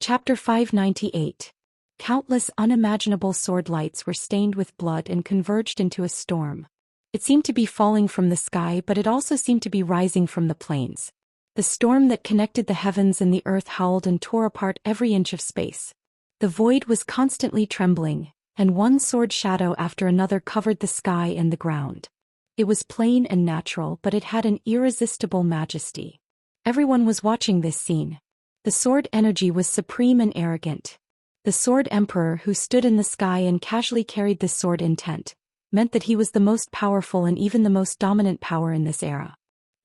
Chapter 598. Countless unimaginable sword lights were stained with blood and converged into a storm. It seemed to be falling from the sky, but it also seemed to be rising from the plains. The storm that connected the heavens and the earth howled and tore apart every inch of space. The void was constantly trembling, and one sword shadow after another covered the sky and the ground. It was plain and natural, but it had an irresistible majesty. Everyone was watching this scene. The sword energy was supreme and arrogant. The sword emperor who stood in the sky and casually carried this sword intent, meant that he was the most powerful and even the most dominant power in this era.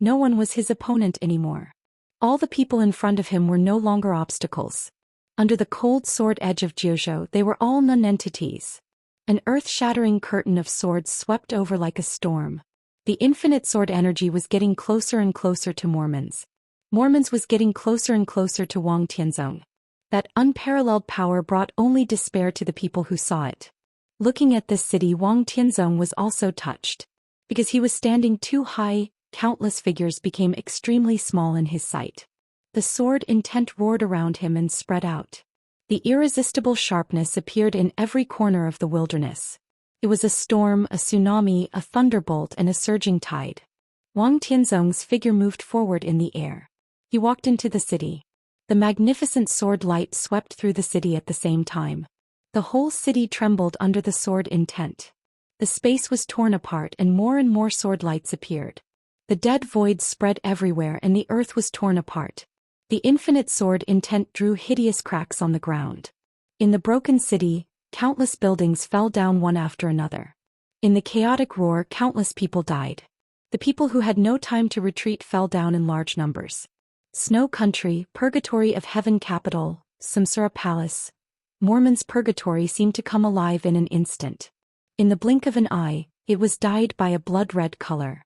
No one was his opponent anymore. All the people in front of him were no longer obstacles. Under the cold sword edge of Zhou, they were all non-entities. An earth-shattering curtain of swords swept over like a storm. The infinite sword energy was getting closer and closer to Mormon's. Mormon's was getting closer and closer to Wang Tianzong. That unparalleled power brought only despair to the people who saw it. Looking at this city, Wang Tianzong was also touched. Because he was standing too high, countless figures became extremely small in his sight. The sword intent roared around him and spread out. The irresistible sharpness appeared in every corner of the wilderness. It was a storm, a tsunami, a thunderbolt, and a surging tide. Wang Tianzong's figure moved forward in the air. He walked into the city. The magnificent sword light swept through the city at the same time. The whole city trembled under the sword intent. The space was torn apart and more sword lights appeared. The dead void spread everywhere and the earth was torn apart. The infinite sword intent drew hideous cracks on the ground. In the broken city, countless buildings fell down one after another. In the chaotic roar, countless people died. The people who had no time to retreat fell down in large numbers. Snow Country, Purgatory of Heaven Capital, Samsara Palace. Mormon's purgatory seemed to come alive in an instant. In the blink of an eye, it was dyed by a blood-red color.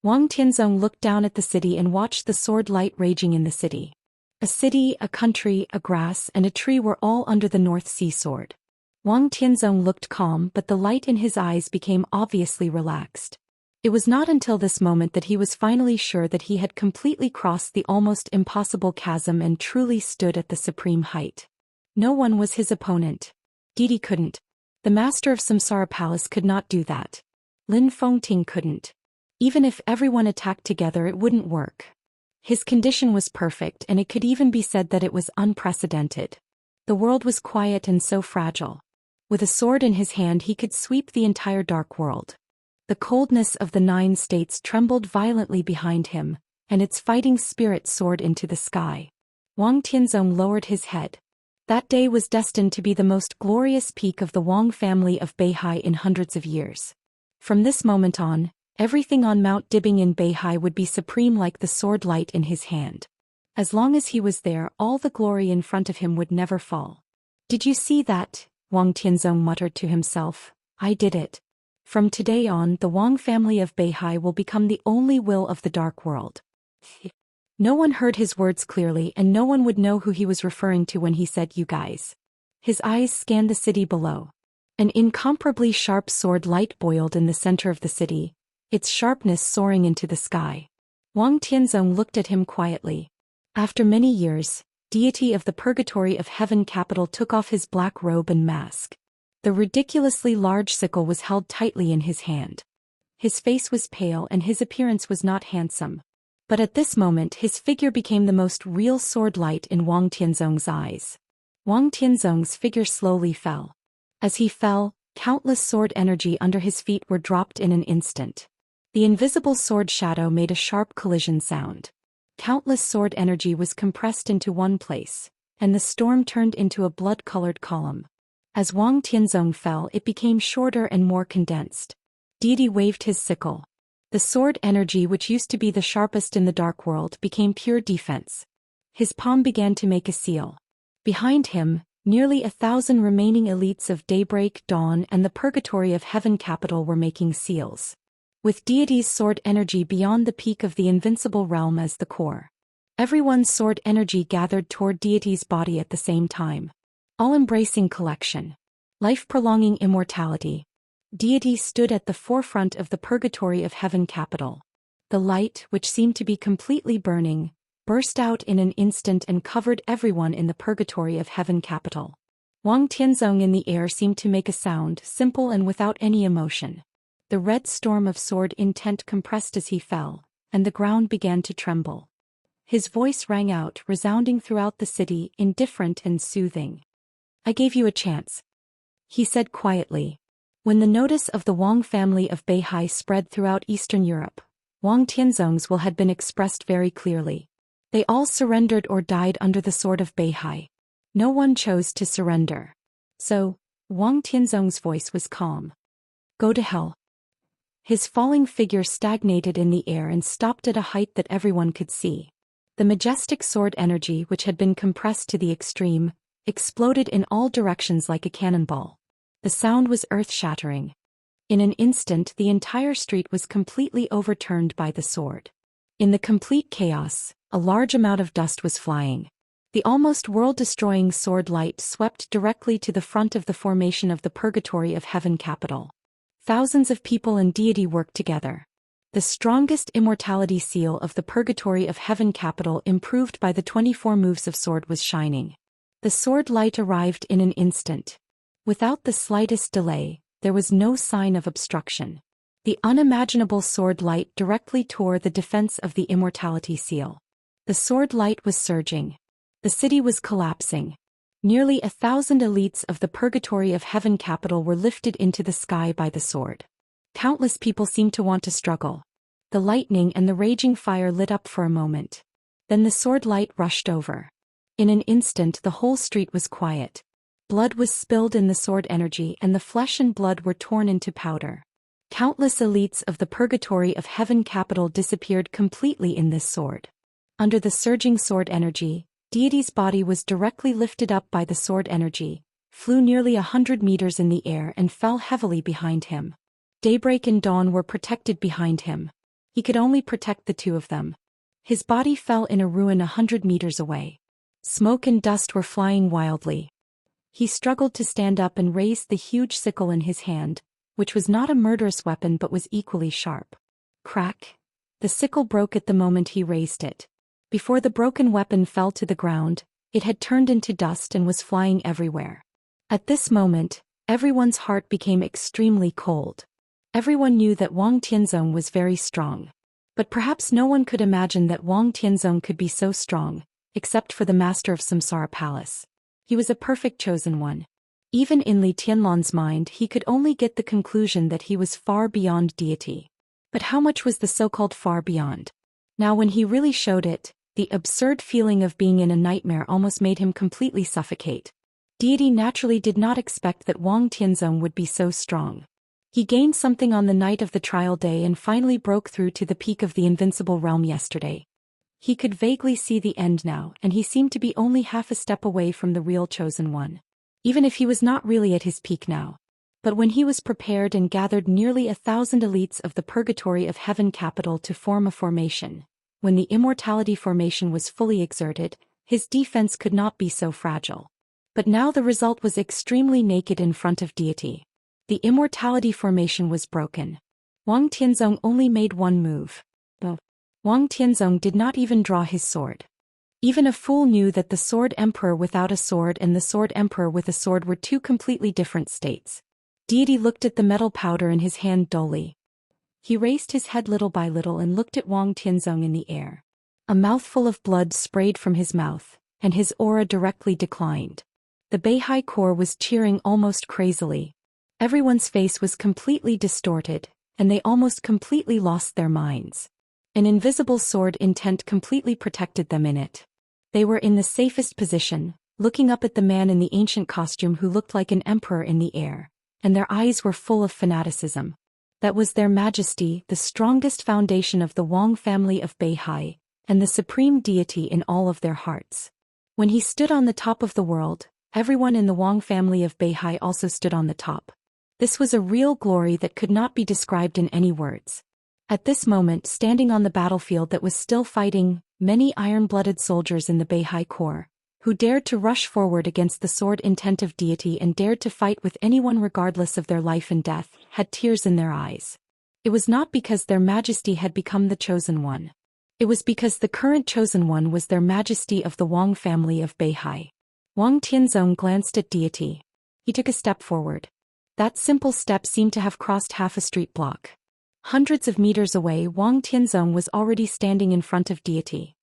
Wang Tianzong looked down at the city and watched the sword light raging in the city. A city, a country, a grass, and a tree were all under the North Sea sword. Wang Tianzong looked calm, but the light in his eyes became obviously relaxed. It was not until this moment that he was finally sure that he had completely crossed the almost impossible chasm and truly stood at the supreme height. No one was his opponent. Didi couldn't. The master of Samsara Palace could not do that. Lin Fengting couldn't. Even if everyone attacked together, it wouldn't work. His condition was perfect, and it could even be said that it was unprecedented. The world was quiet and so fragile. With a sword in his hand, he could sweep the entire dark world. The coldness of the 9 states trembled violently behind him, and its fighting spirit soared into the sky. Wang Tianzong lowered his head. That day was destined to be the most glorious peak of the Wang family of Beihai in hundreds of years. From this moment on, everything on Mount Dibing in Beihai would be supreme like the sword light in his hand. As long as he was there, all the glory in front of him would never fall. "Did you see that?" Wang Tianzong muttered to himself. "I did it. From today on, the Wang family of Beihai will become the only will of the dark world." No one heard his words clearly, and no one would know who he was referring to when he said "you guys." His eyes scanned the city below. An incomparably sharp sword light boiled in the center of the city, its sharpness soaring into the sky. Wang Tianzong looked at him quietly. After many years, deity of the Purgatory of Heaven Capital took off his black robe and mask. The ridiculously large sickle was held tightly in his hand. His face was pale and his appearance was not handsome. But at this moment his figure became the most real sword light in Wang Tianzong's eyes. Wang Tianzong's figure slowly fell. As he fell, countless sword energy under his feet were dropped in an instant. The invisible sword shadow made a sharp collision sound. Countless sword energy was compressed into one place, and the storm turned into a blood-colored column. As Wang Tianzong fell, it became shorter and more condensed. Deity waved his sickle. The sword energy, which used to be the sharpest in the dark world, became pure defense. His palm began to make a seal. Behind him, nearly 1,000 remaining elites of Daybreak, Dawn, and the Purgatory of Heaven Capital were making seals. With deity's sword energy beyond the peak of the invincible realm as the core. Everyone's sword energy gathered toward deity's body at the same time. All-embracing collection. Life-prolonging immortality. Deity stood at the forefront of the Purgatory of Heaven Capital. The light, which seemed to be completely burning, burst out in an instant and covered everyone in the purgatory of heaven capital. Wang Tianzong in the air seemed to make a sound, simple and without any emotion. The red storm of sword intent compressed as he fell, and the ground began to tremble. His voice rang out, resounding throughout the city, indifferent and soothing. "I gave you a chance," he said quietly. When the notice of the Wang family of Beihai spread throughout Eastern Europe, Wang Tianzong's will had been expressed very clearly. They all surrendered or died under the sword of Beihai. No one chose to surrender. So, Wang Tianzong's voice was calm. "Go to hell." His falling figure stagnated in the air and stopped at a height that everyone could see. The majestic sword energy, which had been compressed to the extreme, exploded in all directions like a cannonball. The sound was earth-shattering. In an instant, the entire street was completely overturned by the sword. In the complete chaos, a large amount of dust was flying. The almost world-destroying sword light swept directly to the front of the formation of the purgatory of heaven capital. Thousands of people and deity worked together. The strongest immortality seal of the purgatory of heaven capital, improved by the 24 moves of sword, was shining. The sword light arrived in an instant. Without the slightest delay, there was no sign of obstruction. The unimaginable sword light directly tore the defense of the immortality seal. The sword light was surging. The city was collapsing. Nearly 1,000 elites of the purgatory of heaven capital were lifted into the sky by the sword. Countless people seemed to want to struggle. The lightning and the raging fire lit up for a moment. Then the sword light rushed over. In an instant, the whole street was quiet. Blood was spilled in the sword energy, and the flesh and blood were torn into powder. Countless elites of the purgatory of heaven capital disappeared completely in this sword. Under the surging sword energy, deity's body was directly lifted up by the sword energy, flew nearly 100 meters in the air and fell heavily behind him. Daybreak and dawn were protected behind him. He could only protect the two of them. His body fell in a ruin 100 meters away. Smoke and dust were flying wildly. He struggled to stand up and raised the huge sickle in his hand, which was not a murderous weapon but was equally sharp. Crack! The sickle broke at the moment he raised it. Before the broken weapon fell to the ground, it had turned into dust and was flying everywhere. At this moment, everyone's heart became extremely cold. Everyone knew that Wang Tianzong was very strong. But perhaps no one could imagine that Wang Tianzong could be so strong, except for the master of Samsara Palace. He was a perfect chosen one. Even in Li Tianlan's mind, he could only get the conclusion that he was far beyond deity. But how much was the so-called far beyond? Now when he really showed it, the absurd feeling of being in a nightmare almost made him completely suffocate. Deity naturally did not expect that Wang Tianzong would be so strong. He gained something on the night of the trial day and finally broke through to the peak of the invincible realm yesterday. He could vaguely see the end now, and he seemed to be only half a step away from the real chosen one. Even if he was not really at his peak now. But when he was prepared and gathered nearly 1,000 elites of the purgatory of heaven capital to form a formation, when the immortality formation was fully exerted, his defense could not be so fragile. But now the result was extremely naked in front of deity. The immortality formation was broken. Wang Tianzong only made one move. Wang Tianzong did not even draw his sword. Even a fool knew that the sword emperor without a sword and the sword emperor with a sword were two completely different states. Deity looked at the metal powder in his hand dully. He raised his head little by little and looked at Wang Tianzong in the air. A mouthful of blood sprayed from his mouth, and his aura directly declined. The Beihai core was cheering almost crazily. Everyone's face was completely distorted, and they almost completely lost their minds. An invisible sword intent completely protected them in it. They were in the safest position, looking up at the man in the ancient costume who looked like an emperor in the air, and their eyes were full of fanaticism. That was their majesty, the strongest foundation of the Wang family of Beihai, and the supreme deity in all of their hearts. When he stood on the top of the world, everyone in the Wang family of Beihai also stood on the top. This was a real glory that could not be described in any words. At this moment, standing on the battlefield that was still fighting, many iron-blooded soldiers in the Beihai Corps, who dared to rush forward against the sword intent of deity and dared to fight with anyone regardless of their life and death, had tears in their eyes. It was not because their majesty had become the chosen one. It was because the current chosen one was their majesty of the Wang family of Beihai. Wang Tianzong glanced at deity. He took a step forward. That simple step seemed to have crossed half a street block. Hundreds of meters away, Wang Tianzong was already standing in front of deity.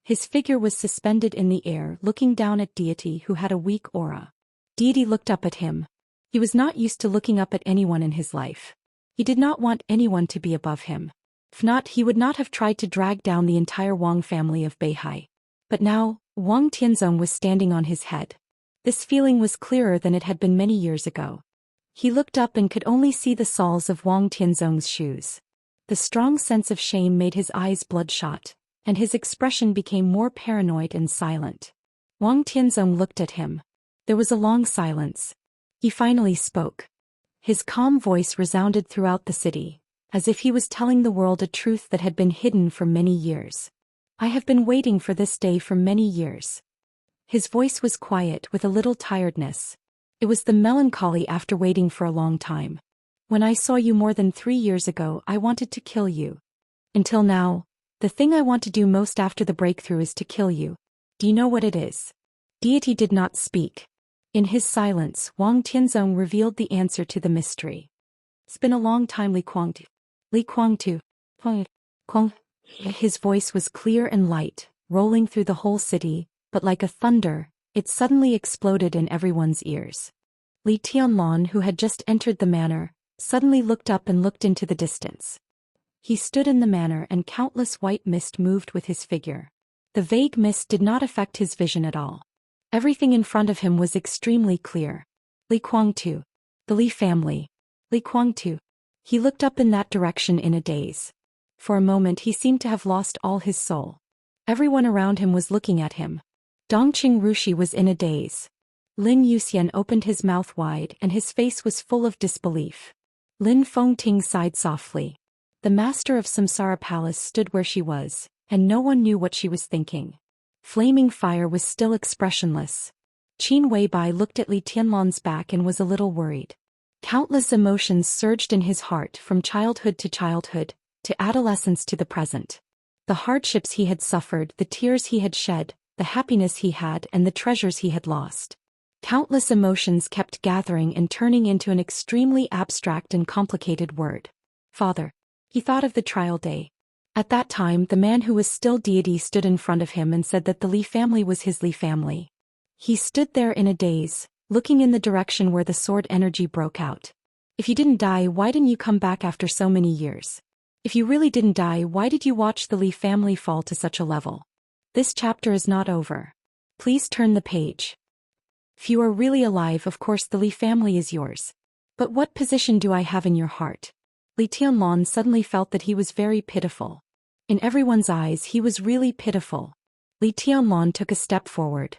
His figure was suspended in the air, looking down at deity who had a weak aura. Deity looked up at him. He was not used to looking up at anyone in his life. He did not want anyone to be above him. If not, he would not have tried to drag down the entire Wang family of Beihai. But now, Wang Tianzong was standing on his head. This feeling was clearer than it had been many years ago. He looked up and could only see the soles of Wang Tianzong's shoes. The strong sense of shame made his eyes bloodshot, and his expression became more paranoid and silent. Wang Tianzong looked at him. There was a long silence. He finally spoke. His calm voice resounded throughout the city, as if he was telling the world a truth that had been hidden for many years. I have been waiting for this day for many years. His voice was quiet with a little tiredness. It was the melancholy after waiting for a long time. When I saw you more than 3 years ago, I wanted to kill you. Until now, the thing I want to do most after the breakthrough is to kill you. Do you know what it is? Deity did not speak. In his silence, Wang Tianzong revealed the answer to the mystery. It's been a long time, Li Kuangtu. Li Kuangtu. Kuang. His voice was clear and light, rolling through the whole city, but like a thunder, it suddenly exploded in everyone's ears. Li Tianlong, who had just entered the manor, suddenly looked up and looked into the distance. He stood in the manor and countless white mist moved with his figure. The vague mist did not affect his vision at all. Everything in front of him was extremely clear. Li Kuangtu. The Li family. Li Kuangtu. He looked up in that direction in a daze. For a moment he seemed to have lost all his soul. Everyone around him was looking at him. Dongqing Rushi was in a daze. Lin Yuxian opened his mouth wide and his face was full of disbelief. Lin Fengting sighed softly. The master of Samsara Palace stood where she was, and no one knew what she was thinking. Flaming Fire was still expressionless. Qin Weibai looked at Li Tianlong's back and was a little worried. Countless emotions surged in his heart from childhood to adolescence to the present. The hardships he had suffered, the tears he had shed, the happiness he had and the treasures he had lost. Countless emotions kept gathering and turning into an extremely abstract and complicated word. Father. He thought of the trial day. At that time the man who was still deity stood in front of him and said that the Li family was his Li family. He stood there in a daze, looking in the direction where the sword energy broke out. If you didn't die, why didn't you come back after so many years? If you really didn't die, why did you watch the Li family fall to such a level? This chapter is not over. Please turn the page. If you are really alive, of course the Li family is yours. But what position do I have in your heart? Li Tianlong suddenly felt that he was very pitiful. In everyone's eyes he was really pitiful. Li Tianlong took a step forward.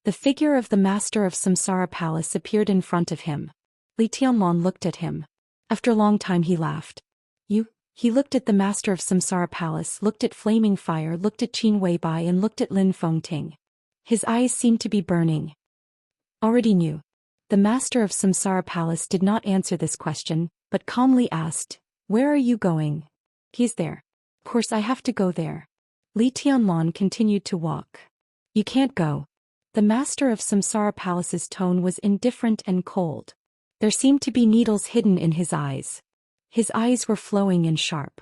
The figure of the master of Samsara Palace appeared in front of him. Li Tianlong looked at him. After a long time he laughed. You? He looked at the master of Samsara Palace, looked at Flaming Fire, looked at Qin Weibai and looked at Lin Fengting. His eyes seemed to be burning. Already knew. The master of Samsara Palace did not answer this question, but calmly asked, "Where are you going?" "He's there." "Of course I have to go there." Li Tianlong continued to walk. "You can't go." The master of Samsara Palace's tone was indifferent and cold. There seemed to be needles hidden in his eyes. His eyes were flowing and sharp.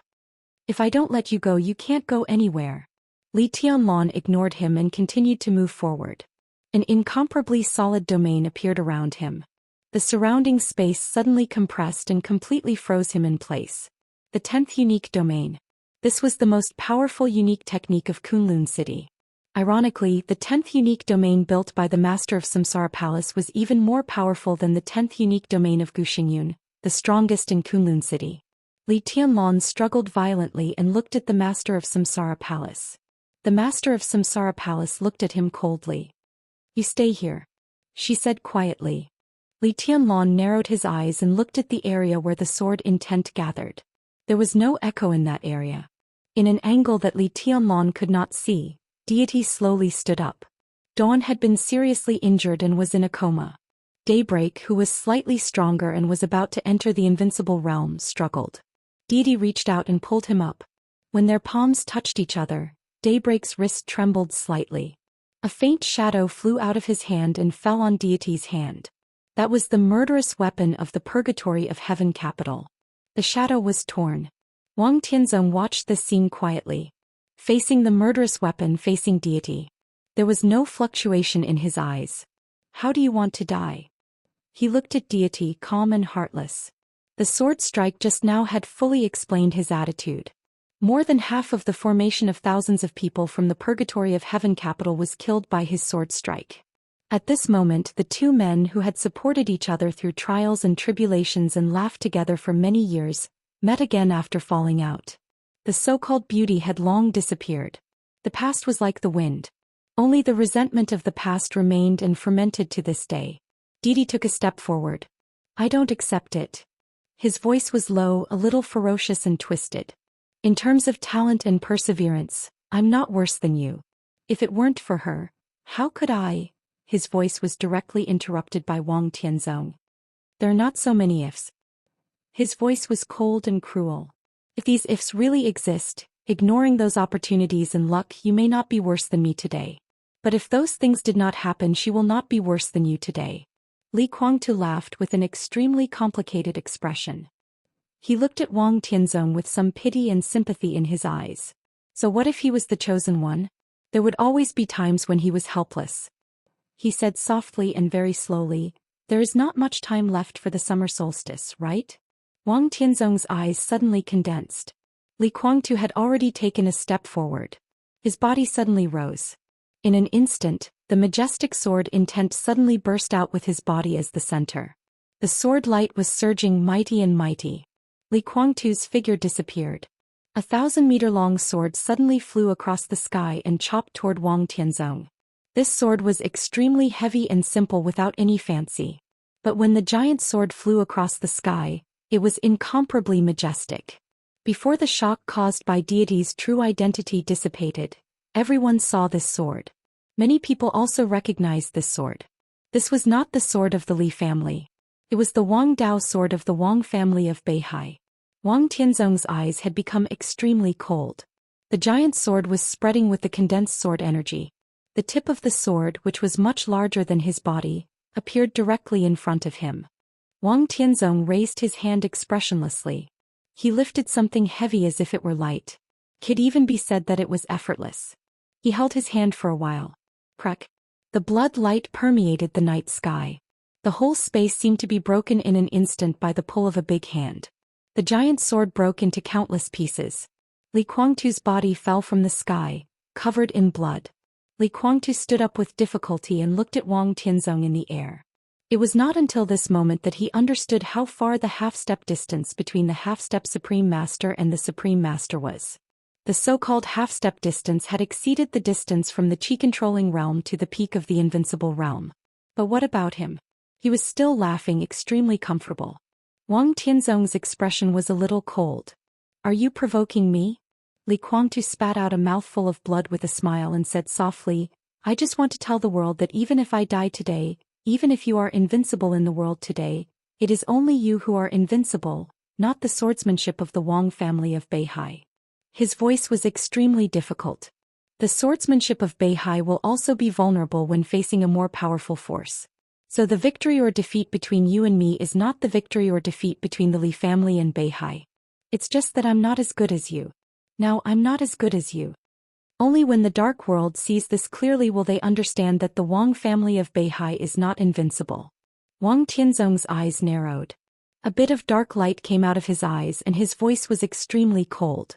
"If I don't let you go, you can't go anywhere." Li Tianlong ignored him and continued to move forward. An incomparably solid domain appeared around him. The surrounding space suddenly compressed and completely froze him in place. The 10th unique domain. This was the most powerful unique technique of Kunlun City. Ironically, the 10th unique domain built by the master of Samsara Palace was even more powerful than the 10th unique domain of Guxingyun, the strongest in Kunlun City. Li Tianlong struggled violently and looked at the master of Samsara Palace. The master of Samsara Palace looked at him coldly. "You stay here," she said quietly. Li Tianlong narrowed his eyes and looked at the area where the sword intent gathered. There was no echo in that area. In an angle that Li Tianlong could not see, deity slowly stood up. Dawn had been seriously injured and was in a coma. Daybreak, who was slightly stronger and was about to enter the invincible realm, struggled. Deity reached out and pulled him up. When their palms touched each other, Daybreak's wrist trembled slightly. A faint shadow flew out of his hand and fell on Deity's hand. That was the murderous weapon of the purgatory of Heaven Capital. The shadow was torn. Wang Tianzong watched this scene quietly. Facing the murderous weapon facing Deity. There was no fluctuation in his eyes. How do you want to die? He looked at Deity, calm and heartless. The sword strike just now had fully explained his attitude. More than half of the formation of thousands of people from the purgatory of Heaven Capital was killed by his sword strike. At this moment, the two men who had supported each other through trials and tribulations and laughed together for many years, met again after falling out. The so-called beauty had long disappeared. The past was like the wind. Only the resentment of the past remained and fermented to this day. Deity took a step forward. I don't accept it. His voice was low, a little ferocious and twisted. In terms of talent and perseverance, I'm not worse than you. If it weren't for her, how could I? His voice was directly interrupted by Wang Tianzong. There are not so many ifs. His voice was cold and cruel. If these ifs really exist, ignoring those opportunities and luck, you may not be worse than me today. But if those things did not happen, she will not be worse than you today. Li Guangtu laughed with an extremely complicated expression. He looked at Wang Tianzong with some pity and sympathy in his eyes. So what if he was the chosen one? There would always be times when he was helpless. He said softly and very slowly, there is not much time left for the summer solstice, right? Wang Tianzong's eyes suddenly condensed. Li Guangtu had already taken a step forward. His body suddenly rose. In an instant, the majestic sword intent suddenly burst out with his body as the center. The sword light was surging mighty and mighty. Li Guangtu's figure disappeared. 1,000-meter-long sword suddenly flew across the sky and chopped toward Wang Tianzong. This sword was extremely heavy and simple without any fancy. But when the giant sword flew across the sky, it was incomparably majestic. Before the shock caused by Deity's true identity dissipated, everyone saw this sword. Many people also recognized this sword. This was not the sword of the Li family. It was the Wang Dao sword of the Wang family of Beihai. Wang Tianzong's eyes had become extremely cold. The giant sword was spreading with the condensed sword energy. The tip of the sword, which was much larger than his body, appeared directly in front of him. Wang Tianzong raised his hand expressionlessly. He lifted something heavy as if it were light. It could even be said that it was effortless. He held his hand for a while. Crack. The blood light permeated the night sky. The whole space seemed to be broken in an instant by the pull of a big hand. The giant sword broke into countless pieces. Li Guangtu's body fell from the sky, covered in blood. Li Guangtu stood up with difficulty and looked at Wang Tianzong in the air. It was not until this moment that he understood how far the half-step distance between the half-step Supreme Master and the Supreme Master was. The so-called half-step distance had exceeded the distance from the Qi-controlling realm to the peak of the invincible realm. But what about him? He was still laughing, extremely comfortable. Wang Tianzong's expression was a little cold. Are you provoking me? Li Guangtu spat out a mouthful of blood with a smile and said softly, I just want to tell the world that even if I die today, even if you are invincible in the world today, it is only you who are invincible, not the swordsmanship of the Wang family of Beihai. His voice was extremely difficult. The swordsmanship of Beihai will also be vulnerable when facing a more powerful force. So the victory or defeat between you and me is not the victory or defeat between the Li family and Beihai. It's just that I'm not as good as you. Now I'm not as good as you. Only when the dark world sees this clearly will they understand that the Wang family of Beihai is not invincible. Wang Tianzong's eyes narrowed. A bit of dark light came out of his eyes and his voice was extremely cold.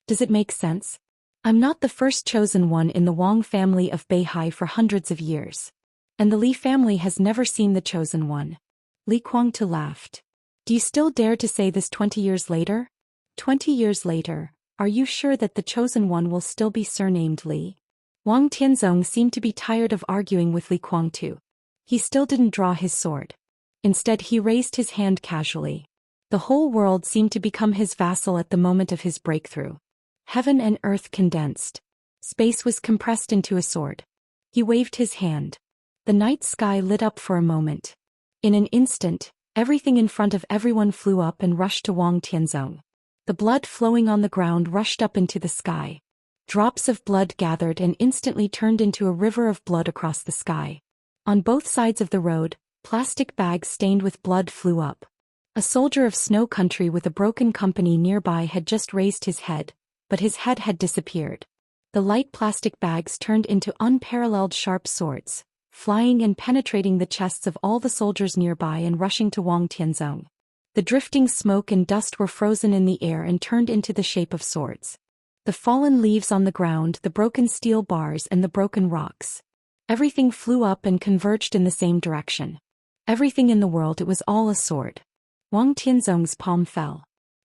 Does it make sense? I'm not the first chosen one in the Wang family of Beihai for hundreds of years. And the Li family has never seen the chosen one. Li Guangtu laughed. Do you still dare to say this 20 years later? 20 years later, are you sure that the chosen one will still be surnamed Li? Wang Tianzong seemed to be tired of arguing with Li Guangtu. He still didn't draw his sword. Instead he raised his hand casually. The whole world seemed to become his vassal at the moment of his breakthrough. Heaven and earth condensed. Space was compressed into a sword. He waved his hand. The night sky lit up for a moment. In an instant, everything in front of everyone flew up and rushed to Wang Tianzong. The blood flowing on the ground rushed up into the sky. Drops of blood gathered and instantly turned into a river of blood across the sky. On both sides of the road, plastic bags stained with blood flew up. A soldier of Snow Country with a broken company nearby had just raised his head, but his head had disappeared. The light plastic bags turned into unparalleled sharp swords, flying and penetrating the chests of all the soldiers nearby and rushing to Wang Tianzong. The drifting smoke and dust were frozen in the air and turned into the shape of swords. The fallen leaves on the ground, the broken steel bars and the broken rocks. Everything flew up and converged in the same direction. Everything in the world, it was all a sword. Wang Tianzong's palm fell.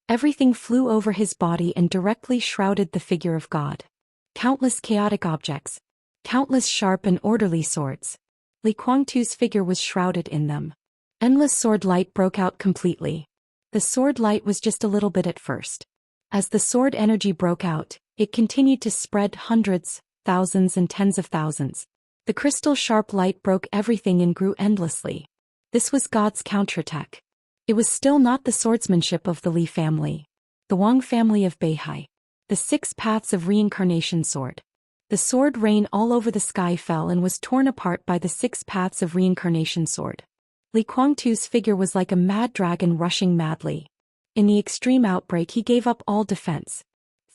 Everything flew over his body and directly shrouded the figure of God. Countless chaotic objects. Countless sharp and orderly swords. Li Kuangtu's figure was shrouded in them. Endless sword light broke out completely. The sword light was just a little bit at first. As the sword energy broke out, it continued to spread hundreds, thousands and tens of thousands. The crystal sharp light broke everything and grew endlessly. This was God's counterattack. It was still not the swordsmanship of the Li family. The Wang family of Beihai. The 6 paths of reincarnation sword. The sword rain all over the sky fell and was torn apart by the 6 paths of reincarnation sword. Li Kuangtu's figure was like a mad dragon rushing madly. In the extreme outbreak he gave up all defense.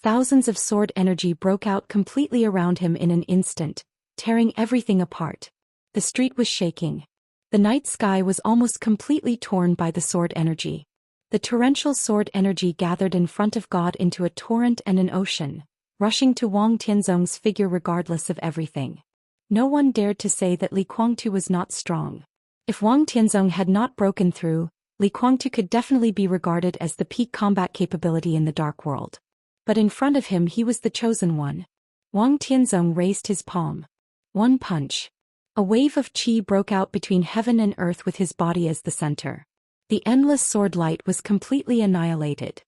Thousands of sword energy broke out completely around him in an instant, tearing everything apart. The street was shaking. The night sky was almost completely torn by the sword energy. The torrential sword energy gathered in front of God into a torrent and an ocean, rushing to Wang Tianzong's figure regardless of everything. No one dared to say that Li Kuangtu was not strong. If Wang Tianzong had not broken through, Li Kuangtu could definitely be regarded as the peak combat capability in the dark world. But in front of him he was the chosen one. Wang Tianzong raised his palm. One punch. A wave of qi broke out between heaven and earth with his body as the center. The endless sword light was completely annihilated.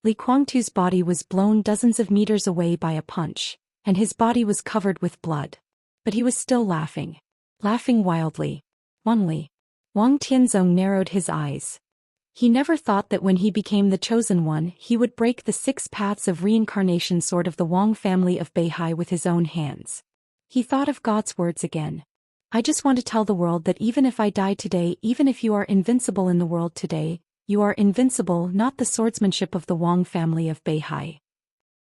Li Kuangtu's body was blown dozens of meters away by a punch, and his body was covered with blood. But he was still laughing. Laughing wildly. Wanli. Wang Tianzong narrowed his eyes. He never thought that when he became the chosen one he would break the 6 paths of reincarnation sword of the Wang family of Beihai with his own hands. He thought of God's words again. I just want to tell the world that even if I die today, even if you are invincible in the world today, you are invincible, not the swordsmanship of the Wang family of Beihai.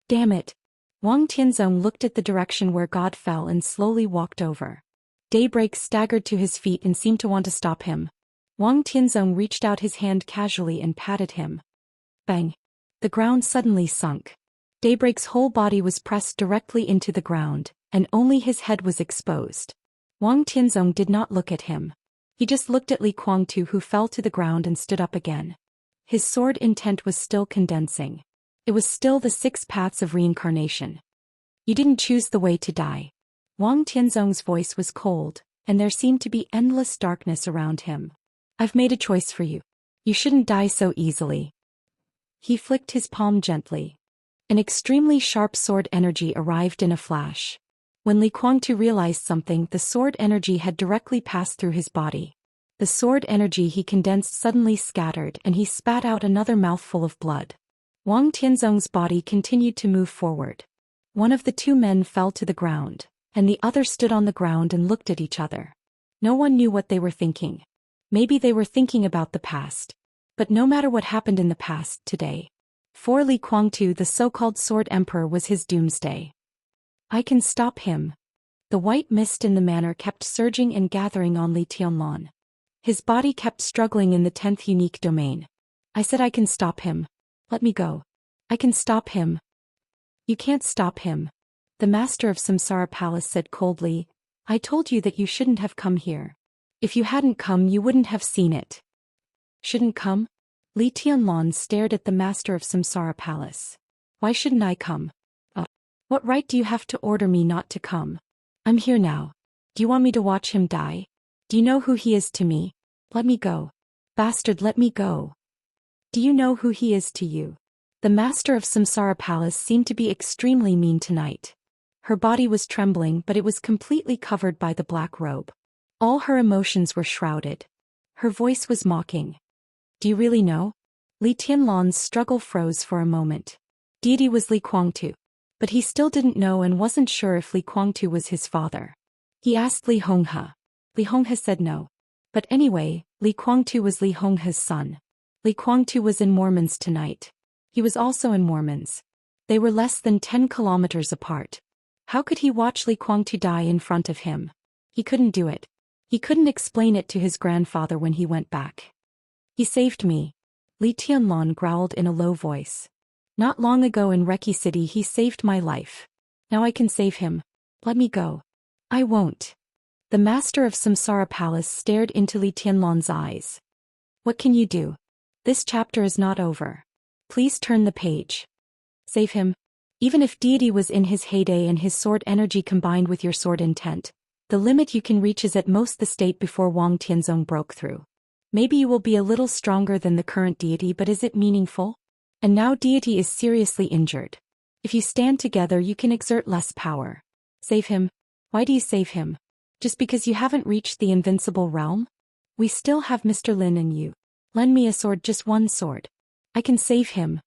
Damn it. Wang Tianzong looked at the direction where God fell and slowly walked over. Daybreak staggered to his feet and seemed to want to stop him. Wang Tianzong reached out his hand casually and patted him. Bang! The ground suddenly sunk. Daybreak's whole body was pressed directly into the ground, and only his head was exposed. Wang Tianzong did not look at him. He just looked at Li Kuangtu, who fell to the ground and stood up again. His sword intent was still condensing. It was still the 6 paths of reincarnation. You didn't choose the way to die. Wang Tianzong's voice was cold, and there seemed to be endless darkness around him. I've made a choice for you. You shouldn't die so easily. He flicked his palm gently. An extremely sharp sword energy arrived in a flash. When Li Kuangtu realized something, the sword energy had directly passed through his body. The sword energy he condensed suddenly scattered and he spat out another mouthful of blood. Wang Tianzong's body continued to move forward. One of the 2 men fell to the ground, and the other stood on the ground and looked at each other. No one knew what they were thinking. Maybe they were thinking about the past. But no matter what happened in the past, today, for Li Kuangtu, the so-called Sword Emperor, was his doomsday. I can stop him. The white mist in the manor kept surging and gathering on Li Tianlan. His body kept struggling in the 10th unique domain. I said I can stop him. Let me go. I can stop him. You can't stop him. The master of Samsara Palace said coldly, I told you that you shouldn't have come here. If you hadn't come you wouldn't have seen it. Shouldn't come? Li Tianlan stared at the master of Samsara Palace. Why shouldn't I come? What right do you have to order me not to come? I'm here now. Do you want me to watch him die? Do you know who he is to me? Let me go. Bastard, let me go. Do you know who he is to you? The master of Samsara Palace seemed to be extremely mean tonight. Her body was trembling, but it was completely covered by the black robe. All her emotions were shrouded. Her voice was mocking. Do you really know? Li Tianlan's struggle froze for a moment. Deity was Li Guangtu. But he still didn't know and wasn't sure if Li Guangtu was his father. He asked Li Honghe. Li Honghe said no. But anyway, Li Guangtu was Li Honghe's son. Li Guangtu was in Mormons tonight. He was also in Mormons. They were less than 10 kilometers apart. How could he watch Li Guangtu die in front of him? He couldn't do it. He couldn't explain it to his grandfather when he went back. He saved me. Li Tianlan growled in a low voice. Not long ago in Reki City he saved my life. Now I can save him. Let me go. I won't. The master of Samsara Palace stared into Li Tianlan's eyes. What can you do? This chapter is not over. Please turn the page. Save him. Even if deity was in his heyday and his sword energy combined with your sword intent, the limit you can reach is at most the state before Wang Tianzong broke through. Maybe you will be a little stronger than the current deity, but is it meaningful? And now deity is seriously injured. If you stand together you can exert less power. Save him. Why do you save him? Just because you haven't reached the invincible realm? We still have Mr. Lin and you. Lend me a sword, just one sword. I can save him.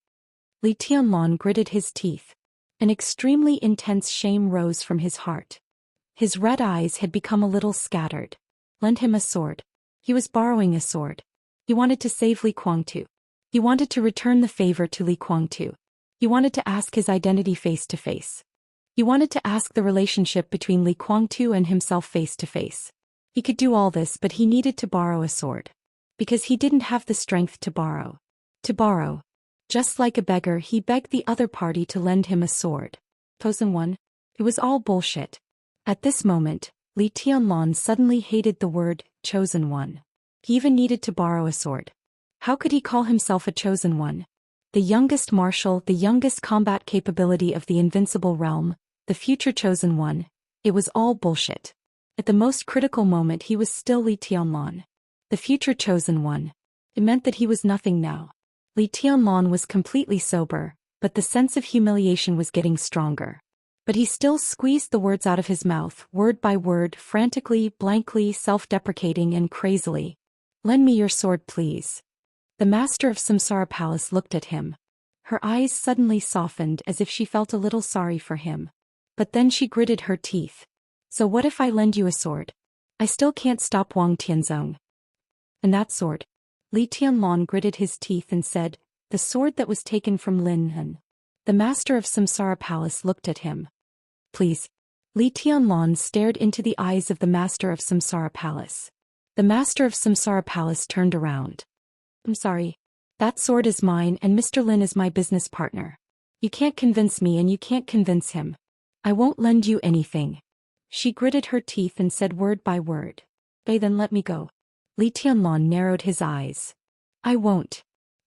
Li Tianlan gritted his teeth. An extremely intense shame rose from his heart. His red eyes had become a little scattered. Lend him a sword. He was borrowing a sword. He wanted to save Li Guangtu. He wanted to return the favor to Li Guangtu. He wanted to ask his identity face to face. He wanted to ask the relationship between Li Guangtu and himself face to face. He could do all this, but he needed to borrow a sword. Because he didn't have the strength to borrow. Just like a beggar, he begged the other party to lend him a sword. Chosen one? It was all bullshit. At this moment, Li Tianlan suddenly hated the word, chosen one. He even needed to borrow a sword. How could he call himself a chosen one? The youngest martial, the youngest combat capability of the invincible realm, the future chosen one. It was all bullshit. At the most critical moment he was still Li Tianlan. The future chosen one. It meant that he was nothing now. Li Tianlan was completely sober, but the sense of humiliation was getting stronger. But he still squeezed the words out of his mouth, word by word, frantically, blankly, self-deprecating and crazily. Lend me your sword, please. The master of Samsara Palace looked at him. Her eyes suddenly softened as if she felt a little sorry for him. But then she gritted her teeth. So what if I lend you a sword? I still can't stop Wang Tianzong. And that sword? Li Tianlan gritted his teeth and said, the sword that was taken from Lin Han. The master of Samsara Palace looked at him. Please. Li Tianlan stared into the eyes of the master of Samsara Palace. The master of Samsara Palace turned around. I'm sorry. That sword is mine and Mr. Lin is my business partner. You can't convince me and you can't convince him. I won't lend you anything. She gritted her teeth and said word by word. Okay, then let me go. Li Tianlan narrowed his eyes. I won't.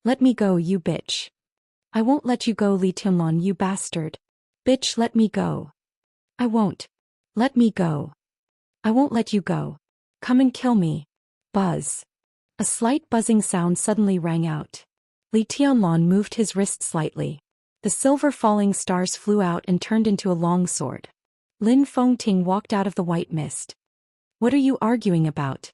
Let me go, you bitch. I won't let you go, Li Tianlan, you bastard. Bitch, let me go. I won't. Let me go. I won't let you go. Come and kill me. Buzz. A slight buzzing sound suddenly rang out. Li Tianlan moved his wrist slightly. The silver falling stars flew out and turned into a long sword. Lin Fengting walked out of the white mist. What are you arguing about?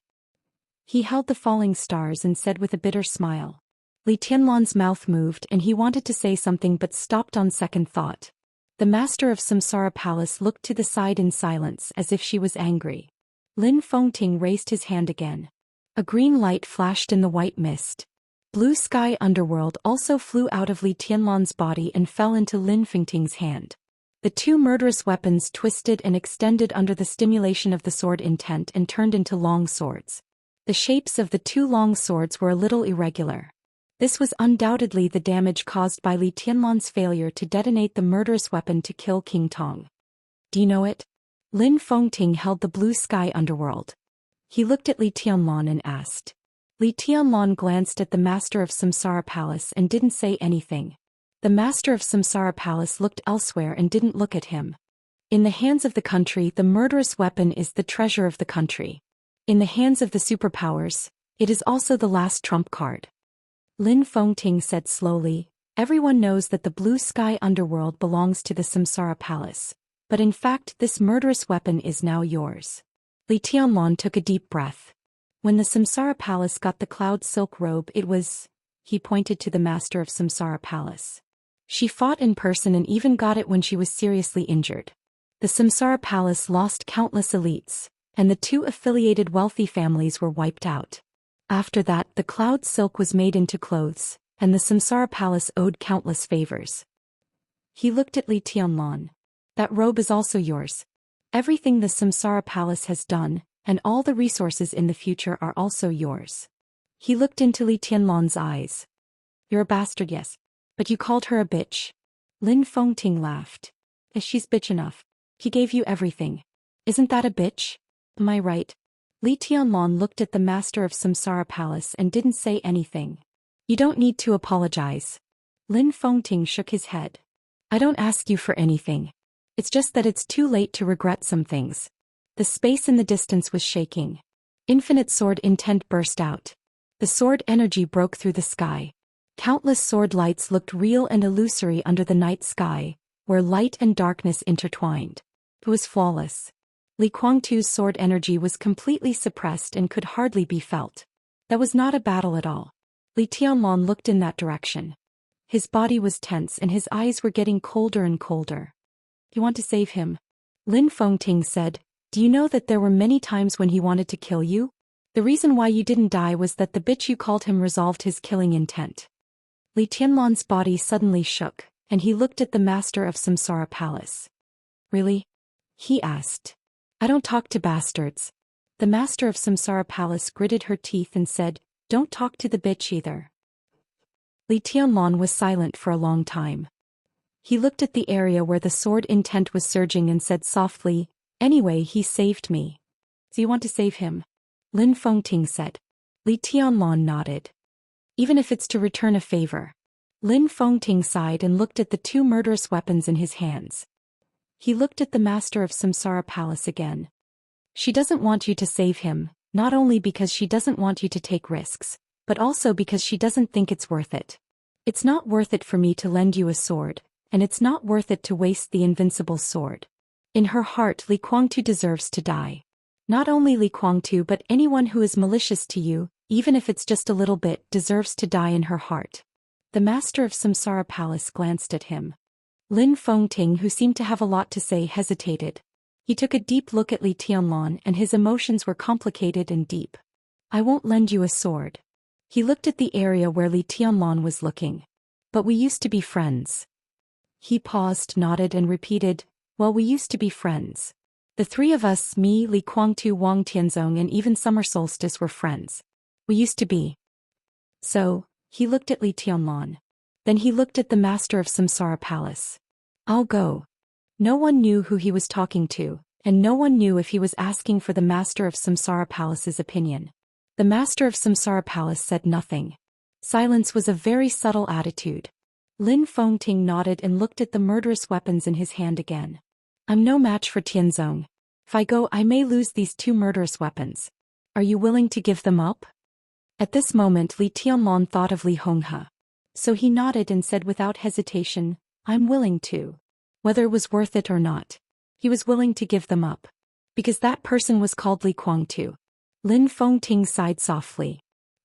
He held the falling stars and said with a bitter smile. Li Tianlan's mouth moved and he wanted to say something but stopped on second thought. The master of Samsara Palace looked to the side in silence as if she was angry. Lin Fengting raised his hand again. A green light flashed in the white mist. Blue sky underworld also flew out of Li Tianlan's body and fell into Lin Fengting's hand. The two murderous weapons twisted and extended under the stimulation of the sword intent and turned into long swords. The shapes of the two long swords were a little irregular. This was undoubtedly the damage caused by Li Tianlan's failure to detonate the murderous weapon to kill King Tong. Do you know it? Lin Fengting held the blue sky underworld. He looked at Li Tianlan and asked. Li Tianlan glanced at the master of Samsara Palace and didn't say anything. The master of Samsara Palace looked elsewhere and didn't look at him. In the hands of the country, the murderous weapon is the treasure of the country. In the hands of the superpowers, it is also the last trump card. Lin Fengting said slowly, everyone knows that the blue sky underworld belongs to the Samsara Palace, but in fact this murderous weapon is now yours. Li Tianlan took a deep breath. When the Samsara Palace got the cloud silk robe, it was... he pointed to the master of Samsara Palace. She fought in person and even got it when she was seriously injured. The Samsara Palace lost countless elites, and the two affiliated wealthy families were wiped out. After that, the cloud silk was made into clothes, and the Samsara Palace owed countless favors. He looked at Li Tianlan. That robe is also yours. Everything the Samsara Palace has done, and all the resources in the future are also yours. He looked into Li Tianlan's eyes. You're a bastard, yes. But you called her a bitch. Lin Fengting laughed. She's bitch enough. He gave you everything. Isn't that a bitch? Am I right? Li Tianlan looked at the master of Samsara Palace and didn't say anything. You don't need to apologize. Lin Fengting shook his head. I don't ask you for anything. It's just that it's too late to regret some things. The space in the distance was shaking. Infinite sword intent burst out. The sword energy broke through the sky. Countless sword lights looked real and illusory under the night sky, where light and darkness intertwined. It was flawless. Li Guangtu's sword energy was completely suppressed and could hardly be felt. That was not a battle at all. Li Tianlan looked in that direction. His body was tense and his eyes were getting colder and colder. You want to save him? Lin Fengting said. Do you know that there were many times when he wanted to kill you? The reason why you didn't die was that the bitch you called him resolved his killing intent. Li Tianlan's body suddenly shook, and he looked at the master of Samsara Palace. Really? He asked. I don't talk to bastards. The master of Samsara Palace gritted her teeth and said, Don't talk to the bitch either. Li Tianlan was silent for a long time. He looked at the area where the sword intent was surging and said softly, Anyway, he saved me. Do you want to save him? Lin Fengting said. Li Tianlan nodded. Even if it's to return a favor. Lin Fengting sighed and looked at the two murderous weapons in his hands. He looked at the master of Samsara Palace again. She doesn't want you to save him, not only because she doesn't want you to take risks, but also because she doesn't think it's worth it. It's not worth it for me to lend you a sword, and it's not worth it to waste the invincible sword. In her heart, Li Guangtu deserves to die. Not only Li Guangtu but anyone who is malicious to you, even if it's just a little bit, deserves to die in her heart. The master of Samsara Palace glanced at him. Lin Fengting, who seemed to have a lot to say, hesitated. He took a deep look at Li Tianlan and his emotions were complicated and deep. I won't lend you a sword. He looked at the area where Li Tianlan was looking. But we used to be friends. He paused, nodded and repeated, Well, we used to be friends. The three of us, me, Li Guangtu, Wang Tianzong and even Summer Solstice were friends. We used to be. So, he looked at Li Tianlan. Then he looked at the master of Samsara Palace. I'll go. No one knew who he was talking to, and no one knew if he was asking for the master of Samsara Palace's opinion. The master of Samsara Palace said nothing. Silence was a very subtle attitude. Lin Fengting nodded and looked at the murderous weapons in his hand again. I'm no match for Tianzong. If I go, I may lose these two murderous weapons. Are you willing to give them up? At this moment Li Tianlan thought of Li Honghe. So he nodded and said without hesitation, I'm willing to. Whether it was worth it or not. He was willing to give them up. Because that person was called Li Guangtu. Lin Fengting sighed softly.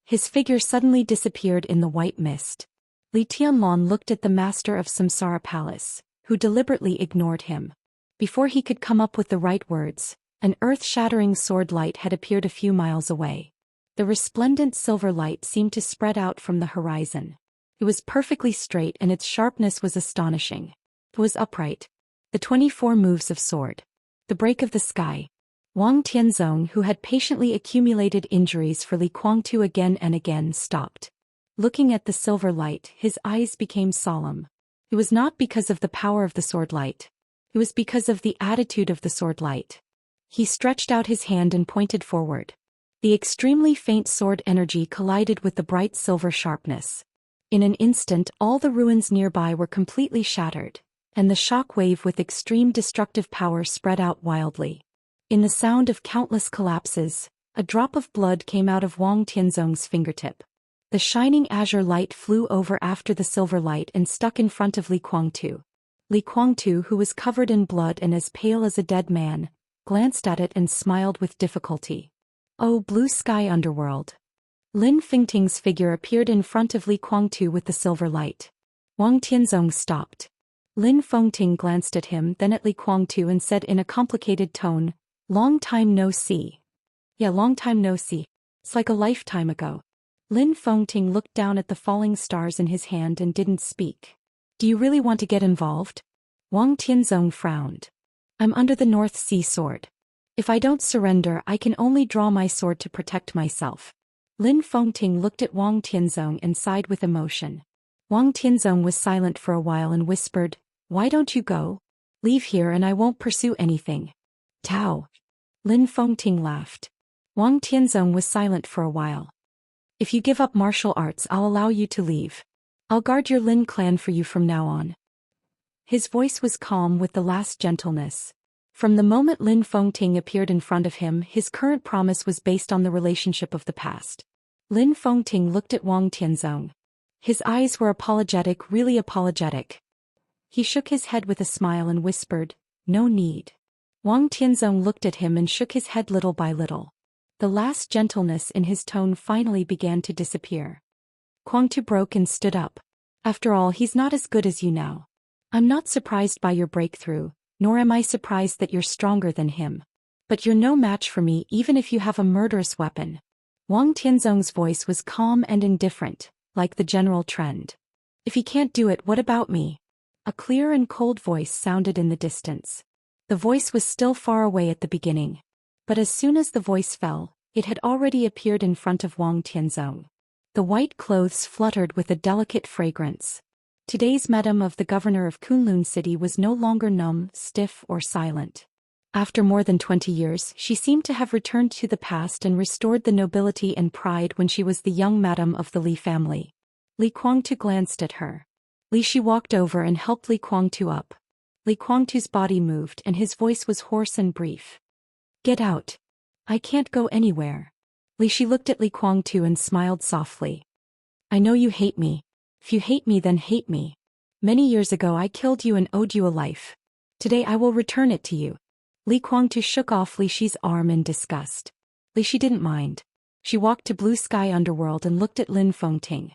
His figure suddenly disappeared in the white mist. Li Tianlan looked at the master of Samsara Palace, who deliberately ignored him. Before he could come up with the right words, an earth-shattering sword light had appeared a few miles away. The resplendent silver light seemed to spread out from the horizon. It was perfectly straight and its sharpness was astonishing. It was upright. The 24 moves of sword. The break of the sky. Wang Tianzong, who had patiently accumulated injuries for Li Guangtu again and again, stopped. Looking at the silver light, his eyes became solemn. It was not because of the power of the sword light. It was because of the attitude of the sword light. He stretched out his hand and pointed forward. The extremely faint sword energy collided with the bright silver sharpness. In an instant, all the ruins nearby were completely shattered, and the shock wave with extreme destructive power spread out wildly. In the sound of countless collapses, a drop of blood came out of Wang Tianzong's fingertip. The shining azure light flew over after the silver light and stuck in front of Li Guangtu. Li Guangtu, who was covered in blood and as pale as a dead man, glanced at it and smiled with difficulty. Oh, blue sky underworld. Lin Fengting's figure appeared in front of Li Guangtu with the silver light. Wang Tianzong stopped. Lin Fengting glanced at him, then at Li Guangtu, and said in a complicated tone, "Long time no see." "Yeah, long time no see. It's like a lifetime ago." Lin Fengting looked down at the falling stars in his hand and didn't speak. "Do you really want to get involved?" Wang Tianzong frowned. "I'm under the North Sea sword. If I don't surrender, I can only draw my sword to protect myself." Lin Fengting looked at Wang Tianzong and sighed with emotion. Wang Tianzong was silent for a while and whispered, "Why don't you go? Leave here and I won't pursue anything." "Tao." Lin Fengting laughed. Wang Tianzong was silent for a while. "If you give up martial arts, I'll allow you to leave. I'll guard your Lin clan for you from now on." His voice was calm with the last gentleness. From the moment Lin Fengting appeared in front of him, his current promise was based on the relationship of the past. Lin Fengting looked at Wang Tianzong. His eyes were apologetic, really apologetic. He shook his head with a smile and whispered, "No need." Wang Tianzong looked at him and shook his head little by little. The last gentleness in his tone finally began to disappear. Guangtu broke and stood up. "After all, he's not as good as you now. I'm not surprised by your breakthrough, nor am I surprised that you're stronger than him. But you're no match for me even if you have a murderous weapon." Wang Tianzong's voice was calm and indifferent, like the general trend. "If he can't do it, what about me?" A clear and cold voice sounded in the distance. The voice was still far away at the beginning. But as soon as the voice fell, it had already appeared in front of Wang Tianzong. The white clothes fluttered with a delicate fragrance. Today's madam of the governor of Kunlun City was no longer numb, stiff, or silent. After more than 20 years, she seemed to have returned to the past and restored the nobility and pride when she was the young madam of the Li family. Li Guangtu glanced at her. Li Shi walked over and helped Li Guangtu up. Li Guangtu's body moved and his voice was hoarse and brief. "Get out. I can't go anywhere." Li Shi looked at Li Guangtu and smiled softly. "I know you hate me. If you hate me, then hate me. Many years ago I killed you and owed you a life. Today I will return it to you." Li Guangtu shook off Li Shi's arm in disgust. Li Shi didn't mind. She walked to Blue Sky Underworld and looked at Lin Fengting.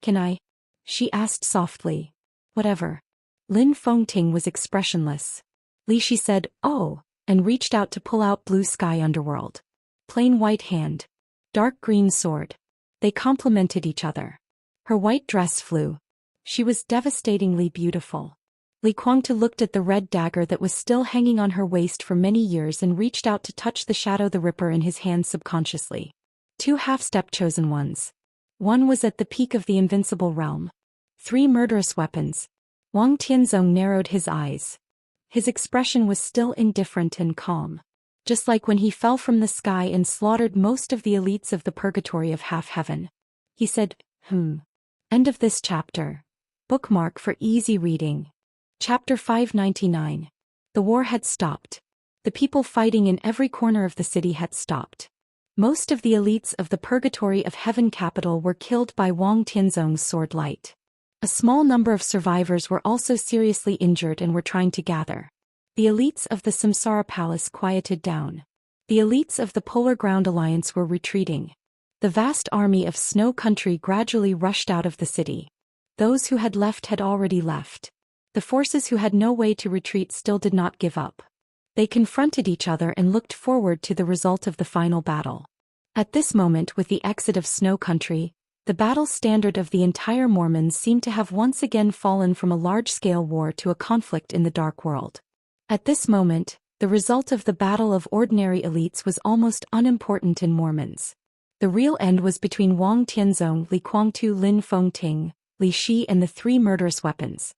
"Can I?" she asked softly. "Whatever." Lin Fengting was expressionless. Li Shi said, "Oh," and reached out to pull out Blue Sky Underworld. Plain white hand. Dark green sword. They complemented each other. Her white dress flew. She was devastatingly beautiful. Li Guangtu looked at the red dagger that was still hanging on her waist for many years and reached out to touch the Shadow the Ripper in his hand subconsciously. 2 half-step chosen ones. One was at the peak of the invincible realm. 3 murderous weapons. Wang Tianzong narrowed his eyes. His expression was still indifferent and calm. Just like when he fell from the sky and slaughtered most of the elites of the purgatory of half-heaven. He said, End of this chapter. Bookmark for easy reading. Chapter 599. The war had stopped. The people fighting in every corner of the city had stopped. Most of the elites of the purgatory of heaven capital were killed by Wang Tianzong's sword light. A small number of survivors were also seriously injured and were trying to gather. The elites of the Samsara Palace quieted down. The elites of the Polar Ground Alliance were retreating. The vast army of Snow Country gradually rushed out of the city. Those who had left had already left. The forces who had no way to retreat still did not give up. They confronted each other and looked forward to the result of the final battle. At this moment, with the exit of Snow Country, the battle standard of the entire Mormons seemed to have once again fallen from a large-scale war to a conflict in the Dark World. At this moment, the result of the battle of ordinary elites was almost unimportant in Mormons. The real end was between Wang Tianzong, Li Guangtu, Lin Fengting, Li Shi and the 3 murderous weapons.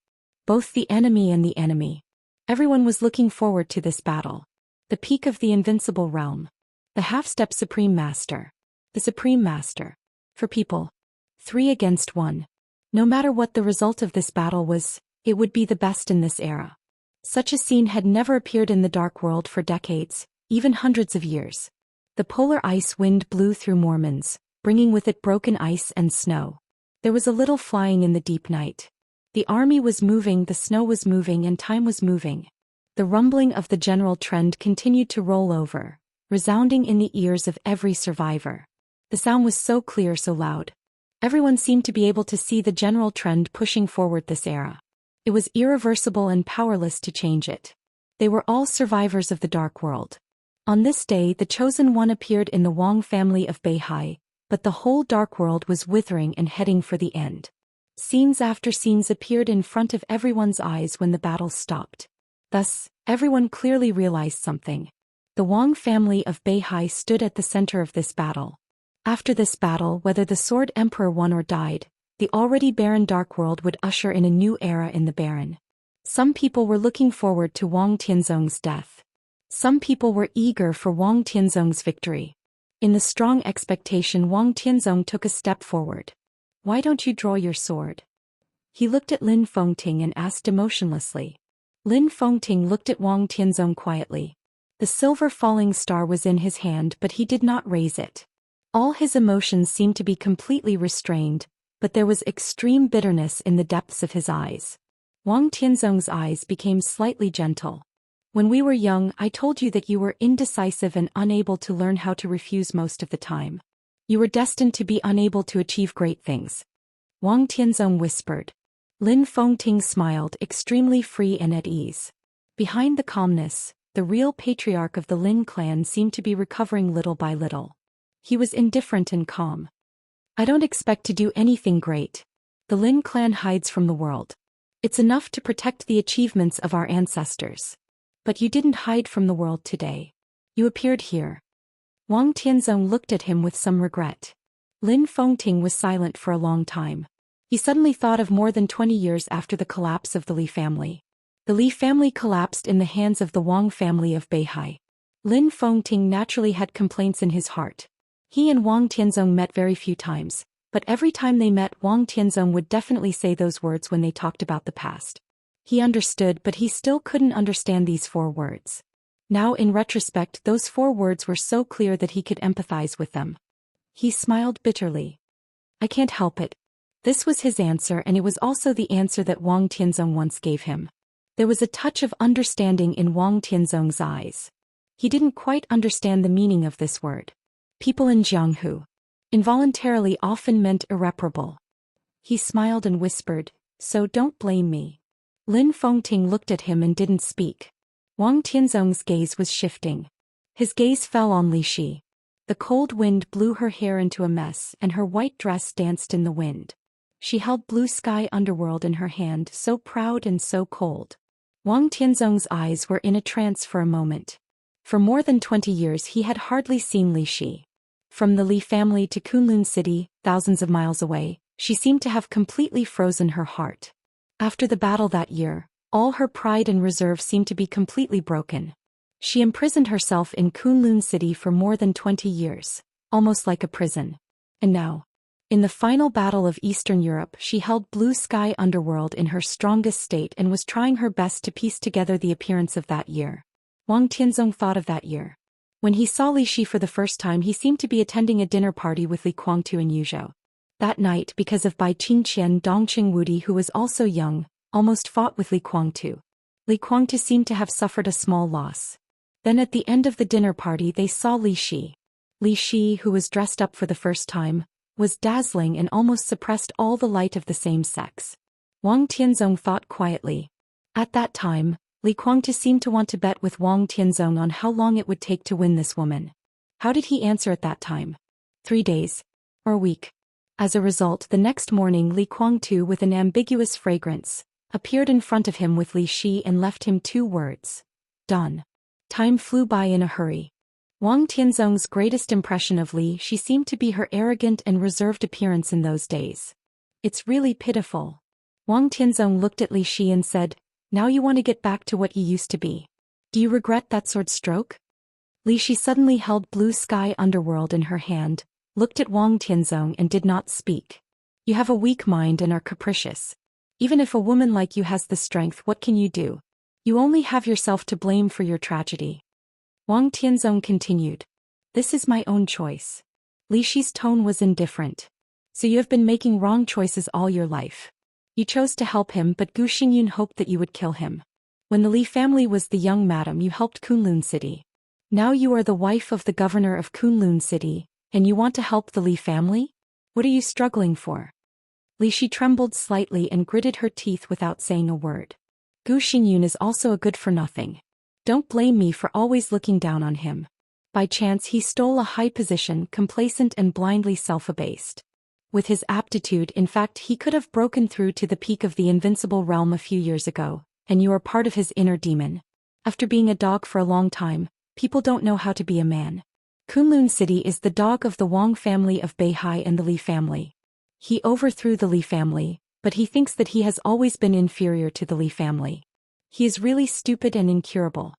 Both the enemy and the enemy. Everyone was looking forward to this battle. The peak of the invincible realm. The half-step Supreme Master. The Supreme Master. For people. 3 against 1. No matter what the result of this battle was, it would be the best in this era. Such a scene had never appeared in the Dark World for decades, even hundreds of years. The polar ice wind blew through Mormons, bringing with it broken ice and snow. There was a little flying in the deep night. The army was moving, the snow was moving, and time was moving. The rumbling of the general trend continued to roll over, resounding in the ears of every survivor. The sound was so clear, so loud. Everyone seemed to be able to see the general trend pushing forward this era. It was irreversible and powerless to change it. They were all survivors of the Dark World. On this day, the Chosen One appeared in the Wang family of Beihai, but the whole Dark World was withering and heading for the end. Scenes after scenes appeared in front of everyone's eyes when the battle stopped. Thus, everyone clearly realized something. The Wang family of Beihai stood at the center of this battle. After this battle, whether the Sword Emperor won or died, the already barren Dark World would usher in a new era in the barren. Some people were looking forward to Wang Tianzong's death. Some people were eager for Wang Tianzong's victory. In the strong expectation, Wang Tianzong took a step forward. "Why don't you draw your sword?" He looked at Lin Fengting and asked emotionlessly. Lin Fengting looked at Wang Tianzong quietly. The silver falling star was in his hand, but he did not raise it. All his emotions seemed to be completely restrained, but there was extreme bitterness in the depths of his eyes. Wang Tianzong's eyes became slightly gentle. "When we were young, I told you that you were indecisive and unable to learn how to refuse most of the time. You were destined to be unable to achieve great things." Wang Tianzong whispered. Lin Fengting smiled, extremely free and at ease. Behind the calmness, the real patriarch of the Lin clan seemed to be recovering little by little. He was indifferent and calm. "I don't expect to do anything great. The Lin clan hides from the world. It's enough to protect the achievements of our ancestors. But you didn't hide from the world today. You appeared here." Wang Tianzong looked at him with some regret. Lin Fengting was silent for a long time. He suddenly thought of more than 20 years after the collapse of the Li family. The Li family collapsed in the hands of the Wang family of Beihai. Lin Fengting naturally had complaints in his heart. He and Wang Tianzong met very few times, but every time they met, Wang Tianzong would definitely say those words when they talked about the past. He understood, but he still couldn't understand these 4 words. Now in retrospect, those 4 words were so clear that he could empathize with them. He smiled bitterly. "I can't help it." This was his answer, and it was also the answer that Wang Tianzong once gave him. There was a touch of understanding in Wang Tianzong's eyes. He didn't quite understand the meaning of this word. People in Jianghu involuntarily often meant irreparable. He smiled and whispered, "So don't blame me." Lin Fengting looked at him and didn't speak. Wang Tianzong's gaze was shifting. His gaze fell on Li Shi. The cold wind blew her hair into a mess, and her white dress danced in the wind. She held Blue Sky Underworld in her hand, so proud and so cold. Wang Tianzong's eyes were in a trance for a moment. For more than 20 years he had hardly seen Li Shi. From the Li family to Kunlun City, thousands of miles away, she seemed to have completely frozen her heart. After the battle that year, all her pride and reserve seemed to be completely broken. She imprisoned herself in Kunlun City for more than 20 years, almost like a prison. And now, in the final battle of Eastern Europe, she held Blue Sky Underworld in her strongest state and was trying her best to piece together the appearance of that year. Wang Tianzong thought of that year. When he saw Li Shi for the first time, he seemed to be attending a dinner party with Li Guangtu and Yuzhou. That night, because of Bai Qingqian, Dongqing Wudi, who was also young, almost fought with Li Guangtu. Li Guangtu seemed to have suffered a small loss. Then at the end of the dinner party they saw Li Shi. Li Shi, who was dressed up for the first time, was dazzling and almost suppressed all the light of the same sex. Wang Tianzong thought quietly. At that time, Li Guangtu seemed to want to bet with Wang Tianzong on how long it would take to win this woman. How did he answer at that time? 3 days. Or a week. As a result, the next morning Li Guangtu, with an ambiguous fragrance, appeared in front of him with Li Shi and left him 2 words. Done. Time flew by in a hurry. Wang Tianzong's greatest impression of Li Shi seemed to be her arrogant and reserved appearance in those days. It's really pitiful. Wang Tianzong looked at Li Shi and said, "Now you want to get back to what you used to be. Do you regret that sword stroke?" Li Shi suddenly held Blue Sky Underworld in her hand, looked at Wang Tianzong and did not speak. "You have a weak mind and are capricious. Even if a woman like you has the strength, what can you do? You only have yourself to blame for your tragedy." Wang Tianzong continued. "This is my own choice." Li Shi's tone was indifferent. "So you have been making wrong choices all your life. You chose to help him, but Gu Xingyun hoped that you would kill him. When the Li family was the young madam, you helped Kunlun City. Now you are the wife of the governor of Kunlun City, And you want to help the Li family? What are you struggling for? Li Shi trembled slightly and gritted her teeth without saying a word. Gu Xingyun is also a good-for-nothing. Don't blame me for always looking down on him. By chance he stole a high position, complacent and blindly self-abased. With his aptitude, in fact, he could have broken through to the peak of the invincible realm a few years ago, and you are part of his inner demon. After being a dog for a long time, people don't know how to be a man. Kunlun City is the dog of the Wang family of Beihai and the Li family. He overthrew the Li family, but he thinks that he has always been inferior to the Li family. He is really stupid and incurable.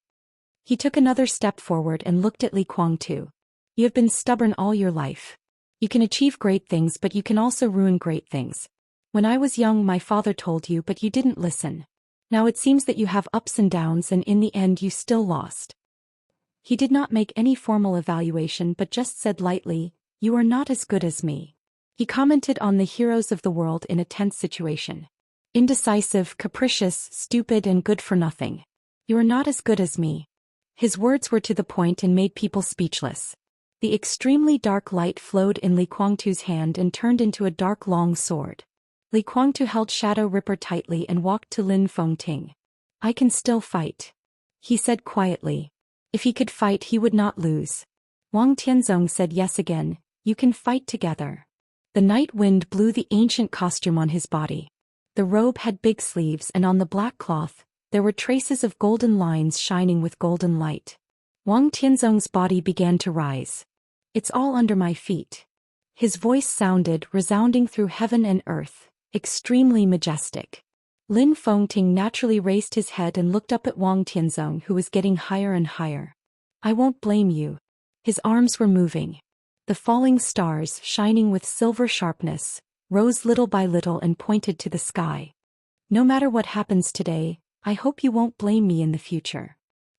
He took another step forward and looked at Li Kuangtu. You have been stubborn all your life. You can achieve great things, but you can also ruin great things. When I was young, my father told you, but you didn't listen. Now it seems that you have ups and downs, and in the end you still lost. He did not make any formal evaluation but just said lightly, "You are not as good as me." He commented on the heroes of the world in a tense situation. Indecisive, capricious, stupid and good for nothing. You are not as good as me. His words were to the point and made people speechless. The extremely dark light flowed in Li Kuangtu's hand and turned into a dark long sword. Li Kuangtu held Shadow Ripper tightly and walked to Lin Fengting. "I can still fight," he said quietly. If he could fight, he would not lose. Wang Tianzong said yes again, "You can fight together." The night wind blew the ancient costume on his body. The robe had big sleeves, and on the black cloth, there were traces of golden lines shining with golden light. Wang Tianzong's body began to rise. "It's all under my feet." His voice sounded, resounding through heaven and earth, extremely majestic. Lin Fengting naturally raised his head and looked up at Wang Tianzong, who was getting higher and higher. "I won't blame you." His arms were moving. The falling stars, shining with silver sharpness, rose little by little and pointed to the sky. "No matter what happens today, I hope you won't blame me in the future."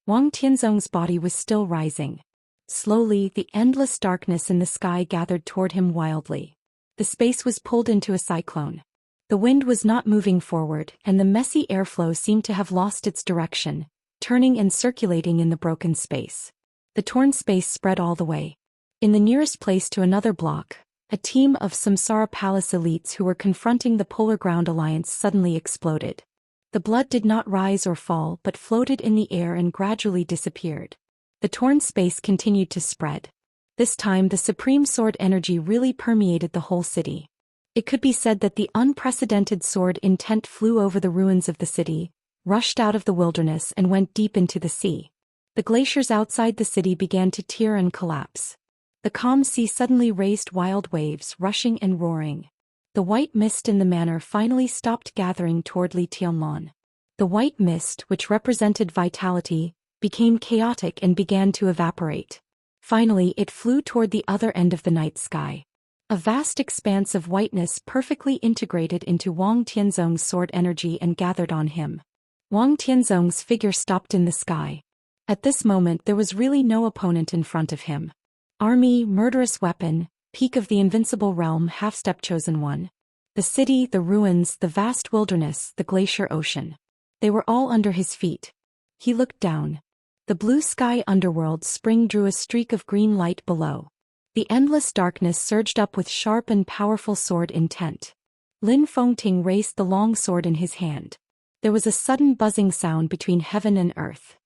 Wang Tianzong's body was still rising. Slowly, the endless darkness in the sky gathered toward him wildly. The space was pulled into a cyclone. The wind was not moving forward, and the messy airflow seemed to have lost its direction, turning and circulating in the broken space. The torn space spread all the way. In the nearest place to another block, a team of Samsara Palace elites who were confronting the Polar Ground Alliance suddenly exploded. The blood did not rise or fall but floated in the air and gradually disappeared. The torn space continued to spread. This time the supreme sword energy really permeated the whole city. It could be said that the unprecedented sword intent flew over the ruins of the city, rushed out of the wilderness and went deep into the sea. The glaciers outside the city began to tear and collapse. The calm sea suddenly raised wild waves, rushing and roaring. The white mist in the manor finally stopped gathering toward Li Tianlan. The white mist, which represented vitality, became chaotic and began to evaporate. Finally, it flew toward the other end of the night sky. A vast expanse of whiteness perfectly integrated into Wang Tianzong's sword energy and gathered on him. Wang Tianzong's figure stopped in the sky. At this moment there was really no opponent in front of him. Army, murderous weapon, peak of the invincible realm, half-step chosen one. The city, the ruins, the vast wilderness, the glacier ocean. They were all under his feet. He looked down. The blue sky underworld spring drew a streak of green light below. The endless darkness surged up with sharp and powerful sword intent. Lin Fengting raised the long sword in his hand. There was a sudden buzzing sound between heaven and earth.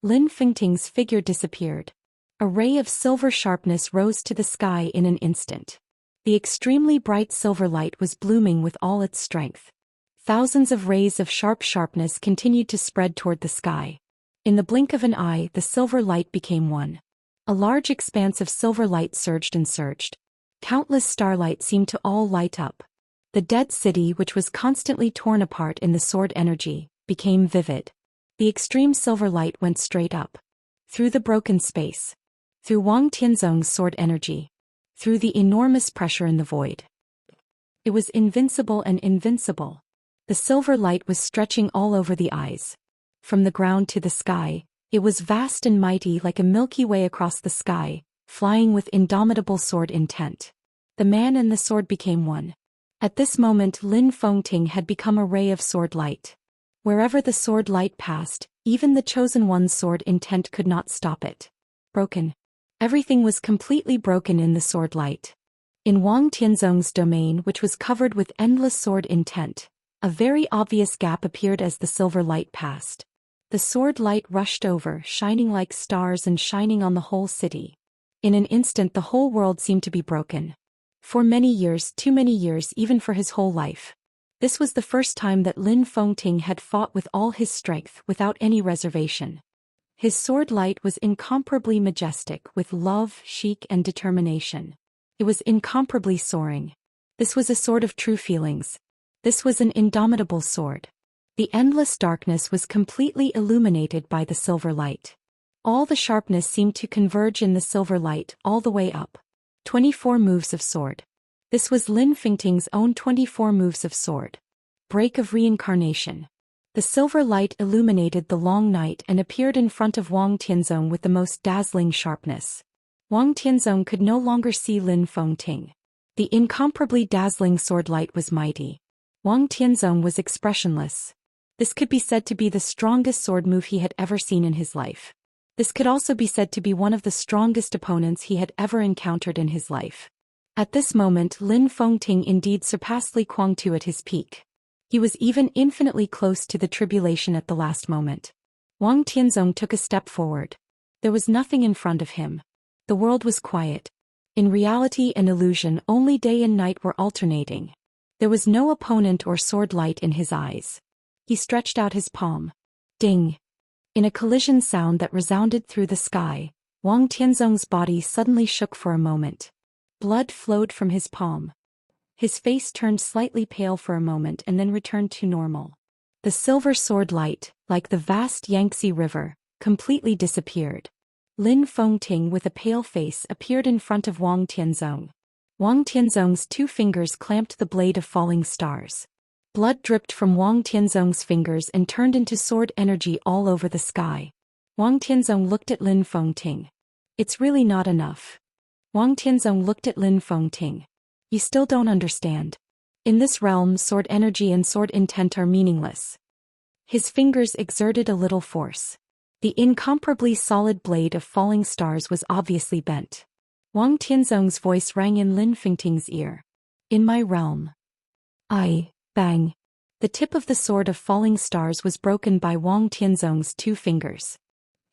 Lin Fengting's figure disappeared. A ray of silver sharpness rose to the sky in an instant. The extremely bright silver light was blooming with all its strength. Thousands of rays of sharp sharpness continued to spread toward the sky. In the blink of an eye, the silver light became one. A large expanse of silver light surged and surged. Countless starlight seemed to all light up. The dead city, which was constantly torn apart in the sword energy, became vivid. The extreme silver light went straight up. Through the broken space. Through Wang Tianzong's sword energy. Through the enormous pressure in the void. It was invincible and invincible. The silver light was stretching all over the eyes. From the ground to the sky, it was vast and mighty like a Milky Way across the sky, flying with indomitable sword intent. The man and the sword became one. At this moment Lin Fengting had become a ray of sword light. Wherever the sword light passed, even the chosen one's sword intent could not stop it. Broken. Everything was completely broken in the sword light. In Wang Tianzong's domain, which was covered with endless sword intent, a very obvious gap appeared as the silver light passed. The sword light rushed over, shining like stars and shining on the whole city. In an instant the whole world seemed to be broken. For many years, too many years even for his whole life. This was the first time that Lin Fengting had fought with all his strength without any reservation. His sword light was incomparably majestic with love, chic and determination. It was incomparably soaring. This was a sword of true feelings. This was an indomitable sword. The endless darkness was completely illuminated by the silver light. All the sharpness seemed to converge in the silver light all the way up. 24 moves of sword. This was Lin Fengting's own 24 moves of sword. Break of reincarnation. The silver light illuminated the long night and appeared in front of Wang Tianzong with the most dazzling sharpness. Wang Tianzong could no longer see Lin Fengting. The incomparably dazzling sword light was mighty. Wang Tianzong was expressionless. This could be said to be the strongest sword move he had ever seen in his life. This could also be said to be one of the strongest opponents he had ever encountered in his life. At this moment Lin Fengting indeed surpassed Li Guangtu at his peak. He was even infinitely close to the tribulation at the last moment. Wang Tianzong took a step forward. There was nothing in front of him. The world was quiet. In reality and illusion only day and night were alternating. There was no opponent or sword light in his eyes. He stretched out his palm. Ding! In a collision sound that resounded through the sky, Wang Tianzong's body suddenly shook for a moment. Blood flowed from his palm. His face turned slightly pale for a moment and then returned to normal. The silver sword light, like the vast Yangtze River, completely disappeared. Lin Fengting with a pale face appeared in front of Wang Tianzong. Wang Tianzong's 2 fingers clamped the blade of falling stars. Blood dripped from Wang Tianzong's fingers and turned into sword energy all over the sky. Wang Tianzong looked at Lin Fengting. It's really not enough. Wang Tianzong looked at Lin Fengting. You still don't understand. In this realm sword energy and sword intent are meaningless. His fingers exerted a little force. The incomparably solid blade of falling stars was obviously bent. Wang Tianzong's voice rang in Lin Fengting's ear. In my realm. Bang. The tip of the sword of falling stars was broken by Wang Tianzong's 2 fingers.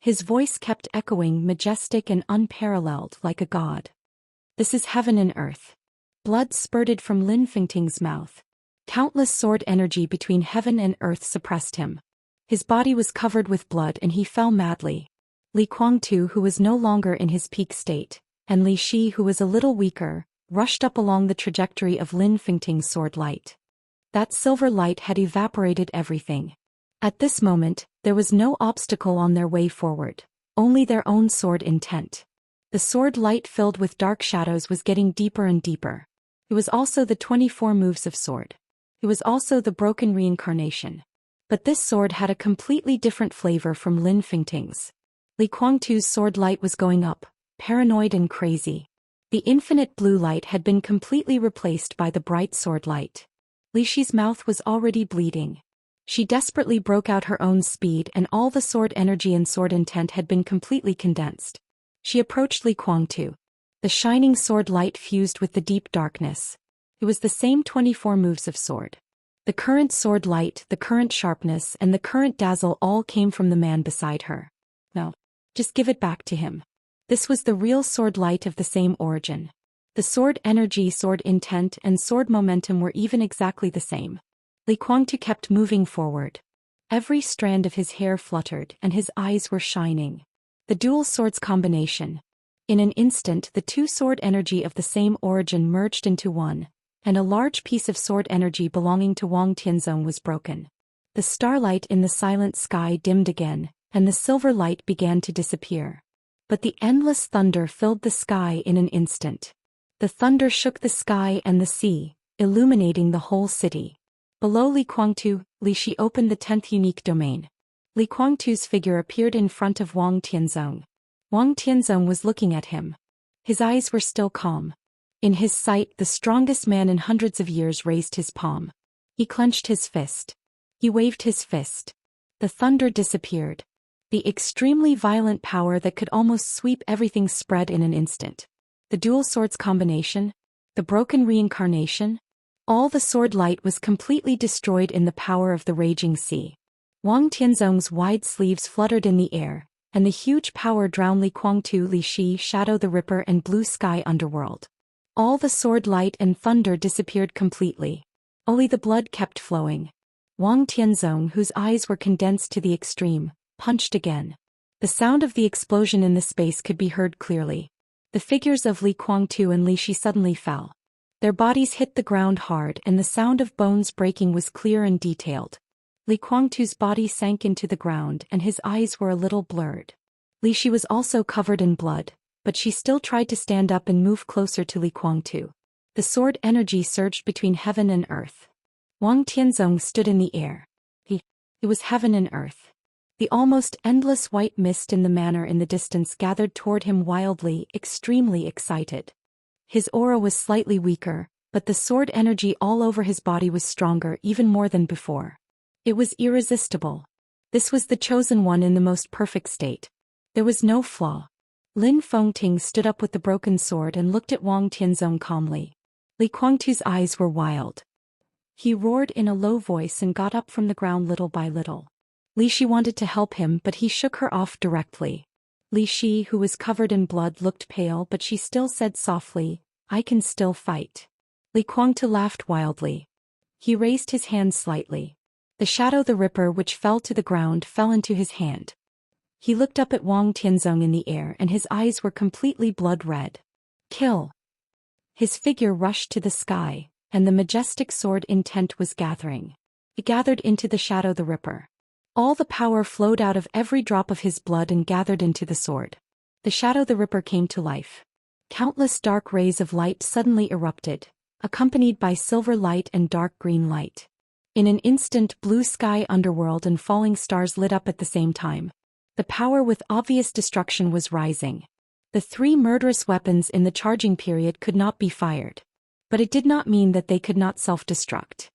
His voice kept echoing, majestic and unparalleled like a god. This is heaven and earth. Blood spurted from Lin Fengting's mouth. Countless sword energy between heaven and earth suppressed him. His body was covered with blood and he fell madly. Li Guangtu, who was no longer in his peak state, and Li Shi, who was a little weaker, rushed up along the trajectory of Lin Fengting's sword light. That silver light had evaporated everything. At this moment, there was no obstacle on their way forward, only their own sword intent. The sword light filled with dark shadows was getting deeper and deeper. It was also the 24 moves of sword. It was also the broken reincarnation. But this sword had a completely different flavor from Lin Fengting's. Li Guangtu's sword light was going up, paranoid and crazy. The infinite blue light had been completely replaced by the bright sword light. Li Shi's mouth was already bleeding. She desperately broke out her own speed and all the sword energy and sword intent had been completely condensed. She approached Li Guangtu. The shining sword light fused with the deep darkness. It was the same 24 moves of sword. The current sword light, the current sharpness, and the current dazzle all came from the man beside her. No. Just give it back to him. This was the real sword light of the same origin. The sword energy, sword intent, and sword momentum were even exactly the same. Li Guangtu kept moving forward. Every strand of his hair fluttered and his eyes were shining. The dual swords combination. In an instant the 2 sword energy of the same origin merged into one, and a large piece of sword energy belonging to Wang Tianzong was broken. The starlight in the silent sky dimmed again, and the silver light began to disappear. But the endless thunder filled the sky in an instant. The thunder shook the sky and the sea, illuminating the whole city. Below Li Guangtu, Li Shi opened the 10th unique domain. Li Guangtu's figure appeared in front of Wang Tianzong. Wang Tianzong was looking at him. His eyes were still calm. In his sight, the strongest man in hundreds of years raised his palm. He clenched his fist. He waved his fist. The thunder disappeared. The extremely violent power that could almost sweep everything spread in an instant. The dual swords combination, the broken reincarnation, all the sword light was completely destroyed in the power of the raging sea. Wang Tianzong's wide sleeves fluttered in the air, and the huge power drowned Li Guangtu, Li Shi, Shadow the Ripper and Blue Sky Underworld. All the sword light and thunder disappeared completely. Only the blood kept flowing. Wang Tianzong, whose eyes were condensed to the extreme, punched again. The sound of the explosion in the space could be heard clearly. The figures of Li Guangtu and Li Shi suddenly fell. Their bodies hit the ground hard and the sound of bones breaking was clear and detailed. Li Guangtu's body sank into the ground and his eyes were a little blurred. Li Shi was also covered in blood, but she still tried to stand up and move closer to Li Guangtu. The sword energy surged between heaven and earth. Wang Tianzong stood in the air. It was heaven and earth. The almost endless white mist in the manor in the distance gathered toward him wildly, extremely excited. His aura was slightly weaker, but the sword energy all over his body was stronger even more than before. It was irresistible. This was the chosen one in the most perfect state. There was no flaw. Lin Fengting stood up with the broken sword and looked at Wang Tianzong calmly. Li Guangtu's eyes were wild. He roared in a low voice and got up from the ground little by little. Li Shi wanted to help him but he shook her off directly. Li Shi, who was covered in blood, looked pale but she still said softly, "I can still fight." Li Guangtu laughed wildly. He raised his hand slightly. The Shadow the Ripper which fell to the ground fell into his hand. He looked up at Wang Tianzong in the air and his eyes were completely blood red. Kill! His figure rushed to the sky, and the majestic sword intent was gathering. It gathered into the Shadow the Ripper. All the power flowed out of every drop of his blood and gathered into the sword. The Shadow the Ripper came to life. Countless dark rays of light suddenly erupted, accompanied by silver light and dark green light. In an instant, blue sky underworld and falling stars lit up at the same time. The power with obvious destruction was rising. The three murderous weapons in the charging period could not be fired. But it did not mean that they could not self-destruct.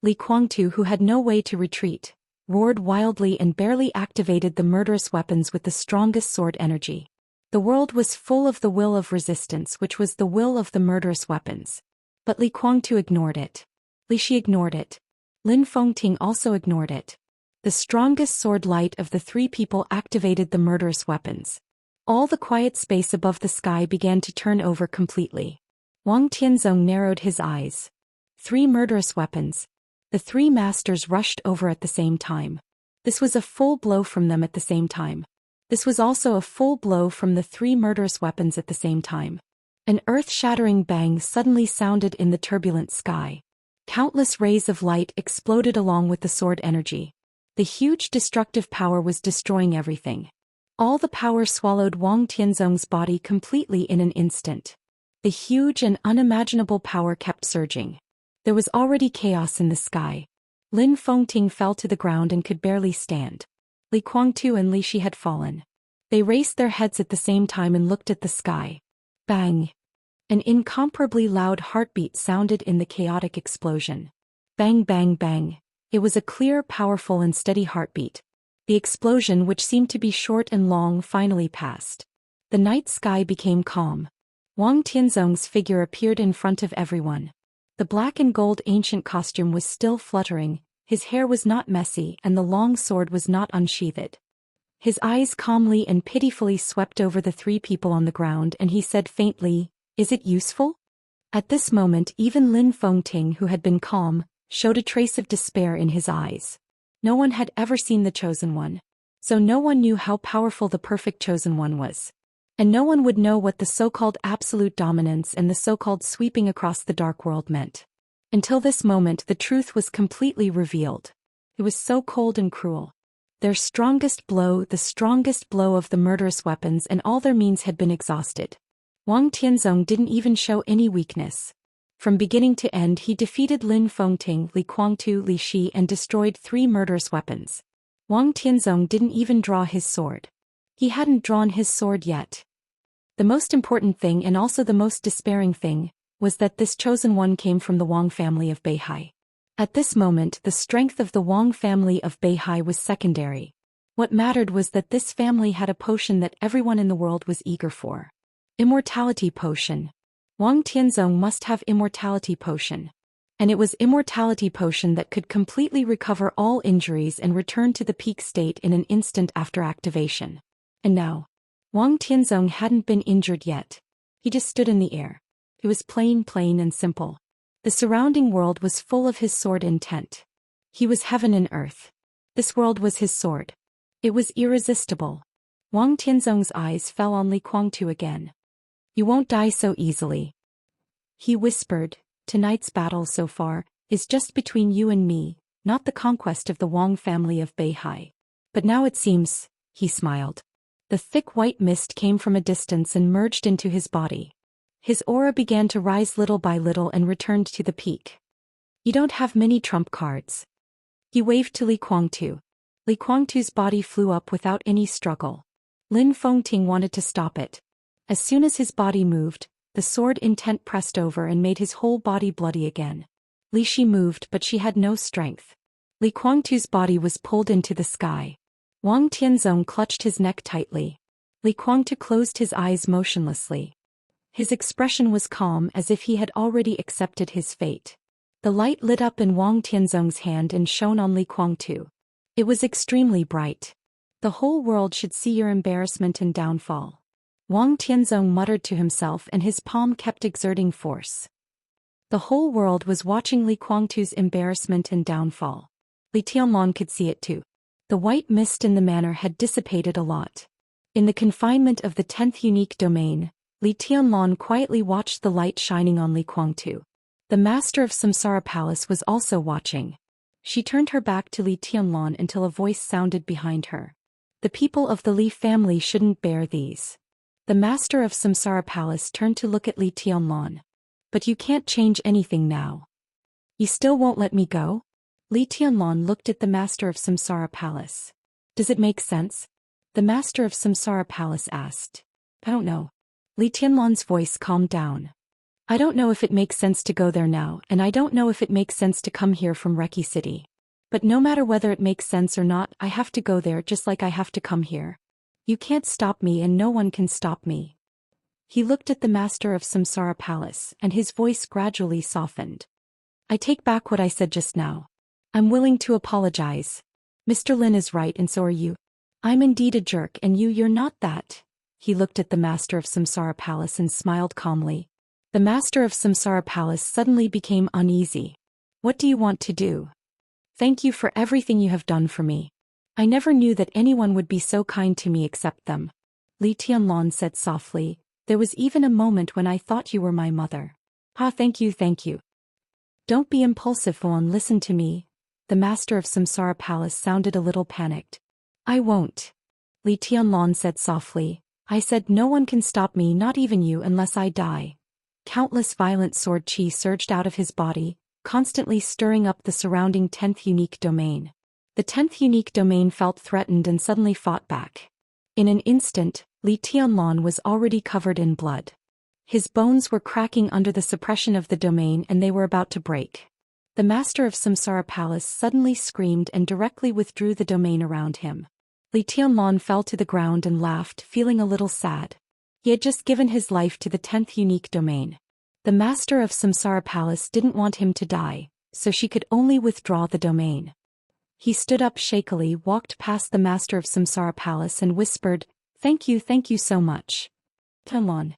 Li Guangtu, who had no way to retreat, roared wildly and barely activated the murderous weapons with the strongest sword energy. The world was full of the will of resistance, which was the will of the murderous weapons. But Li Guangtu ignored it. Li Shi ignored it. Lin Fengting also ignored it. The strongest sword light of the three people activated the murderous weapons. All the quiet space above the sky began to turn over completely. Wang Tianzong narrowed his eyes. Three murderous weapons. The three masters rushed over at the same time. This was a full blow from them at the same time. This was also a full blow from the three murderous weapons at the same time. An earth-shattering bang suddenly sounded in the turbulent sky. Countless rays of light exploded along with the sword energy. The huge destructive power was destroying everything. All the power swallowed Wang Tianzong's body completely in an instant. The huge and unimaginable power kept surging. There was already chaos in the sky. Lin Fengting fell to the ground and could barely stand. Li Guangtu and Li Shi had fallen. They raised their heads at the same time and looked at the sky. Bang! An incomparably loud heartbeat sounded in the chaotic explosion. Bang bang bang. It was a clear, powerful and steady heartbeat. The explosion, which seemed to be short and long, finally passed. The night sky became calm. Wang Tianzong's figure appeared in front of everyone. The black and gold ancient costume was still fluttering, his hair was not messy and the long sword was not unsheathed. His eyes calmly and pitifully swept over the three people on the ground and he said faintly, "Is it useful?" At this moment even Lin Fengting, who had been calm, showed a trace of despair in his eyes. No one had ever seen the Chosen One. So no one knew how powerful the perfect Chosen One was. And no one would know what the so-called absolute dominance and the so-called sweeping across the dark world meant. Until this moment the truth was completely revealed. It was so cold and cruel. Their strongest blow, the strongest blow of the murderous weapons, and all their means had been exhausted. Wang Tianzong didn't even show any weakness. From beginning to end he defeated Lin Fengting, Li Guangtu, Li Shi and destroyed three murderous weapons. Wang Tianzong didn't even draw his sword. He hadn't drawn his sword yet. The most important thing and also the most despairing thing was that this chosen one came from the Wang family of Beihai. At this moment the strength of the Wang family of Beihai was secondary. What mattered was that this family had a potion that everyone in the world was eager for. Immortality potion. Wang Tianzong must have immortality potion. And it was immortality potion that could completely recover all injuries and return to the peak state in an instant after activation. And now, Wang Tianzong hadn't been injured yet. He just stood in the air. It was plain and simple. The surrounding world was full of his sword intent. He was heaven and earth. This world was his sword. It was irresistible. Wang Tianzong's eyes fell on Li Guangtu again. You won't die so easily. He whispered, tonight's battle so far is just between you and me, not the conquest of the Wang family of Beihai. But now it seems, he smiled. The thick white mist came from a distance and merged into his body. His aura began to rise little by little and returned to the peak. You don't have many trump cards. He waved to Li Guangtu. Li Guangtu's body flew up without any struggle. Lin Fengting wanted to stop it. As soon as his body moved, the sword intent pressed over and made his whole body bloody again. Li Shi moved but she had no strength. Li Guangtu's body was pulled into the sky. Wang Tianzong clutched his neck tightly. Li Guangtu closed his eyes motionlessly. His expression was calm as if he had already accepted his fate. The light lit up in Wang Tianzong's hand and shone on Li Guangtu. It was extremely bright. The whole world should see your embarrassment and downfall. Wang Tianzong muttered to himself and his palm kept exerting force. The whole world was watching Li Guangtu's embarrassment and downfall. Li Tianlan could see it too. The white mist in the manor had dissipated a lot. In the confinement of the 10th unique domain, Li Tianlan quietly watched the light shining on Li Guangtu. The master of Samsara Palace was also watching. She turned her back to Li Tianlan until a voice sounded behind her. The people of the Li family shouldn't bear these. The master of Samsara Palace turned to look at Li Tianlan. But you can't change anything now. You still won't let me go? Li Tianlan looked at the master of Samsara Palace. Does it make sense? The master of Samsara Palace asked. I don't know. Li Tianlan's voice calmed down. I don't know if it makes sense to go there now, and I don't know if it makes sense to come here from Reki City. But no matter whether it makes sense or not, I have to go there just like I have to come here. You can't stop me and no one can stop me. He looked at the master of Samsara Palace and his voice gradually softened. I take back what I said just now. I'm willing to apologize. Mr. Lin is right and so are you. I'm indeed a jerk and you're not that. He looked at the master of Samsara Palace and smiled calmly. The master of Samsara Palace suddenly became uneasy. What do you want to do? Thank you for everything you have done for me. I never knew that anyone would be so kind to me except them. Li Tianlan said softly, there was even a moment when I thought you were my mother. Thank you. Don't be impulsive, Wan, listen to me. The master of Samsara Palace sounded a little panicked. I won't. Li Tianlan said softly, I said no one can stop me, not even you, unless I die. Countless violent sword chi surged out of his body, constantly stirring up the surrounding 10th unique domain. The 10th unique domain felt threatened and suddenly fought back. In an instant, Li Tianlan was already covered in blood. His bones were cracking under the suppression of the domain and they were about to break. The master of Samsara Palace suddenly screamed and directly withdrew the domain around him. Li Tianlan fell to the ground and laughed, feeling a little sad. He had just given his life to the 10th unique domain. The master of Samsara Palace didn't want him to die, so she could only withdraw the domain. He stood up shakily, walked past the master of Samsara Palace and whispered, thank you so much. Tianlan.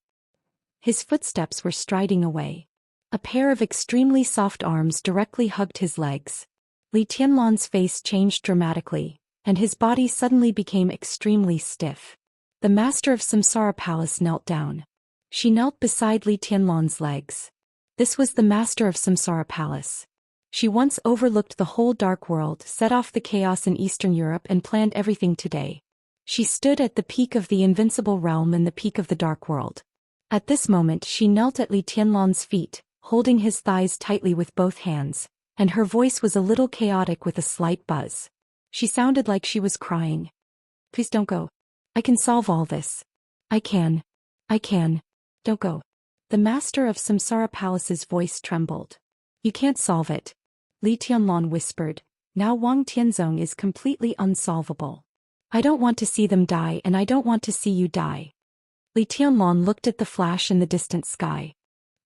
His footsteps were striding away. A pair of extremely soft arms directly hugged his legs. Li Tianlan's face changed dramatically, and his body suddenly became extremely stiff. The master of Samsara Palace knelt down. She knelt beside Li Tianlan's legs. This was the master of Samsara Palace. She once overlooked the whole dark world, set off the chaos in Eastern Europe and planned everything today. She stood at the peak of the invincible realm and the peak of the dark world. At this moment she knelt at Li Tianlan's feet, holding his thighs tightly with both hands, and her voice was a little chaotic with a slight buzz. She sounded like she was crying. Please don't go. I can solve all this. I can. Don't go. The master of Samsara Palace's voice trembled. You can't solve it. Li Tianlan whispered, now Wang Tianzong is completely unsolvable. I don't want to see them die and I don't want to see you die. Li Tianlong looked at the flash in the distant sky.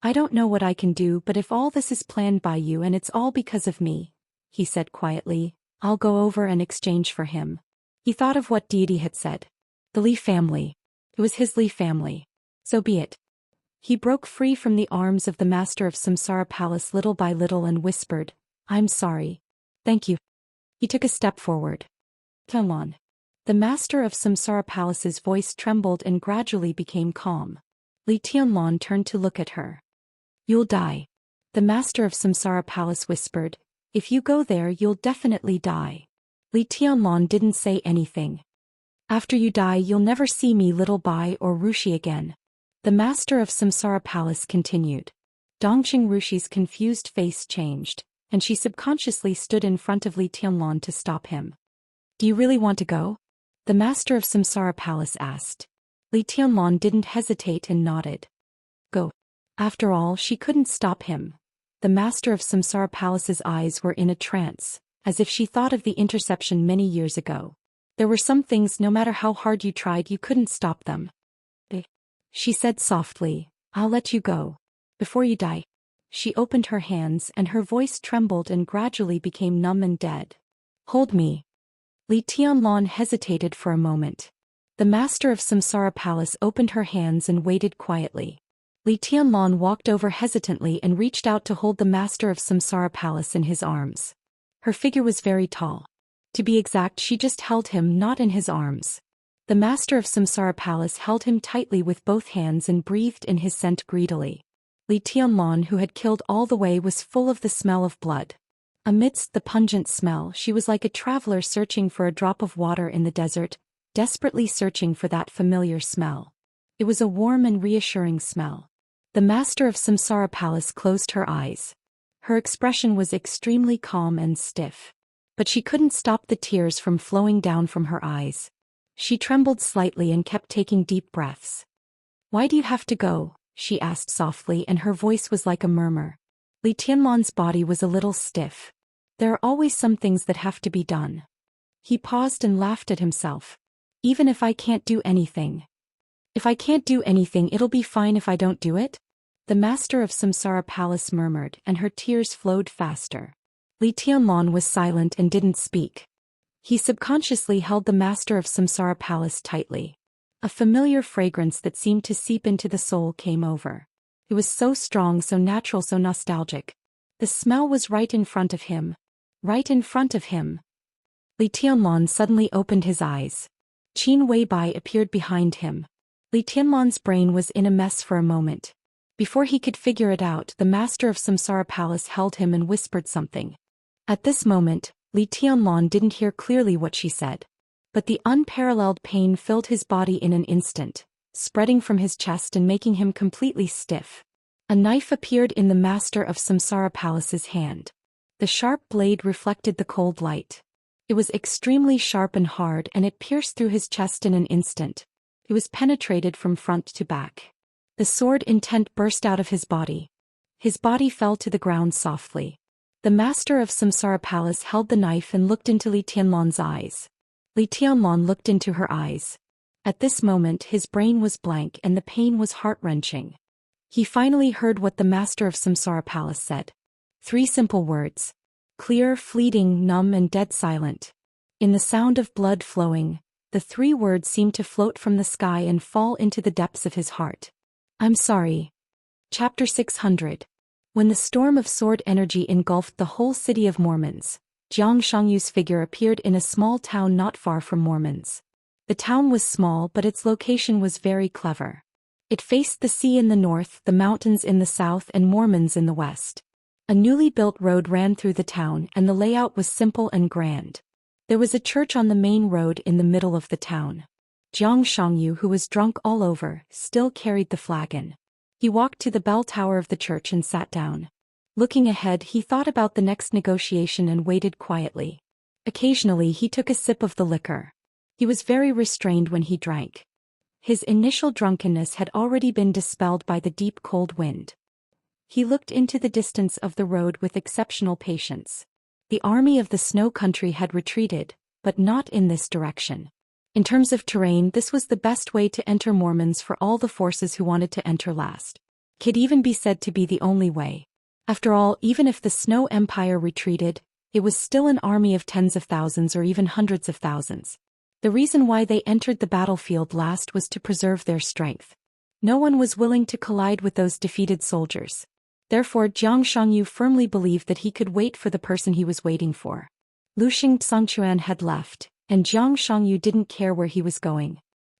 I don't know what I can do, but if all this is planned by you and it's all because of me, he said quietly, I'll go over and exchange for him. He thought of what deity had said. The Li family. It was his Li family. So be it. He broke free from the arms of the master of Samsara Palace little by little and whispered, I'm sorry. Thank you. He took a step forward. Come on. The master of Samsara Palace's voice trembled and gradually became calm. Li Tianlong turned to look at her. You'll die. The master of Samsara Palace whispered, if you go there you'll definitely die. Li Tianlong didn't say anything. After you die you'll never see me Little Bai or Rushi again. The master of Samsara Palace continued. Dongqing Rushi's confused face changed, and she subconsciously stood in front of Li Tianlong to stop him. Do you really want to go? The master of Samsara Palace asked. Li Tianlong didn't hesitate and nodded. Go. After all, she couldn't stop him. The master of Samsara Palace's eyes were in a trance, as if she thought of the interception many years ago. There were some things no matter how hard you tried you couldn't stop them. She said softly, I'll let you go. Before you die. She opened her hands and her voice trembled and gradually became numb and dead. Hold me. Li Tianlong hesitated for a moment. The master of Samsara Palace opened her hands and waited quietly. Li Tianlong walked over hesitantly and reached out to hold the master of Samsara Palace in his arms. Her figure was very tall. To be exact, she just held him not in his arms. The master of Samsara Palace held him tightly with both hands and breathed in his scent greedily. Li Tianlong, who had killed all the way, was full of the smell of blood. Amidst the pungent smell, she was like a traveler searching for a drop of water in the desert, desperately searching for that familiar smell. It was a warm and reassuring smell. The master of Samsara Palace closed her eyes. Her expression was extremely calm and stiff. But she couldn't stop the tears from flowing down from her eyes. She trembled slightly and kept taking deep breaths. Why do you have to go? She asked softly, and her voice was like a murmur. Li Tianlong's body was a little stiff. There are always some things that have to be done. He paused and laughed at himself. Even if I can't do anything. If I can't do anything, it'll be fine if I don't do it? The master of Samsara Palace murmured, and her tears flowed faster. Li Tianlong was silent and didn't speak. He subconsciously held the master of Samsara Palace tightly. A familiar fragrance that seemed to seep into the soul came over. It was so strong, so natural, so nostalgic. The smell was right in front of him. Right in front of him. Li Tianlong suddenly opened his eyes. Qin Weibai appeared behind him. Li Tianlong's brain was in a mess for a moment. Before he could figure it out, the master of Samsara Palace held him and whispered something. At this moment, Li Tianlong didn't hear clearly what she said. But the unparalleled pain filled his body in an instant, spreading from his chest and making him completely stiff. A knife appeared in the master of Samsara Palace's hand. The sharp blade reflected the cold light. It was extremely sharp and hard, and it pierced through his chest in an instant. It was penetrated from front to back. The sword intent burst out of his body. His body fell to the ground softly. The master of Samsara Palace held the knife and looked into Li Tianlong's eyes. Li Tianlong looked into her eyes. At this moment his brain was blank and the pain was heart-wrenching. He finally heard what the master of Samsara Palace said. 3 simple words. Clear, fleeting, numb and dead silent. In the sound of blood flowing, the 3 words seemed to float from the sky and fall into the depths of his heart. I'm sorry. Chapter 600. When the storm of sword energy engulfed the whole city of Mormons, Jiang Shangyu's figure appeared in a small town not far from Mormons. The town was small, but its location was very clever. It faced the sea in the north, the mountains in the south, and Mormons in the west. A newly built road ran through the town, and the layout was simple and grand. There was a church on the main road in the middle of the town. Jiang Shangyu, who was drunk all over, still carried the flagon. He walked to the bell tower of the church and sat down. Looking ahead, he thought about the next negotiation and waited quietly. Occasionally he took a sip of the liquor. He was very restrained when he drank. His initial drunkenness had already been dispelled by the deep cold wind. He looked into the distance of the road with exceptional patience. The army of the snow country had retreated, but not in this direction. In terms of terrain, this was the best way to enter Mormons for all the forces who wanted to enter last. Could even be said to be the only way. After all, even if the Snow Empire retreated, it was still an army of tens of thousands or even hundreds of thousands. The reason why they entered the battlefield last was to preserve their strength. No one was willing to collide with those defeated soldiers. Therefore, Zhang Shangyu firmly believed that he could wait for the person he was waiting for. Xianxia had left, and Zhang Shangyu didn't care where he was going.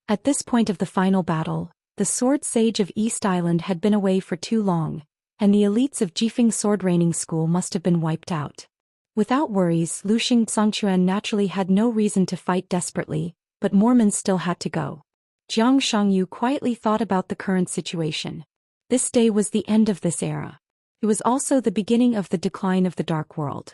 At this point of the final battle, the Sword Sage of East Island had been away for too long, and the elites of Jifeng Sword Raining School must have been wiped out. Without worries, Xianxia naturally had no reason to fight desperately, but Mormons still had to go. Zhang Shangyu quietly thought about the current situation. This day was the end of this era. It was also the beginning of the decline of the Dark World.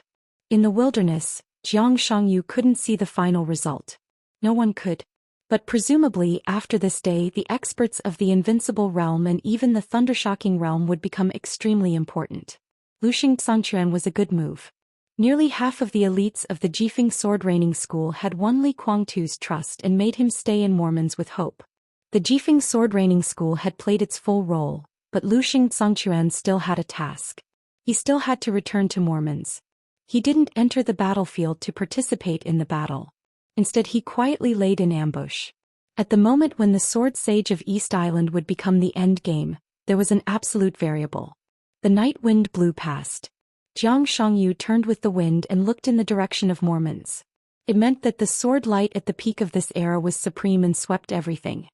In the wilderness, Zhang Shangyu couldn't see the final result. No one could. But presumably after this day the experts of the Invincible Realm and even the Thundershocking Realm would become extremely important. Xianxia was a good move. Nearly half of the elites of the Jifeng Sword Raining School had won Li Guangtu's trust and made him stay in Mormons with hope. The Jifeng Sword Raining School had played its full role, but Xianxia still had a task. He still had to return to Mormons. He didn't enter the battlefield to participate in the battle. Instead he quietly laid in ambush. At the moment when the Sword Sage of East Island would become the end game, there was an absolute variable. The night wind blew past. Zhang Shangyu turned with the wind and looked in the direction of Mormons. It meant that the sword light at the peak of this era was supreme and swept everything.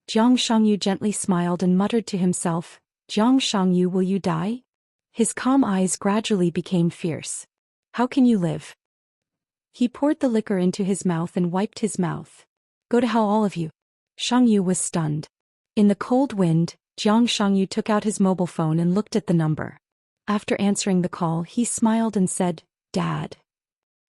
Zhang Shangyu gently smiled and muttered to himself, "Zhang Shangyu, will you die?" His calm eyes gradually became fierce. "How can you live?" He poured the liquor into his mouth and wiped his mouth. "Go to hell, all of you." Shangyu was stunned. In the cold wind, Zhang Shangyu took out his mobile phone and looked at the number. After answering the call, he smiled and said, "Dad."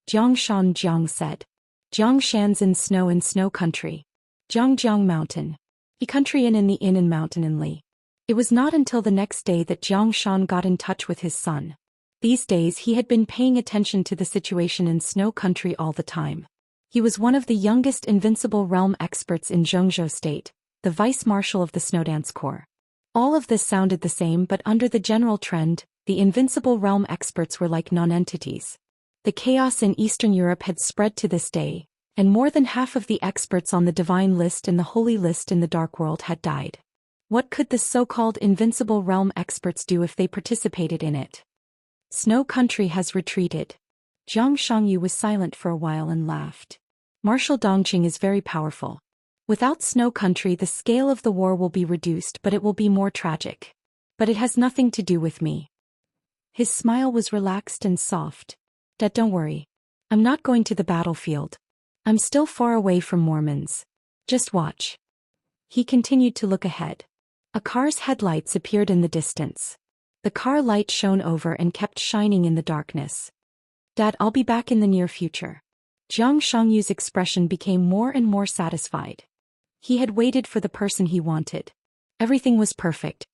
Jiang said. "Zhang Shan's in snow country. Jiang mountain. The country in the inn and mountain in Li." It was not until the next day that Jiang Shan got in touch with his son. These days he had been paying attention to the situation in Snow Country all the time. He was one of the youngest Invincible Realm experts in Zhengzhou State, the vice-marshal of the Snowdance Corps. All of this sounded the same, but under the general trend, the Invincible Realm experts were like non-entities. The chaos in Eastern Europe had spread to this day, and more than half of the experts on the Divine List and the Holy List in the Dark World had died. What could the so-called Invincible Realm experts do if they participated in it? Snow Country has retreated. Zhang Shangyu was silent for a while and laughed. Marshal Dongqing is very powerful. Without Snow Country the scale of the war will be reduced, but it will be more tragic. But it has nothing to do with me. His smile was relaxed and soft. "Dad, don't worry. I'm not going to the battlefield. I'm still far away from Mormons. Just watch." He continued to look ahead. A car's headlights appeared in the distance. The car light shone over and kept shining in the darkness. "Dad, I'll be back in the near future." Zhang Shangyu's expression became more and more satisfied. He had waited for the person he wanted. Everything was perfect.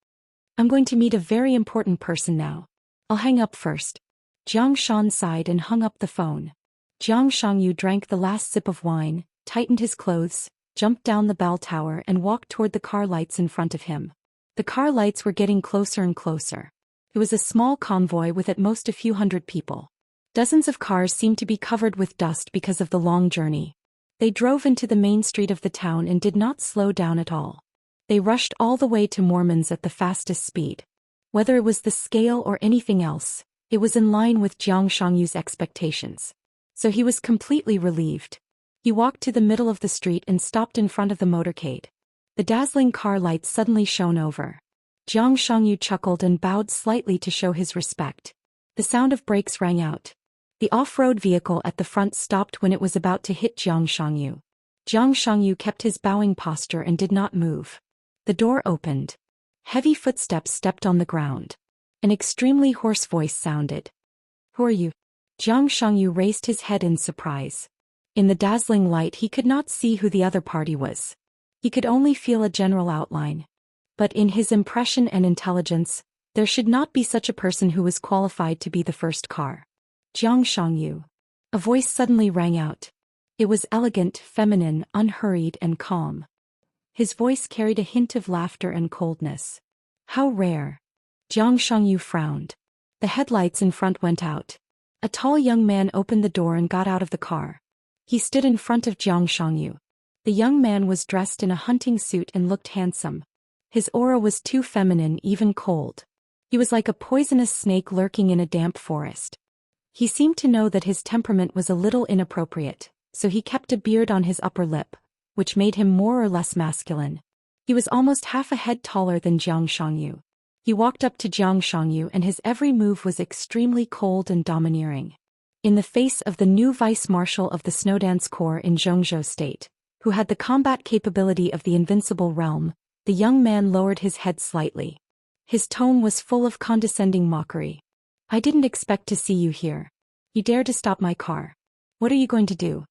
"I'm going to meet a very important person now. I'll hang up first." Jiang Shan sighed and hung up the phone. Zhang Shangyu drank the last sip of wine, tightened his clothes, jumped down the bell tower and walked toward the car lights in front of him. The car lights were getting closer and closer. It was a small convoy with at most a few hundred people. Dozens of cars seemed to be covered with dust because of the long journey. They drove into the main street of the town and did not slow down at all. They rushed all the way to Mormons at the fastest speed. Whether it was the scale or anything else, it was in line with Jiang Shangyu's expectations. So he was completely relieved. He walked to the middle of the street and stopped in front of the motorcade. The dazzling car lights suddenly shone over. Jiang Shangyu chuckled and bowed slightly to show his respect. The sound of brakes rang out. The off-road vehicle at the front stopped when it was about to hit Jiang Shangyu. Jiang Shangyu kept his bowing posture and did not move. The door opened. Heavy footsteps stepped on the ground. An extremely hoarse voice sounded. "Who are you?" Jiang Shangyu raised his head in surprise. In the dazzling light he could not see who the other party was. He could only feel a general outline. But in his impression and intelligence, there should not be such a person who was qualified to be the first car. "Jiang Shangyu." A voice suddenly rang out. It was elegant, feminine, unhurried, and calm. His voice carried a hint of laughter and coldness. How rare. Jiang Shangyu frowned. The headlights in front went out. A tall young man opened the door and got out of the car. He stood in front of Jiang Shangyu. The young man was dressed in a hunting suit and looked handsome. His aura was too feminine, even cold. He was like a poisonous snake lurking in a damp forest. He seemed to know that his temperament was a little inappropriate, so he kept a beard on his upper lip, which made him more or less masculine. He was almost half a head taller than Jiang Shangyu. He walked up to Jiang Shangyu and his every move was extremely cold and domineering. In the face of the new vice marshal of the Snowdance Corps in Zhongzhou State, who had the combat capability of the invincible realm, the young man lowered his head slightly. His tone was full of condescending mockery. I didn't expect to see you here. You dare to stop my car. What are you going to do?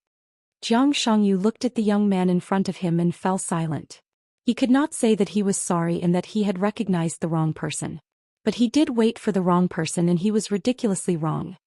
Jiang Shangyu looked at the young man in front of him and fell silent. He could not say that he was sorry and that he had recognized the wrong person. But he did wait for the wrong person and he was ridiculously wrong.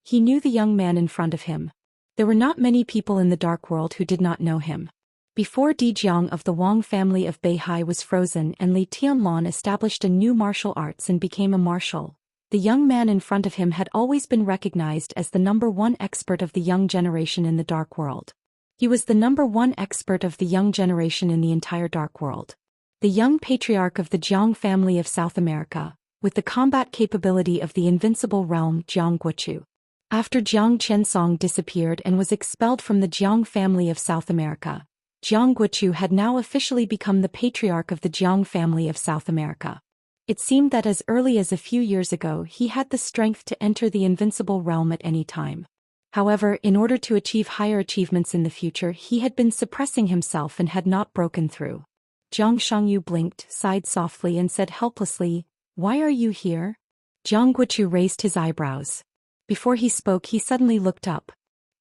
He knew the young man in front of him. There were not many people in the dark world who did not know him. Before Di Jiang of the Wang family of Beihai was frozen and Li Tianlan established a new martial arts and became a marshal, the young man in front of him had always been recognized as the #1 expert of the young generation in the dark world. He was the #1 expert of the young generation in the entire dark world. The young patriarch of the Jiang family of South America, with the combat capability of the invincible realm Jiang Guochu. After Jiang Qiansong disappeared and was expelled from the Jiang family of South America, Jiang Guochu had now officially become the patriarch of the Jiang family of South America. It seemed that as early as a few years ago he had the strength to enter the invincible realm at any time. However, in order to achieve higher achievements in the future he had been suppressing himself and had not broken through. Jiang Shangyu blinked, sighed softly and said helplessly, "Why are you here?" Jiang Guochu raised his eyebrows. Before he spoke he suddenly looked up.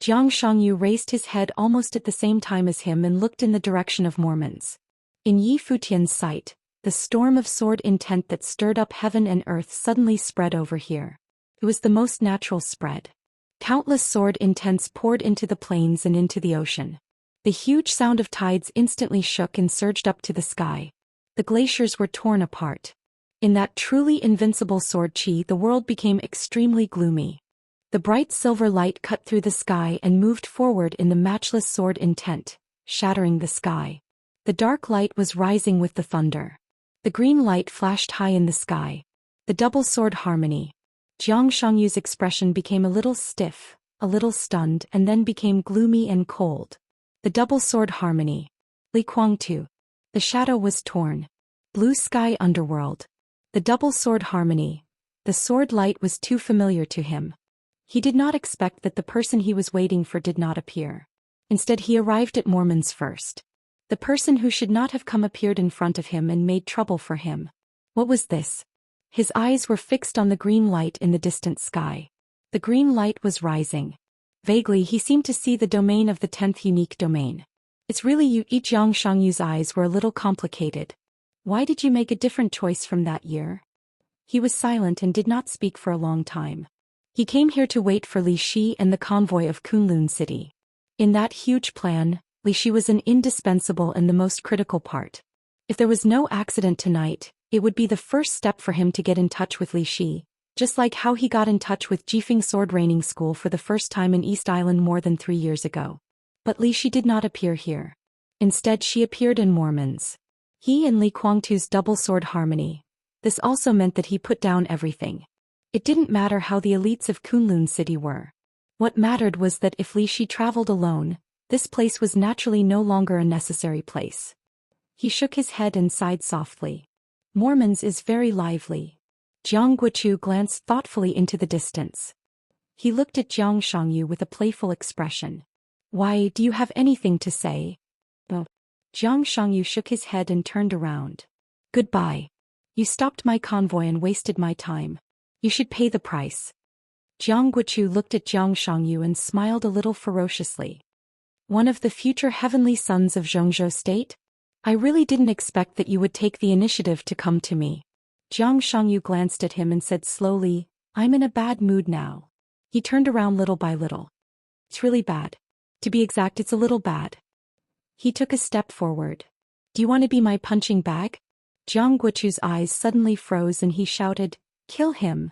Jiang Shangyu raised his head almost at the same time as him and looked in the direction of Mormons. In Yi Futian's sight, the storm of sword intent that stirred up heaven and earth suddenly spread over here. It was the most natural spread. Countless sword intents poured into the plains and into the ocean. The huge sound of tides instantly shook and surged up to the sky. The glaciers were torn apart. In that truly invincible sword chi the world became extremely gloomy. The bright silver light cut through the sky and moved forward in the matchless sword intent, shattering the sky. The dark light was rising with the thunder. The green light flashed high in the sky. The double sword harmony. Jiang Shangyu's expression became a little stiff, a little stunned, and then became gloomy and cold. The double sword harmony. Li Kuangtu. The shadow was torn. Blue sky underworld. The double sword harmony. The sword light was too familiar to him. He did not expect that the person he was waiting for did not appear. Instead he arrived at Mormon's first. The person who should not have come appeared in front of him and made trouble for him. What was this? His eyes were fixed on the green light in the distant sky. The green light was rising. Vaguely he seemed to see the domain of the 10th unique domain. It's really you. Jiang Shangyu's eyes were a little complicated. Why did you make a different choice from that year? He was silent and did not speak for a long time. He came here to wait for Li Shi and the convoy of Kunlun City. In that huge plan, Li Shi was an indispensable and the most critical part. If there was no accident tonight, it would be the first step for him to get in touch with Li Shi, just like how he got in touch with Jifeng Sword Training School for the first time in East Island more than 3 years ago. But Li Shi did not appear here. Instead she appeared in Mormon's. He and Li Kuangtu's double sword harmony. This also meant that he put down everything. It didn't matter how the elites of Kunlun City were. What mattered was that if Li Shi traveled alone, this place was naturally no longer a necessary place. He shook his head and sighed softly. Mormon's is very lively. Jiang Guochu glanced thoughtfully into the distance. He looked at Jiang Shangyu with a playful expression. Why, do you have anything to say? Oh. Jiang Shangyu shook his head and turned around. Goodbye. You stopped my convoy and wasted my time. You should pay the price. Jiang Guochu looked at Jiang Shangyu and smiled a little ferociously. One of the future heavenly sons of Zhongzhou State? I really didn't expect that you would take the initiative to come to me. Jiang Shangyu glanced at him and said slowly, I'm in a bad mood now. He turned around little by little. It's really bad. To be exact, it's a little bad. He took a step forward. Do you want to be my punching bag? Jiang Guochu's eyes suddenly froze and he shouted, Kill him.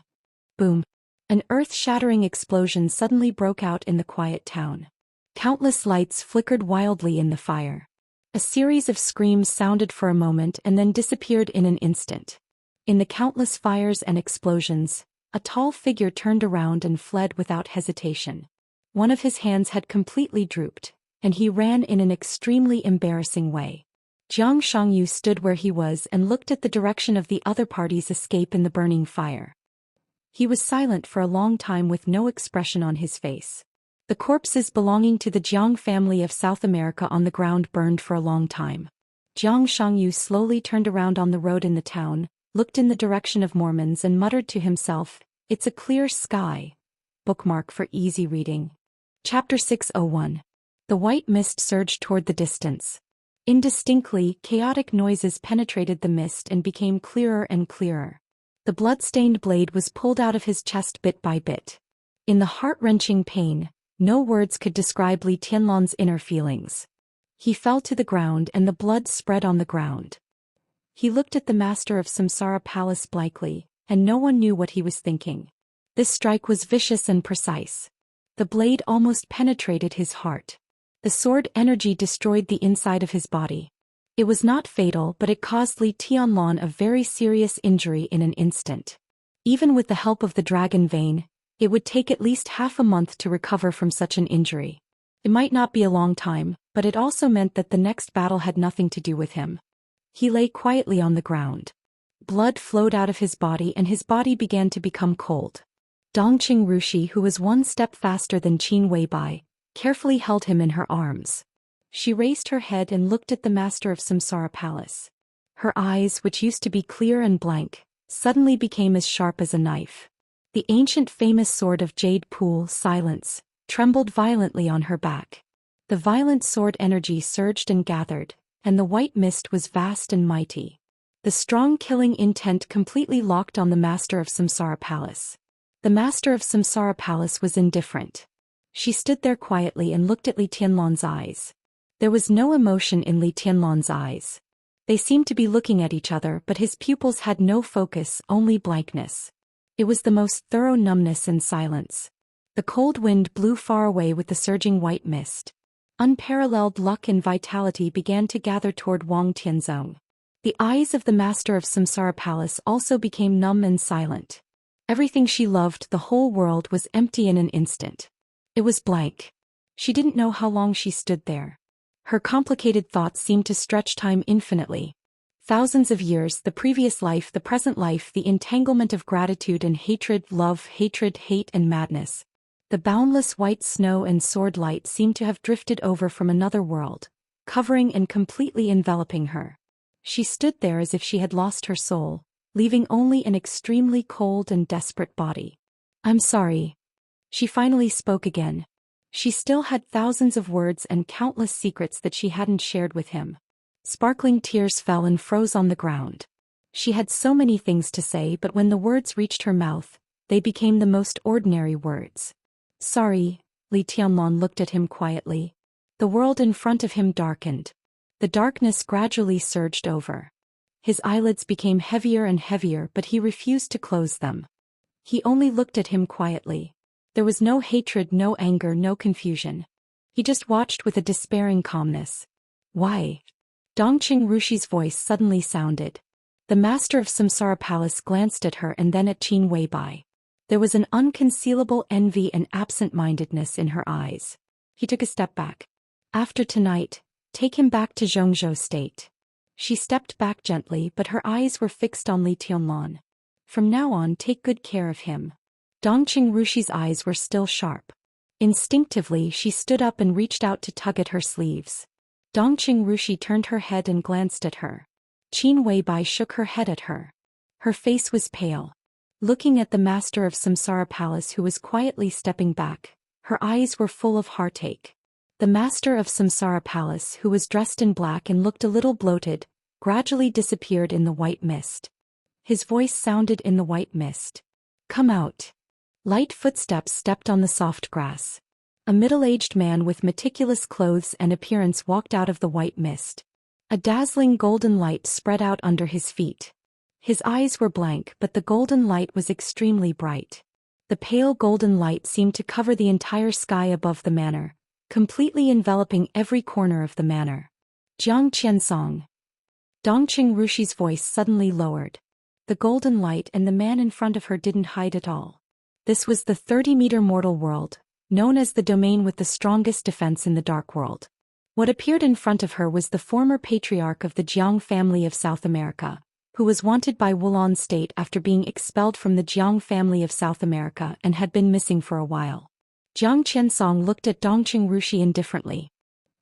Boom. An earth-shattering explosion suddenly broke out in the quiet town. Countless lights flickered wildly in the fire. A series of screams sounded for a moment and then disappeared in an instant. In the countless fires and explosions, a tall figure turned around and fled without hesitation. One of his hands had completely drooped, and he ran in an extremely embarrassing way. Jiang Shangyu stood where he was and looked at the direction of the other party's escape in the burning fire. He was silent for a long time with no expression on his face. The corpses belonging to the Jiang family of South America on the ground burned for a long time. Jiang Shangyu slowly turned around on the road in the town, looked in the direction of Mormons and muttered to himself, It's a clear sky. Bookmark for easy reading. Chapter 601. The white mist surged toward the distance. Indistinctly, chaotic noises penetrated the mist and became clearer and clearer. The blood-stained blade was pulled out of his chest bit by bit. In the heart-wrenching pain, no words could describe Li Tianlan's inner feelings. He fell to the ground and the blood spread on the ground. He looked at the master of Samsara Palace blankly, and no one knew what he was thinking. This strike was vicious and precise. The blade almost penetrated his heart. The sword energy destroyed the inside of his body. It was not fatal, but it caused Li Tianlan a very serious injury in an instant. Even with the help of the dragon vein, it would take at least half a month to recover from such an injury. It might not be a long time, but it also meant that the next battle had nothing to do with him. He lay quietly on the ground. Blood flowed out of his body and his body began to become cold. Dongqing Rushi, who was one step faster than Qin Weibai, carefully held him in her arms. She raised her head and looked at the master of Samsara Palace. Her eyes, which used to be clear and blank, suddenly became as sharp as a knife. The ancient famous sword of Jade Pool, Silence, trembled violently on her back. The violent sword energy surged and gathered, and the white mist was vast and mighty. The strong killing intent completely locked on the master of Samsara Palace. The master of Samsara Palace was indifferent. She stood there quietly and looked at Li Tianlan's eyes. There was no emotion in Li Tianlan's eyes. They seemed to be looking at each other, but his pupils had no focus, only blankness. It was the most thorough numbness and silence. The cold wind blew far away with the surging white mist. Unparalleled luck and vitality began to gather toward Wang Tianzong. The eyes of the master of Samsara Palace also became numb and silent. Everything she loved, the whole world, was empty in an instant. It was blank. She didn't know how long she stood there. Her complicated thoughts seemed to stretch time infinitely. Thousands of years, the previous life, the present life, the entanglement of gratitude and hatred, love, hatred, hate and madness. The boundless white snow and sword light seemed to have drifted over from another world, covering and completely enveloping her. She stood there as if she had lost her soul, leaving only an extremely cold and desperate body. I'm sorry. She finally spoke again. She still had thousands of words and countless secrets that she hadn't shared with him. Sparkling tears fell and froze on the ground. She had so many things to say, but when the words reached her mouth, they became the most ordinary words. Sorry, Li Tianlan looked at him quietly. The world in front of him darkened. The darkness gradually surged over. His eyelids became heavier and heavier, but he refused to close them. He only looked at him quietly. There was no hatred, no anger, no confusion. He just watched with a despairing calmness. Why? Dongqing Rushi's voice suddenly sounded. The master of Samsara Palace glanced at her and then at Qin Weibai. There was an unconcealable envy and absent-mindedness in her eyes. He took a step back. After tonight, take him back to Zhongzhou State. She stepped back gently, but her eyes were fixed on Li Tianlan. From now on, take good care of him. Dongqing Rushi's eyes were still sharp. Instinctively, she stood up and reached out to tug at her sleeves. Dongqing Rushi turned her head and glanced at her. Qin Weibai shook her head at her. Her face was pale. Looking at the master of Samsara Palace, who was quietly stepping back, her eyes were full of heartache. The master of Samsara Palace, who was dressed in black and looked a little bloated, gradually disappeared in the white mist. His voice sounded in the white mist. Come out. Light footsteps stepped on the soft grass. A middle-aged man with meticulous clothes and appearance walked out of the white mist. A dazzling golden light spread out under his feet. His eyes were blank, but the golden light was extremely bright. The pale golden light seemed to cover the entire sky above the manor, completely enveloping every corner of the manor. Jiang Qiansong. Dongqing Rushi's voice suddenly lowered. The golden light and the man in front of her didn't hide at all. This was the 30-meter mortal world, known as the domain with the strongest defense in the dark world. What appeared in front of her was the former patriarch of the Jiang family of South America, who was wanted by Wulon State after being expelled from the Jiang family of South America and had been missing for a while. Jiang Qiansong looked at Dongqing Rushi indifferently.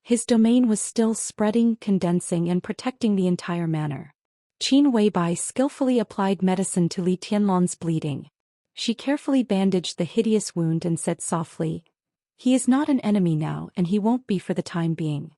His domain was still spreading, condensing, and protecting the entire manor. Qin Weibai skillfully applied medicine to Li Tianlan's bleeding. She carefully bandaged the hideous wound and said softly, "He is not an enemy now, and he won't be for the time being."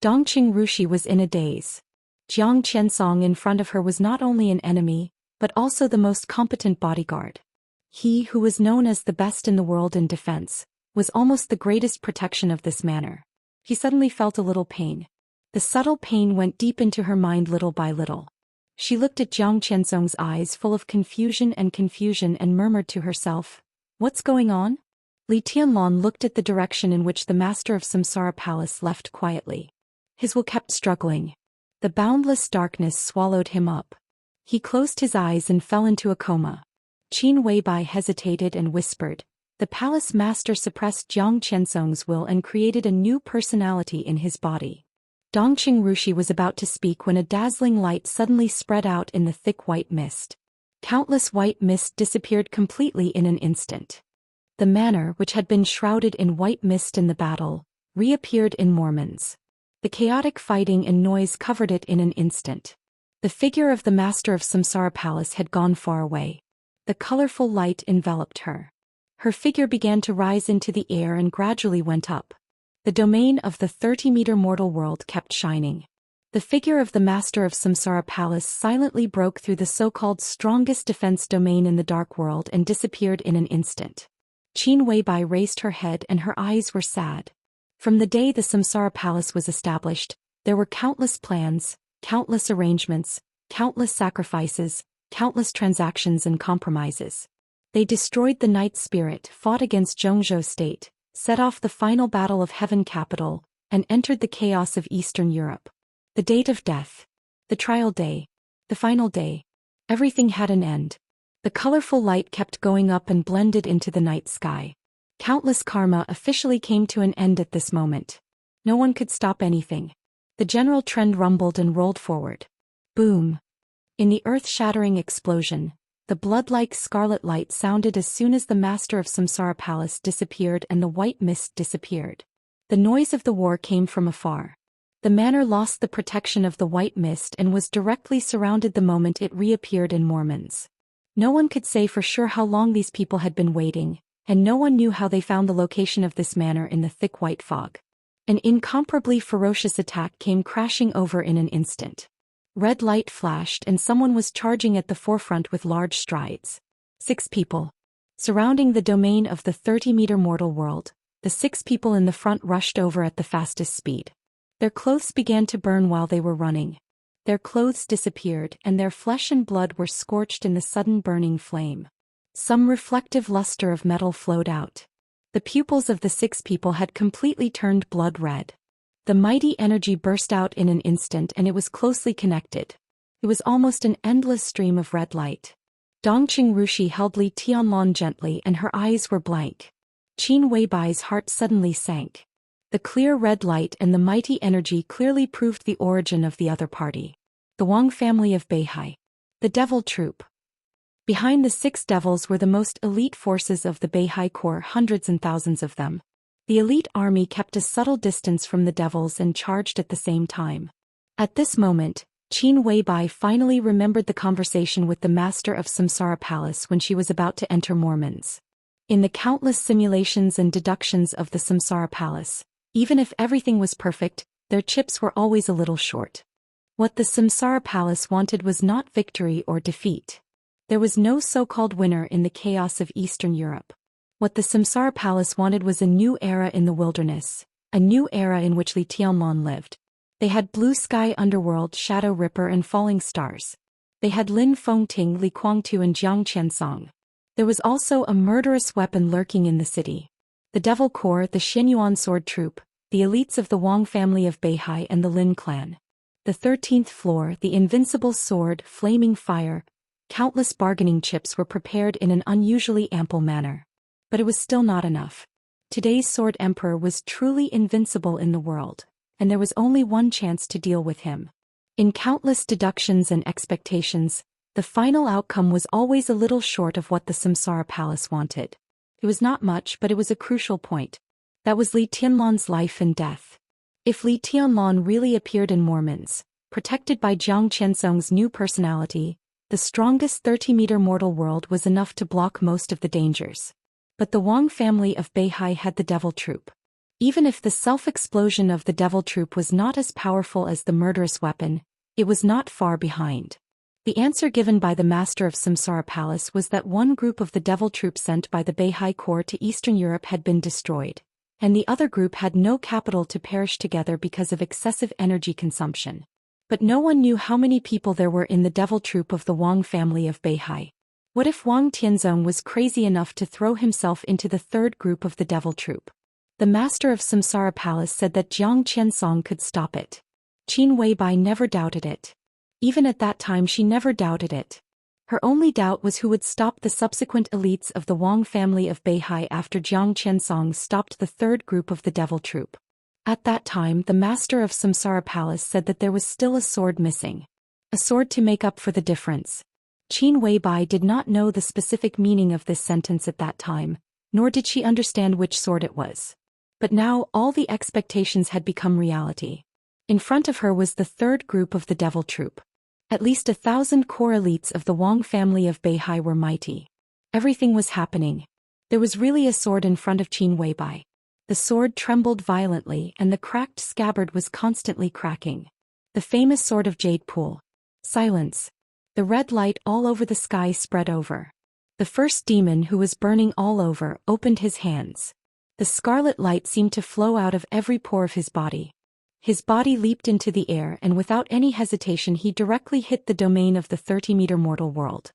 Dongqing Rushi was in a daze. Jiang Qiansong in front of her was not only an enemy, but also the most competent bodyguard. He who was known as the best in the world in defense, was almost the greatest protection of this manor. He suddenly felt a little pain. The subtle pain went deep into her mind little by little. She looked at Jiang Qiansong's eyes full of confusion and murmured to herself, "What's going on?" Li Tianlan looked at the direction in which the master of Samsara Palace left quietly. His will kept struggling. The boundless darkness swallowed him up. He closed his eyes and fell into a coma. Qin Weibai hesitated and whispered. The palace master suppressed Jiang Qiansong's will and created a new personality in his body. Dongqing Rushi was about to speak when a dazzling light suddenly spread out in the thick white mist. Countless white mist disappeared completely in an instant. The manor, which had been shrouded in white mist in the battle, reappeared in Mormons. The chaotic fighting and noise covered it in an instant. The figure of the master of Samsara Palace had gone far away. The colorful light enveloped her. Her figure began to rise into the air and gradually went up. The domain of the 30-meter mortal world kept shining. The figure of the master of Samsara Palace silently broke through the so-called strongest defense domain in the dark world and disappeared in an instant. Qin Weibai raised her head and her eyes were sad. From the day the Samsara Palace was established, there were countless plans, countless arrangements, countless sacrifices, countless transactions and compromises. They destroyed the Night Spirit, fought against Zhou State, set off the final battle of Heaven Capital, and entered the chaos of Eastern Europe. The date of death. The trial day. The final day. Everything had an end. The colorful light kept going up and blended into the night sky. Countless karma officially came to an end at this moment. No one could stop anything. The general trend rumbled and rolled forward. Boom. In the earth-shattering explosion, the blood-like scarlet light sounded as soon as the master of Samsara Palace disappeared and the white mist disappeared. The noise of the war came from afar. The manor lost the protection of the white mist and was directly surrounded the moment it reappeared in Mormons. No one could say for sure how long these people had been waiting, and no one knew how they found the location of this manor in the thick white fog. An incomparably ferocious attack came crashing over in an instant. Red light flashed and someone was charging at the forefront with large strides. 6 people. Surrounding the domain of the 30-meter mortal world, the 6 people in the front rushed over at the fastest speed. Their clothes began to burn while they were running. Their clothes disappeared and their flesh and blood were scorched in the sudden burning flame. Some reflective luster of metal flowed out. The pupils of the 6 people had completely turned blood red. The mighty energy burst out in an instant and it was closely connected. It was almost an endless stream of red light. Dongqing Rushi held Li Tianlan gently and her eyes were blank. Qin Weibai's heart suddenly sank. The clear red light and the mighty energy clearly proved the origin of the other party. The Wang family of Beihai. The Devil Troop. Behind the 6 devils were the most elite forces of the Beihai Corps, hundreds and thousands of them. The elite army kept a subtle distance from the devils and charged at the same time. At this moment, Qin Weibai finally remembered the conversation with the master of Samsara Palace when she was about to enter Mormons. In the countless simulations and deductions of the Samsara Palace, even if everything was perfect, their chips were always a little short. What the Samsara Palace wanted was not victory or defeat. There was no so-called winner in the chaos of Eastern Europe. What the Samsara Palace wanted was a new era in the wilderness, a new era in which Li Tianlan lived. They had Blue Sky Underworld, Shadow Ripper and Falling Stars. They had Lin Fengting, Li Guangtu and Jiang Qiansong. There was also a murderous weapon lurking in the city. The Devil Corps, the Xinyuan Sword Troop, the elites of the Wang family of Beihai and the Lin clan. The 13th floor, the Invincible Sword, Flaming Fire, countless bargaining chips were prepared in an unusually ample manner. But it was still not enough. Today's Sword Emperor was truly invincible in the world, and there was only one chance to deal with him. In countless deductions and expectations, the final outcome was always a little short of what the Samsara Palace wanted. It was not much, but it was a crucial point. That was Li Tianlan's life and death. If Li Tianlan really appeared in Mormons, protected by Jiang Qiansong's new personality, the strongest 30-meter mortal world was enough to block most of the dangers. But the Wang family of Beihai had the Devil Troop. Even if the self-explosion of the Devil Troop was not as powerful as the murderous weapon, it was not far behind. The answer given by the master of Samsara Palace was that one group of the Devil Troop sent by the Beihai Corps to Eastern Europe had been destroyed, and the other group had no capital to perish together because of excessive energy consumption. But no one knew how many people there were in the Devil Troop of the Wang family of Beihai. What if Wang Tianzong was crazy enough to throw himself into the third group of the Devil Troop? The master of Samsara Palace said that Jiang Qiansong could stop it. Qin Weibai never doubted it. Even at that time she never doubted it. Her only doubt was who would stop the subsequent elites of the Wang family of Beihai after Jiang Qiansong stopped the third group of the Devil Troop. At that time the master of Samsara Palace said that there was still a sword missing. A sword to make up for the difference. Qin Weibai did not know the specific meaning of this sentence at that time, nor did she understand which sword it was. But now all the expectations had become reality. In front of her was the third group of the Devil Troop. At least 1,000 core elites of the Wang family of Beihai were mighty. Everything was happening. There was really a sword in front of Qin Weibai. The sword trembled violently and the cracked scabbard was constantly cracking. The famous sword of Jade Pool. Silence. The red light all over the sky spread over. The first demon, who was burning all over, opened his hands. The scarlet light seemed to flow out of every pore of his body. His body leaped into the air and without any hesitation he directly hit the domain of the 30-meter mortal world.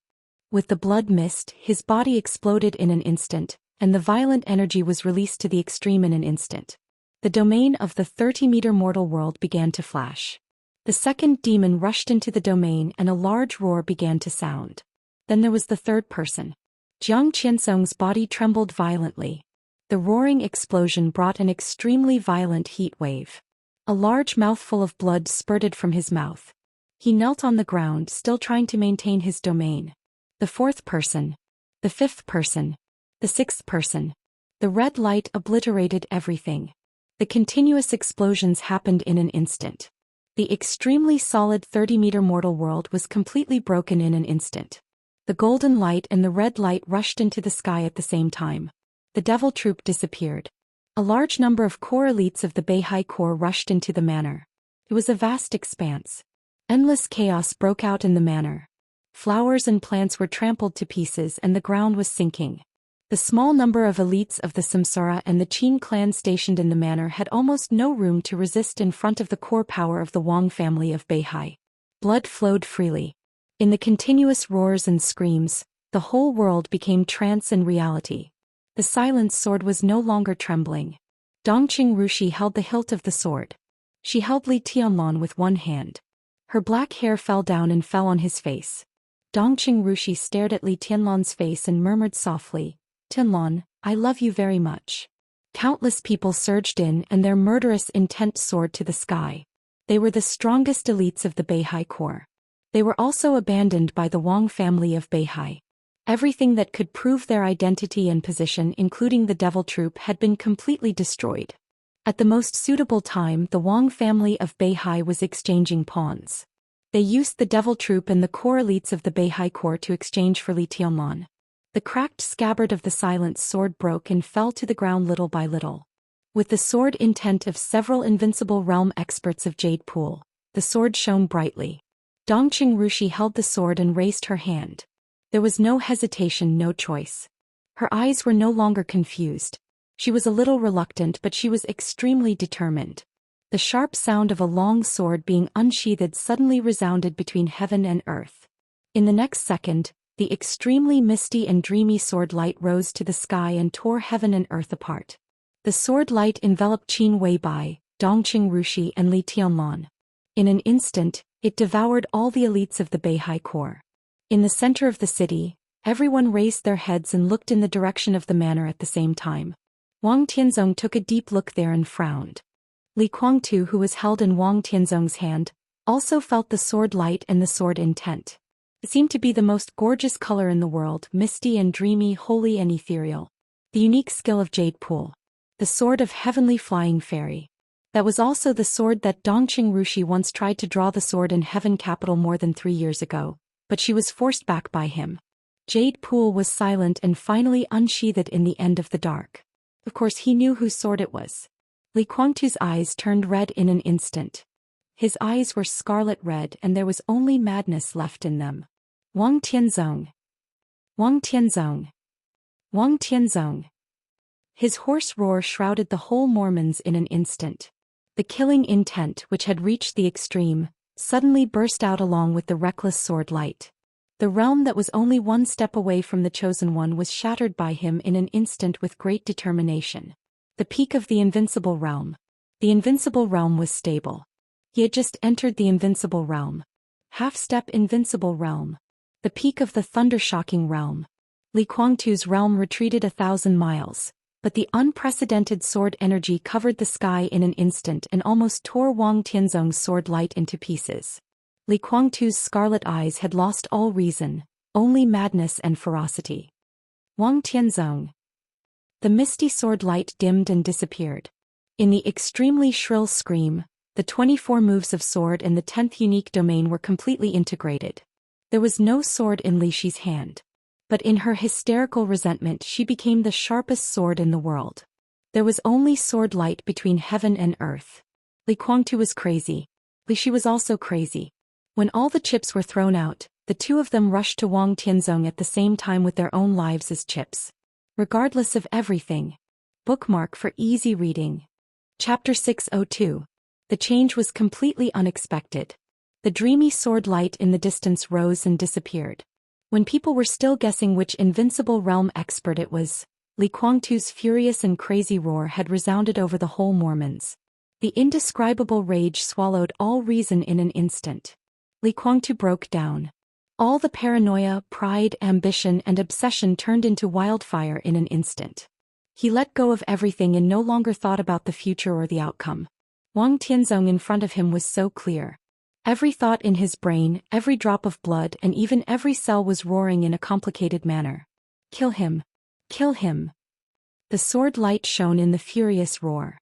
With the blood mist, his body exploded in an instant, and the violent energy was released to the extreme in an instant. The domain of the 30-meter mortal world began to flash. The second demon rushed into the domain and a large roar began to sound. Then there was the third person. Jiang Qiansong's body trembled violently. The roaring explosion brought an extremely violent heat wave. A large mouthful of blood spurted from his mouth. He knelt on the ground, still trying to maintain his domain. The fourth person. The fifth person. The sixth person. The red light obliterated everything. The continuous explosions happened in an instant. The extremely solid 30-meter mortal world was completely broken in an instant. The golden light and the red light rushed into the sky at the same time. The Devil Troop disappeared. A large number of core elites of the Beihai Corps rushed into the manor. It was a vast expanse. Endless chaos broke out in the manor. Flowers and plants were trampled to pieces and the ground was sinking. The small number of elites of the Samsara and the Qin clan stationed in the manor had almost no room to resist in front of the core power of the Wang family of Beihai. Blood flowed freely. In the continuous roars and screams, the whole world became trance and reality. The silent sword was no longer trembling. Dongqing Rushi held the hilt of the sword. She held Li Tianlan with one hand. Her black hair fell down and fell on his face. Dongqing Rushi stared at Li Tianlan's face and murmured softly, "Tianlan, I love you very much." Countless people surged in and their murderous intent soared to the sky. They were the strongest elites of the Beihai Corps. They were also abandoned by the Wang family of Beihai. Everything that could prove their identity and position, including the Devil Troop, had been completely destroyed. At the most suitable time, the Wang family of Beihai was exchanging pawns. They used the Devil Troop and the core elites of the Beihai Corps to exchange for Li Tianlan. The cracked scabbard of the silent sword broke and fell to the ground little by little. With the sword intent of several invincible realm experts of Jade Pool, the sword shone brightly. Dongqing Rushi held the sword and raised her hand. There was no hesitation, no choice. Her eyes were no longer confused. She was a little reluctant, but she was extremely determined. The sharp sound of a long sword being unsheathed suddenly resounded between heaven and earth. In the next second, the extremely misty and dreamy sword light rose to the sky and tore heaven and earth apart. The sword light enveloped Qin Weibai, Dongqing Rushi and Li Tianlan. In an instant, it devoured all the elites of the Beihai Corps. In the center of the city, everyone raised their heads and looked in the direction of the manor at the same time. Wang Tianzong took a deep look there and frowned. Li Guangtu, who was held in Wang Tianzong's hand, also felt the sword light and the sword intent. It seemed to be the most gorgeous color in the world, misty and dreamy, holy and ethereal. The unique skill of Jade Pool. The sword of heavenly flying fairy. That was also the sword that Dongqing Rushi once tried to draw the sword in Heaven capital more than 3 years ago, but she was forced back by him. Jade Pool was silent and finally unsheathed in the end of the dark. Of course he knew whose sword it was. Li Guangtu's eyes turned red in an instant. His eyes were scarlet red and there was only madness left in them. Wang Tianzong. Wang Tianzong. Wang Tianzong. His hoarse roar shrouded the whole Mormons in an instant. The killing intent, which had reached the extreme, suddenly burst out along with the reckless sword light. The realm that was only one step away from the chosen one was shattered by him in an instant with great determination. The peak of the invincible realm. The invincible realm was stable. He had just entered the invincible realm. Half-step invincible realm. The peak of the thunder-shocking realm. Li Guangtu's realm retreated 1,000 miles. But the unprecedented sword energy covered the sky in an instant and almost tore Wang Tianzong's sword light into pieces. Li Guangtu's scarlet eyes had lost all reason, only madness and ferocity. Wang Tianzong. The misty sword light dimmed and disappeared. In the extremely shrill scream, the 24 moves of sword and the 10th unique domain were completely integrated. There was no sword in Li Shi's hand. But in her hysterical resentment she became the sharpest sword in the world. There was only sword light between heaven and earth. Li Guangtu was crazy. Li Shi was also crazy. When all the chips were thrown out, the two of them rushed to Wang Tianzong at the same time with their own lives as chips. Regardless of everything. Bookmark for easy reading. Chapter 602. The change was completely unexpected. The dreamy sword light in the distance rose and disappeared. When people were still guessing which invincible realm expert it was, Li Guangtu's furious and crazy roar had resounded over the whole Mormons. The indescribable rage swallowed all reason in an instant. Li Guangtu broke down. All the paranoia, pride, ambition and obsession turned into wildfire in an instant. He let go of everything and no longer thought about the future or the outcome. Wang Tianzong in front of him was so clear. Every thought in his brain, every drop of blood and even every cell was roaring in a complicated manner. Kill him. Kill him. The sword light shone in the furious roar.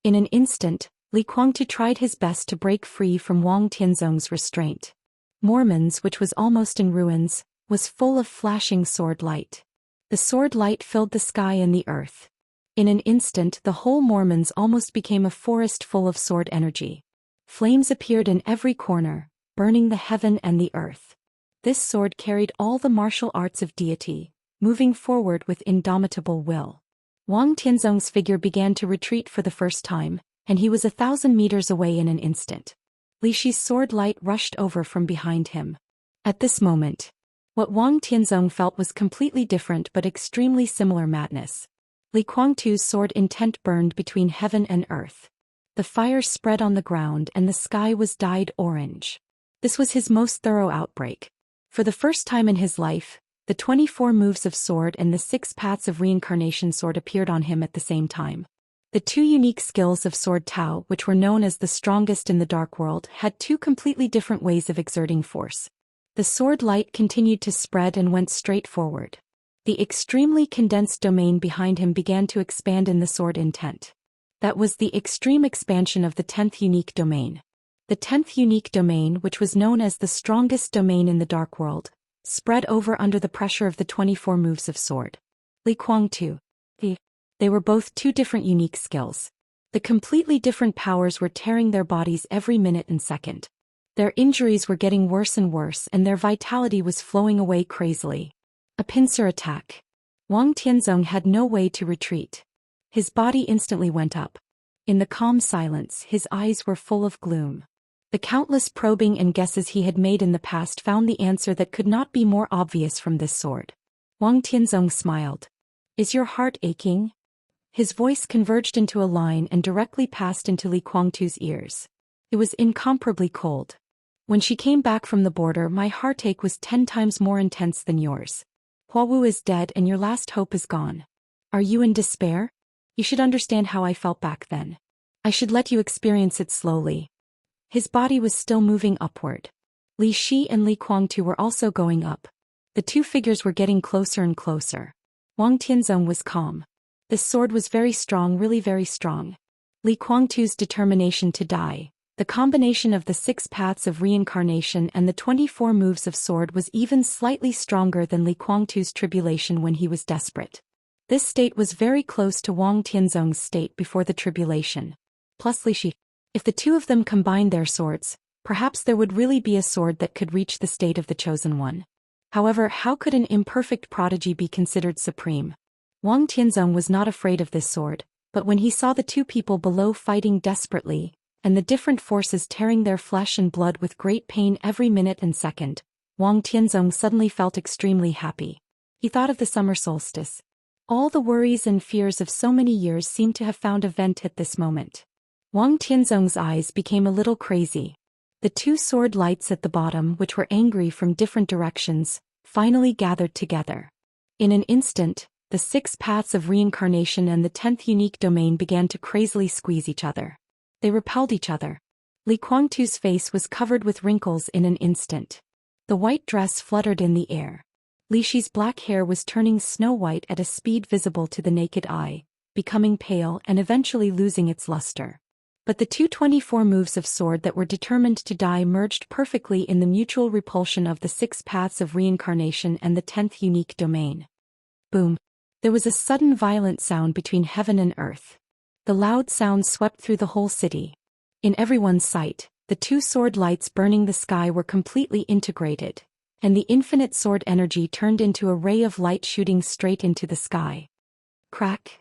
In an instant, Li Guangtu tried his best to break free from Wang Tianzong's restraint. Mormons, which was almost in ruins, was full of flashing sword light. The sword light filled the sky and the earth. In an instant the whole Mormons almost became a forest full of sword energy. Flames appeared in every corner, burning the heaven and the earth. This sword carried all the martial arts of deity, moving forward with indomitable will. Wang Tianzong's figure began to retreat for the first time, and he was 1,000 meters away in an instant. Li Shi's sword light rushed over from behind him. At this moment, what Wang Tianzong felt was completely different but extremely similar madness. Li Guangtu's sword intent burned between heaven and earth. The fire spread on the ground and the sky was dyed orange. This was his most thorough outbreak. For the first time in his life, the 24 moves of sword and the 6 paths of reincarnation sword appeared on him at the same time. The 2 unique skills of Sword Tao, which were known as the strongest in the Dark World, had 2 completely different ways of exerting force. The sword light continued to spread and went straight forward. The extremely condensed domain behind him began to expand in the sword intent. That was the extreme expansion of the 10th unique domain. The 10th unique domain, which was known as the strongest domain in the Dark World, spread over under the pressure of the 24 moves of sword. Li Guangtu. They were both 2 different unique skills. The completely different powers were tearing their bodies every minute and second. Their injuries were getting worse and worse and their vitality was flowing away crazily. A pincer attack. Wang Tianzong had no way to retreat. His body instantly went up. In the calm silence, his eyes were full of gloom. The countless probing and guesses he had made in the past found the answer that could not be more obvious from this sword. Wang Tianzong smiled. "Is your heart aching?" His voice converged into a line and directly passed into Li Guangtu's ears. It was incomparably cold. "When she came back from the border, my heartache was 10 times more intense than yours. Huawu is dead and your last hope is gone. Are you in despair? You should understand how I felt back then. I should let you experience it slowly." His body was still moving upward. Li Shi and Li Guangtu were also going up. The two figures were getting closer and closer. Wang Tianzong was calm. This sword was very strong, really very strong. Li Guangtu's determination to die, the combination of the 6 paths of reincarnation and the 24 moves of sword was even slightly stronger than Li Guangtu's tribulation when he was desperate. This state was very close to Wang Tianzong's state before the tribulation. Plus Li Shi. If the two of them combined their swords, perhaps there would really be a sword that could reach the state of the chosen one. However, how could an imperfect prodigy be considered supreme? Wang Tianzong was not afraid of this sword, but when he saw the two people below fighting desperately, and the different forces tearing their flesh and blood with great pain every minute and second, Wang Tianzong suddenly felt extremely happy. He thought of the summer solstice. All the worries and fears of so many years seemed to have found a vent at this moment. Wang Tianzong's eyes became a little crazy. The two sword lights at the bottom, which were angry from different directions, finally gathered together. In an instant, the 6 paths of reincarnation and the 10th unique domain began to crazily squeeze each other. They repelled each other. Li Guangtu's face was covered with wrinkles in an instant. The white dress fluttered in the air. Li Shi's black hair was turning snow-white at a speed visible to the naked eye, becoming pale and eventually losing its luster. But the 224 moves of sword that were determined to die merged perfectly in the mutual repulsion of the 6 paths of reincarnation and the 10th unique domain. Boom! There was a sudden violent sound between heaven and earth. The loud sound swept through the whole city. In everyone's sight, the 2 sword lights burning the sky were completely integrated, and the infinite sword energy turned into a ray of light shooting straight into the sky. Crack!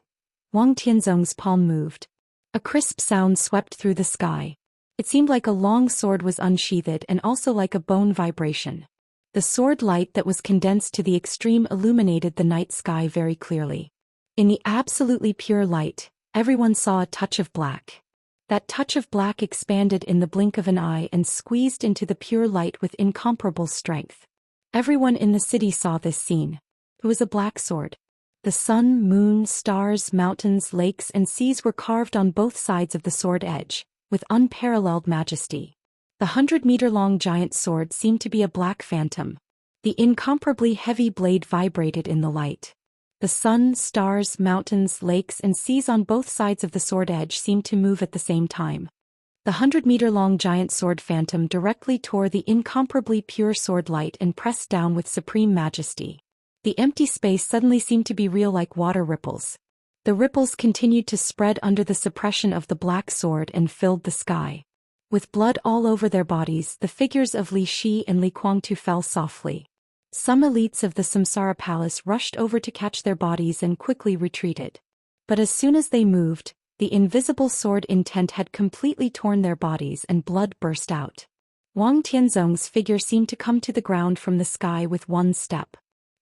Wang Tianzong's palm moved. A crisp sound swept through the sky. It seemed like a long sword was unsheathed and also like a bone vibration. The sword light that was condensed to the extreme illuminated the night sky very clearly. In the absolutely pure light, everyone saw a touch of black. That touch of black expanded in the blink of an eye and squeezed into the pure light with incomparable strength. Everyone in the city saw this scene. It was a black sword. The sun, moon, stars, mountains, lakes, and seas were carved on both sides of the sword edge, with unparalleled majesty. The 100-meter-long giant sword seemed to be a black phantom. The incomparably heavy blade vibrated in the light. The sun, stars, mountains, lakes, and seas on both sides of the sword edge seemed to move at the same time. The 100-meter-long giant sword phantom directly tore the incomparably pure sword light and pressed down with supreme majesty. The empty space suddenly seemed to be real like water ripples. The ripples continued to spread under the suppression of the black sword and filled the sky. With blood all over their bodies, the figures of Li Shi and Li Guangtu fell softly. Some elites of the Samsara Palace rushed over to catch their bodies and quickly retreated. But as soon as they moved, the invisible sword intent had completely torn their bodies and blood burst out. Wang Tianzong's figure seemed to come to the ground from the sky with one step.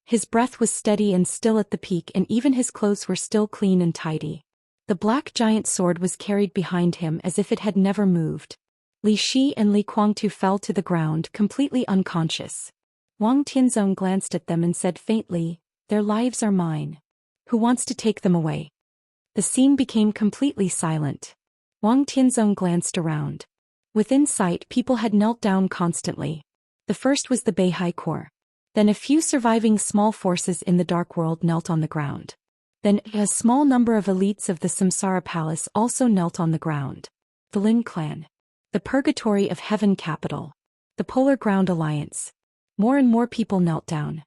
His breath was steady and still at the peak, and even his clothes were still clean and tidy. The black giant sword was carried behind him as if it had never moved. Li Shi and Li Guangtu fell to the ground completely unconscious. Wang Tianzong glanced at them and said faintly, "Their lives are mine. Who wants to take them away?" The scene became completely silent. Wang Tianzong glanced around. Within sight, people had knelt down constantly. The first was the Beihai Corps. Then a few surviving small forces in the Dark World knelt on the ground. Then a small number of elites of the Samsara Palace also knelt on the ground. The Lin Clan. The Purgatory of Heaven Capital. The Polar Ground Alliance. More and more people knelt down.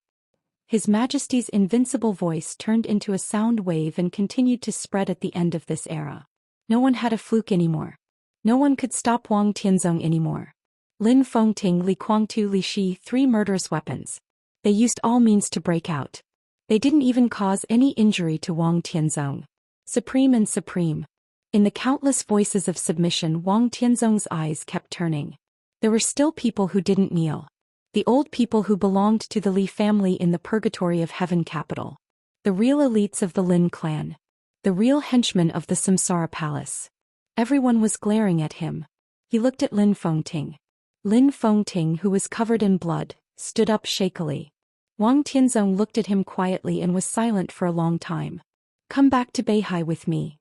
His Majesty's invincible voice turned into a sound wave and continued to spread at the end of this era. No one had a fluke anymore. No one could stop Wang Tianzong anymore. Lin Fengting, Li Guangtu, Li Shi, 3 murderous weapons. They used all means to break out. They didn't even cause any injury to Wang Tianzong. Supreme and supreme. In the countless voices of submission, Wang Tianzong's eyes kept turning. There were still people who didn't kneel. The old people who belonged to the Li family in the purgatory of heaven capital. The real elites of the Lin clan. The real henchmen of the Samsara palace. Everyone was glaring at him. He looked at Lin Fengting. Lin Fengting, who was covered in blood, stood up shakily. Wang Tianzong looked at him quietly and was silent for a long time. "Come back to Beihai with me,"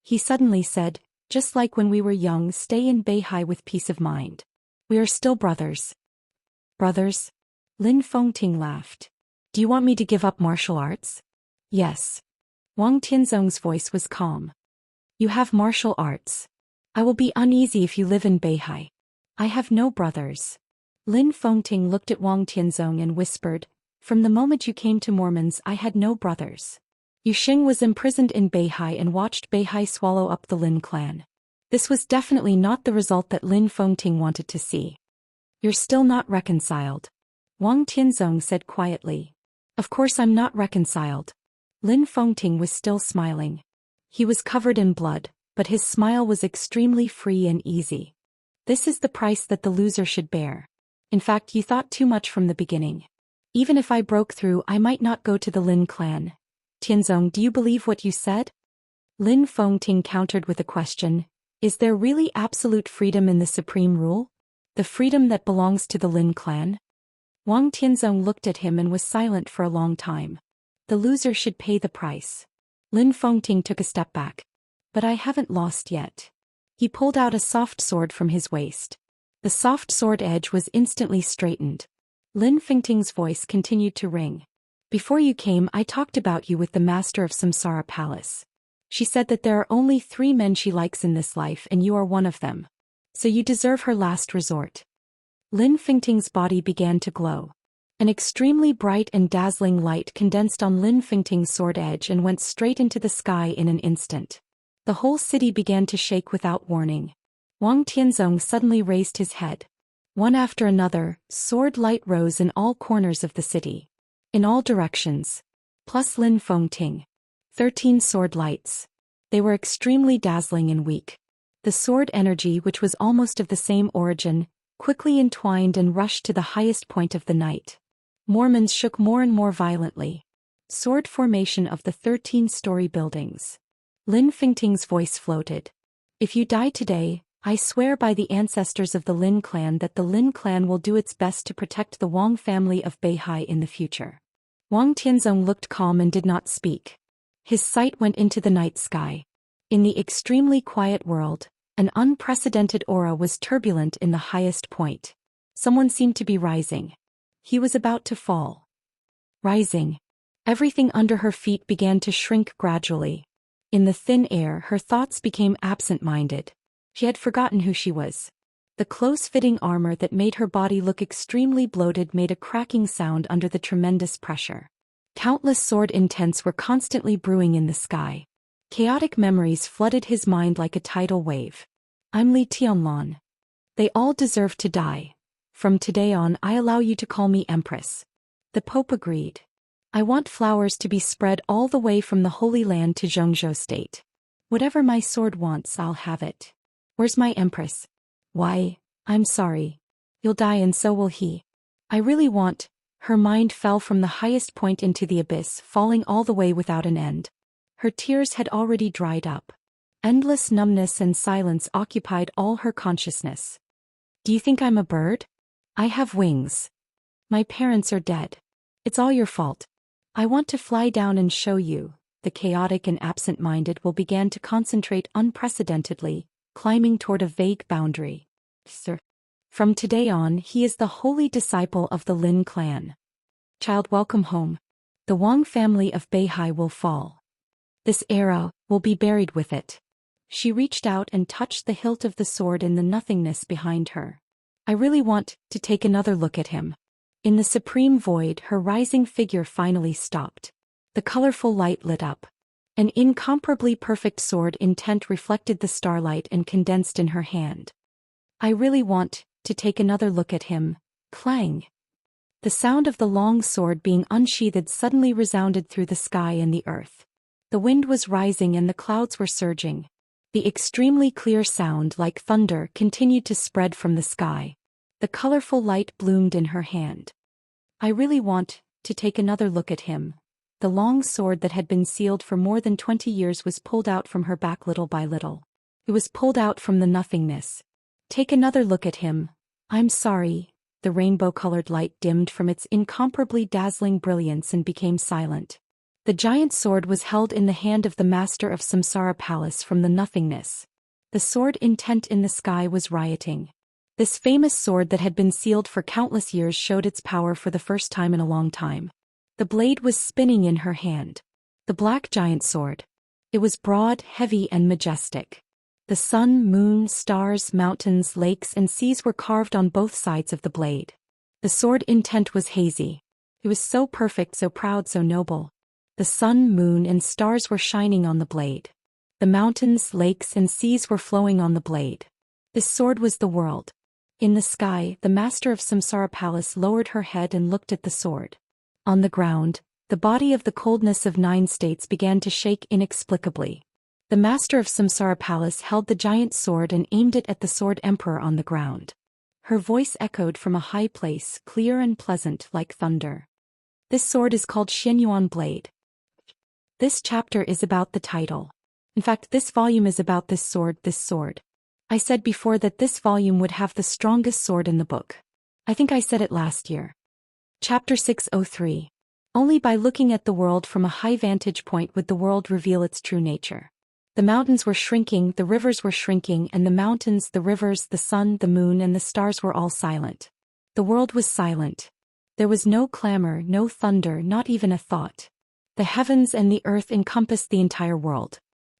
he suddenly said. "Just like when we were young, stay in Beihai with peace of mind. We are still brothers." "Brothers?" Lin Fengting laughed. "Do you want me to give up martial arts?" "Yes." Wang Tianzong's voice was calm. "You have martial arts. I will be uneasy if you live in Beihai. I have no brothers." Lin Fengting looked at Wang Tianzong and whispered, "From the moment you came to Mormons, I had no brothers. Yuxing was imprisoned in Beihai and watched Beihai swallow up the Lin clan. This was definitely not the result that Lin Fengting wanted to see." "You're still not reconciled," Wang Tianzong said quietly. "Of course I'm not reconciled." Lin Fengting was still smiling. He was covered in blood, but his smile was extremely free and easy. "This is the price that the loser should bear. In fact, you thought too much from the beginning. Even if I broke through, I might not go to the Lin clan. Tianzong, do you believe what you said?" Lin Fengting countered with a question. "Is there really absolute freedom in the supreme rule? The freedom that belongs to the Lin clan?" Wang Tianzong looked at him and was silent for a long time. "The loser should pay the price." Lin Fengting took a step back. "But I haven't lost yet." He pulled out a soft sword from his waist. The soft sword edge was instantly straightened. Lin Fengting's voice continued to ring. "Before you came, I talked about you with the master of Samsara Palace. She said that there are only 3 men she likes in this life and you are one of them. So you deserve her last resort." Lin Fengting's body began to glow. An extremely bright and dazzling light condensed on Lin Fengting's sword edge and went straight into the sky in an instant. The whole city began to shake without warning. Wang Tianzong suddenly raised his head. One after another, sword light rose in all corners of the city. In all directions. Plus Lin Fengting. 13 sword lights. They were extremely dazzling and weak. The sword energy, which was almost of the same origin, quickly entwined and rushed to the highest point of the night. Mormons shook more and more violently. Sword formation of the 13-story buildings. Lin Fengting's voice floated. "If you die today, I swear by the ancestors of the Lin clan that the Lin clan will do its best to protect the Wang family of Beihai in the future." Wang Tianzong looked calm and did not speak. His sight went into the night sky. In the extremely quiet world, an unprecedented aura was turbulent in the highest point. Someone seemed to be rising. He was about to fall. Rising. Everything under her feet began to shrink gradually. In the thin air, her thoughts became absent-minded. She had forgotten who she was. The close-fitting armor that made her body look extremely bloated made a cracking sound under the tremendous pressure. Countless sword intents were constantly brewing in the sky. Chaotic memories flooded his mind like a tidal wave. "I'm Li Tianlan. They all deserve to die. From today on, I allow you to call me Empress." The Pope agreed. "I want flowers to be spread all the way from the Holy Land to Zhengzhou State. Whatever my sword wants, I'll have it. Where's my Empress? Why, I'm sorry. You'll die and so will he. I really want—" Her mind fell from the highest point into the abyss, falling all the way without an end. Her tears had already dried up. Endless numbness and silence occupied all her consciousness. "Do you think I'm a bird? I have wings. My parents are dead. It's all your fault. I want to fly down and show you." The chaotic and absent-minded will began to concentrate unprecedentedly, climbing toward a vague boundary. "Sir. From today on, he is the holy disciple of the Lin clan. Child, welcome home. The Wang family of Beihai will fall. This era will be buried with it." She reached out and touched the hilt of the sword in the nothingness behind her. "I really want to take another look at him." In the supreme void, her rising figure finally stopped. The colorful light lit up. An incomparably perfect sword intent reflected the starlight and condensed in her hand. "I really want to take another look at him." Clang. The sound of the long sword being unsheathed suddenly resounded through the sky and the earth. The wind was rising and the clouds were surging. The extremely clear sound, like thunder, continued to spread from the sky. The colorful light bloomed in her hand. I really want to take another look at him. The long sword that had been sealed for more than 20 years was pulled out from her back little by little. It was pulled out from the nothingness. Take another look at him. I'm sorry. The rainbow-colored light dimmed from its incomparably dazzling brilliance and became silent. The giant sword was held in the hand of the master of Samsara Palace from the nothingness. The sword intent in the sky was rioting. This famous sword that had been sealed for countless years showed its power for the first time in a long time. The blade was spinning in her hand. The black giant sword. It was broad, heavy, and majestic. The sun, moon, stars, mountains, lakes, and seas were carved on both sides of the blade. The sword intent was hazy. It was so perfect, so proud, so noble. The sun, moon, and stars were shining on the blade. The mountains, lakes, and seas were flowing on the blade. This sword was the world. In the sky, the master of Samsara Palace lowered her head and looked at the sword. On the ground, the body of the coldness of 9 states began to shake inexplicably. The master of Samsara Palace held the giant sword and aimed it at the sword emperor on the ground. Her voice echoed from a high place, clear and pleasant like thunder. This sword is called Xianyuan Blade. This chapter is about the title. In fact, this volume is about this sword. I said before that this volume would have the strongest sword in the book. I think I said it last year. Chapter 603. Only by looking at the world from a high vantage point would the world reveal its true nature. The mountains were shrinking, the rivers were shrinking, and the mountains, the rivers, the sun, the moon, and the stars were all silent. The world was silent. There was no clamor, no thunder, not even a thought. The heavens and the earth encompassed the entire world.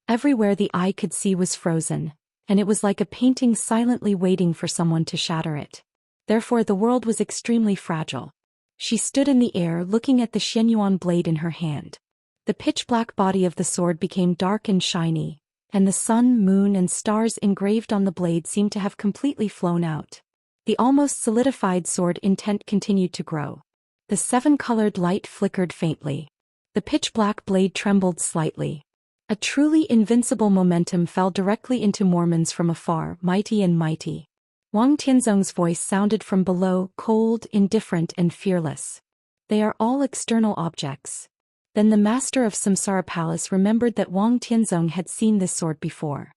Everywhere the eye could see was frozen, and it was like a painting silently waiting for someone to shatter it. Therefore the world was extremely fragile. She stood in the air looking at the Xianyuan blade in her hand. The pitch-black body of the sword became dark and shiny, and the sun, moon, and stars engraved on the blade seemed to have completely flown out. The almost solidified sword intent continued to grow. The 7-colored light flickered faintly. The pitch-black blade trembled slightly. A truly invincible momentum fell directly into Mormons from afar, mighty and mighty. Wang Tianzong's voice sounded from below, cold, indifferent, and fearless. They are all external objects. Then the master of Samsara Palace remembered that Wang Tianzong had seen this sword before.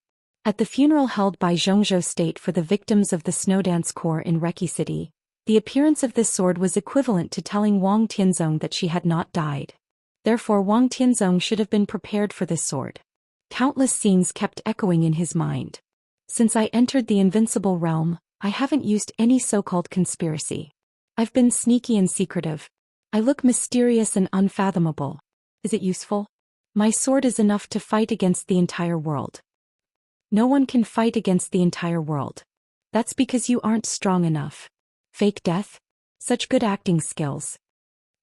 At the funeral held by Zhongzhou State for the victims of the Snowdance Corps in Reki City, the appearance of this sword was equivalent to telling Wang Tianzong that she had not died. Therefore Wang Tianzong should have been prepared for this sword. Countless scenes kept echoing in his mind. Since I entered the invincible realm, I haven't used any so-called conspiracy. I've been sneaky and secretive. I look mysterious and unfathomable. Is it useful? My sword is enough to fight against the entire world. No one can fight against the entire world. That's because you aren't strong enough. Fake death? Such good acting skills.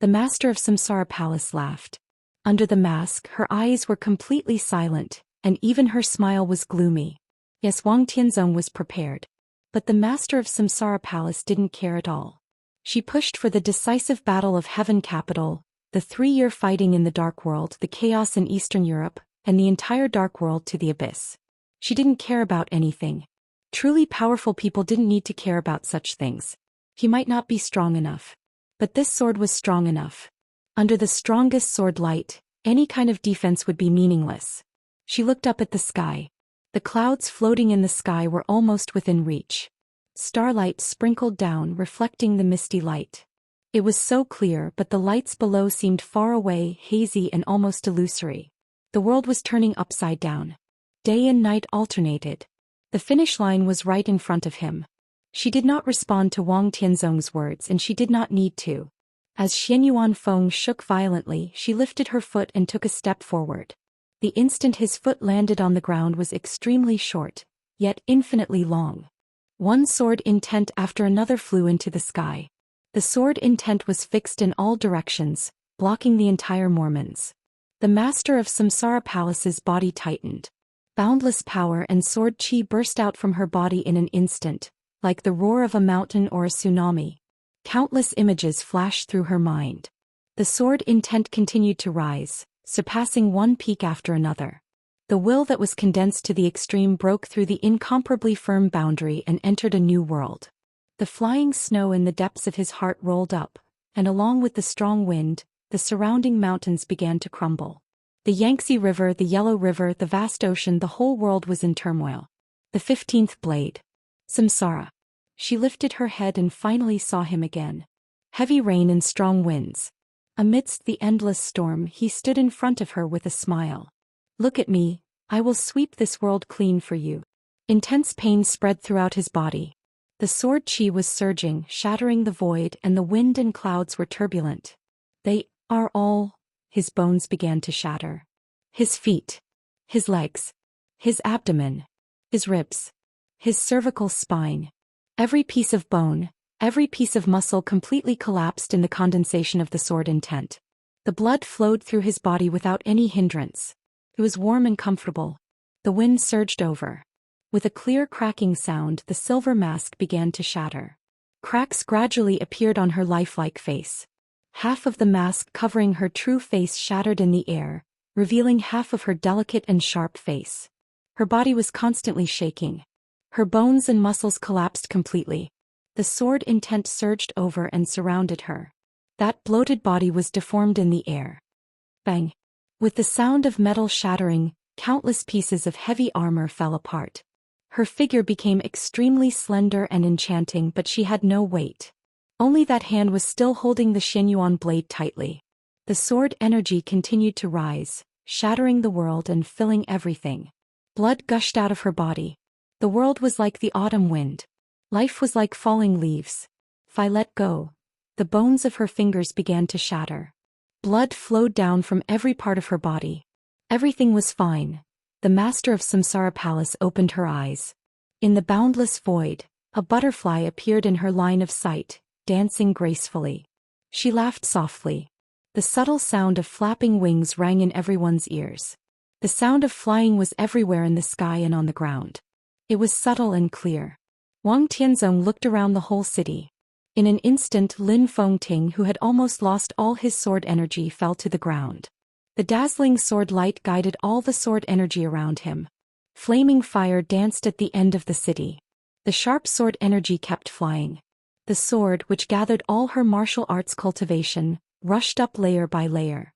The master of Samsara Palace laughed. Under the mask, her eyes were completely silent, and even her smile was gloomy. Yes, Wang Tianzong was prepared. But the master of Samsara Palace didn't care at all. She pushed for the decisive battle of Heaven Capital, the 3-year fighting in the Dark World, the chaos in Eastern Europe, and the entire Dark World to the abyss. She didn't care about anything. Truly powerful people didn't need to care about such things. He might not be strong enough. But this sword was strong enough. Under the strongest sword light, any kind of defense would be meaningless. She looked up at the sky. The clouds floating in the sky were almost within reach. Starlight sprinkled down, reflecting the misty light. It was so clear, but the lights below seemed far away, hazy, and almost illusory. The world was turning upside down. Day and night alternated. The finish line was right in front of him. She did not respond to Wang Tianzong's words, and she did not need to. As Xianyuan Feng shook violently, she lifted her foot and took a step forward. The instant his foot landed on the ground was extremely short, yet infinitely long. One sword intent after another flew into the sky. The sword intent was fixed in all directions, blocking the entire Mormons. The master of Samsara Palace's body tightened. Boundless power and sword chi burst out from her body in an instant, like the roar of a mountain or a tsunami. Countless images flashed through her mind. The sword intent continued to rise, surpassing one peak after another. The will that was condensed to the extreme broke through the incomparably firm boundary and entered a new world. The flying snow in the depths of his heart rolled up, and along with the strong wind, the surrounding mountains began to crumble. The Yangtze River, the Yellow River, the vast ocean, the whole world was in turmoil. The 15th blade. Samsara. She lifted her head and finally saw him again. Heavy rain and strong winds. Amidst the endless storm, he stood in front of her with a smile. Look at me, I will sweep this world clean for you. Intense pain spread throughout his body. The sword chi was surging, shattering the void, and the wind and clouds were turbulent. They are all. His bones began to shatter. His feet. His legs. His abdomen. His ribs. His cervical spine. Every piece of bone, every piece of muscle completely collapsed in the condensation of the sword intent. The blood flowed through his body without any hindrance. It was warm and comfortable. The wind surged over. With a clear cracking sound, the silver mask began to shatter. Cracks gradually appeared on her lifelike face. Half of the mask covering her true face shattered in the air, revealing half of her delicate and sharp face. Her body was constantly shaking. Her bones and muscles collapsed completely. The sword intent surged over and surrounded her. That bloated body was deformed in the air. Bang! With the sound of metal shattering, countless pieces of heavy armor fell apart. Her figure became extremely slender and enchanting, but she had no weight. Only that hand was still holding the Xianyuan blade tightly. The sword energy continued to rise, shattering the world and filling everything. Blood gushed out of her body. The world was like the autumn wind. Life was like falling leaves. If I let go, the bones of her fingers began to shatter. Blood flowed down from every part of her body. Everything was fine. The master of Samsara Palace opened her eyes. In the boundless void, a butterfly appeared in her line of sight, dancing gracefully. She laughed softly. The subtle sound of flapping wings rang in everyone's ears. The sound of flying was everywhere in the sky and on the ground. It was subtle and clear. Wang Tianzong looked around the whole city. In an instant, Lin Fengting, who had almost lost all his sword energy, fell to the ground. The dazzling sword light guided all the sword energy around him. Flaming fire danced at the end of the city. The sharp sword energy kept flying. The sword, which gathered all her martial arts cultivation, rushed up layer by layer.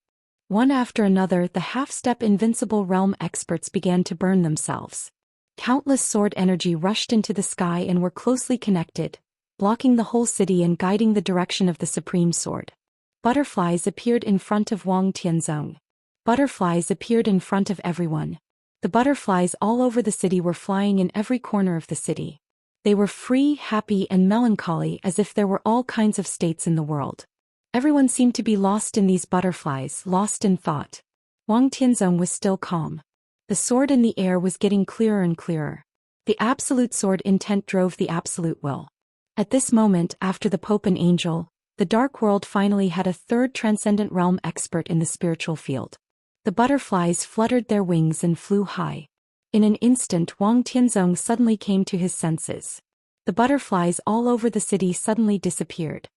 One after another, the half-step invincible realm experts began to burn themselves. Countless sword energy rushed into the sky and were closely connected, blocking the whole city and guiding the direction of the supreme sword. Butterflies appeared in front of Wang Tianzong. Butterflies appeared in front of everyone. The butterflies all over the city were flying in every corner of the city. They were free, happy, and melancholy, as if there were all kinds of states in the world. Everyone seemed to be lost in these butterflies, lost in thought. Wang Tianzong was still calm. The sword in the air was getting clearer and clearer. The absolute sword intent drove the absolute will. At this moment, after the Pope and Angel, the Dark World finally had a third transcendent realm expert in the spiritual field. The butterflies fluttered their wings and flew high. In an instant, Wang Tianzong suddenly came to his senses. The butterflies all over the city suddenly disappeared.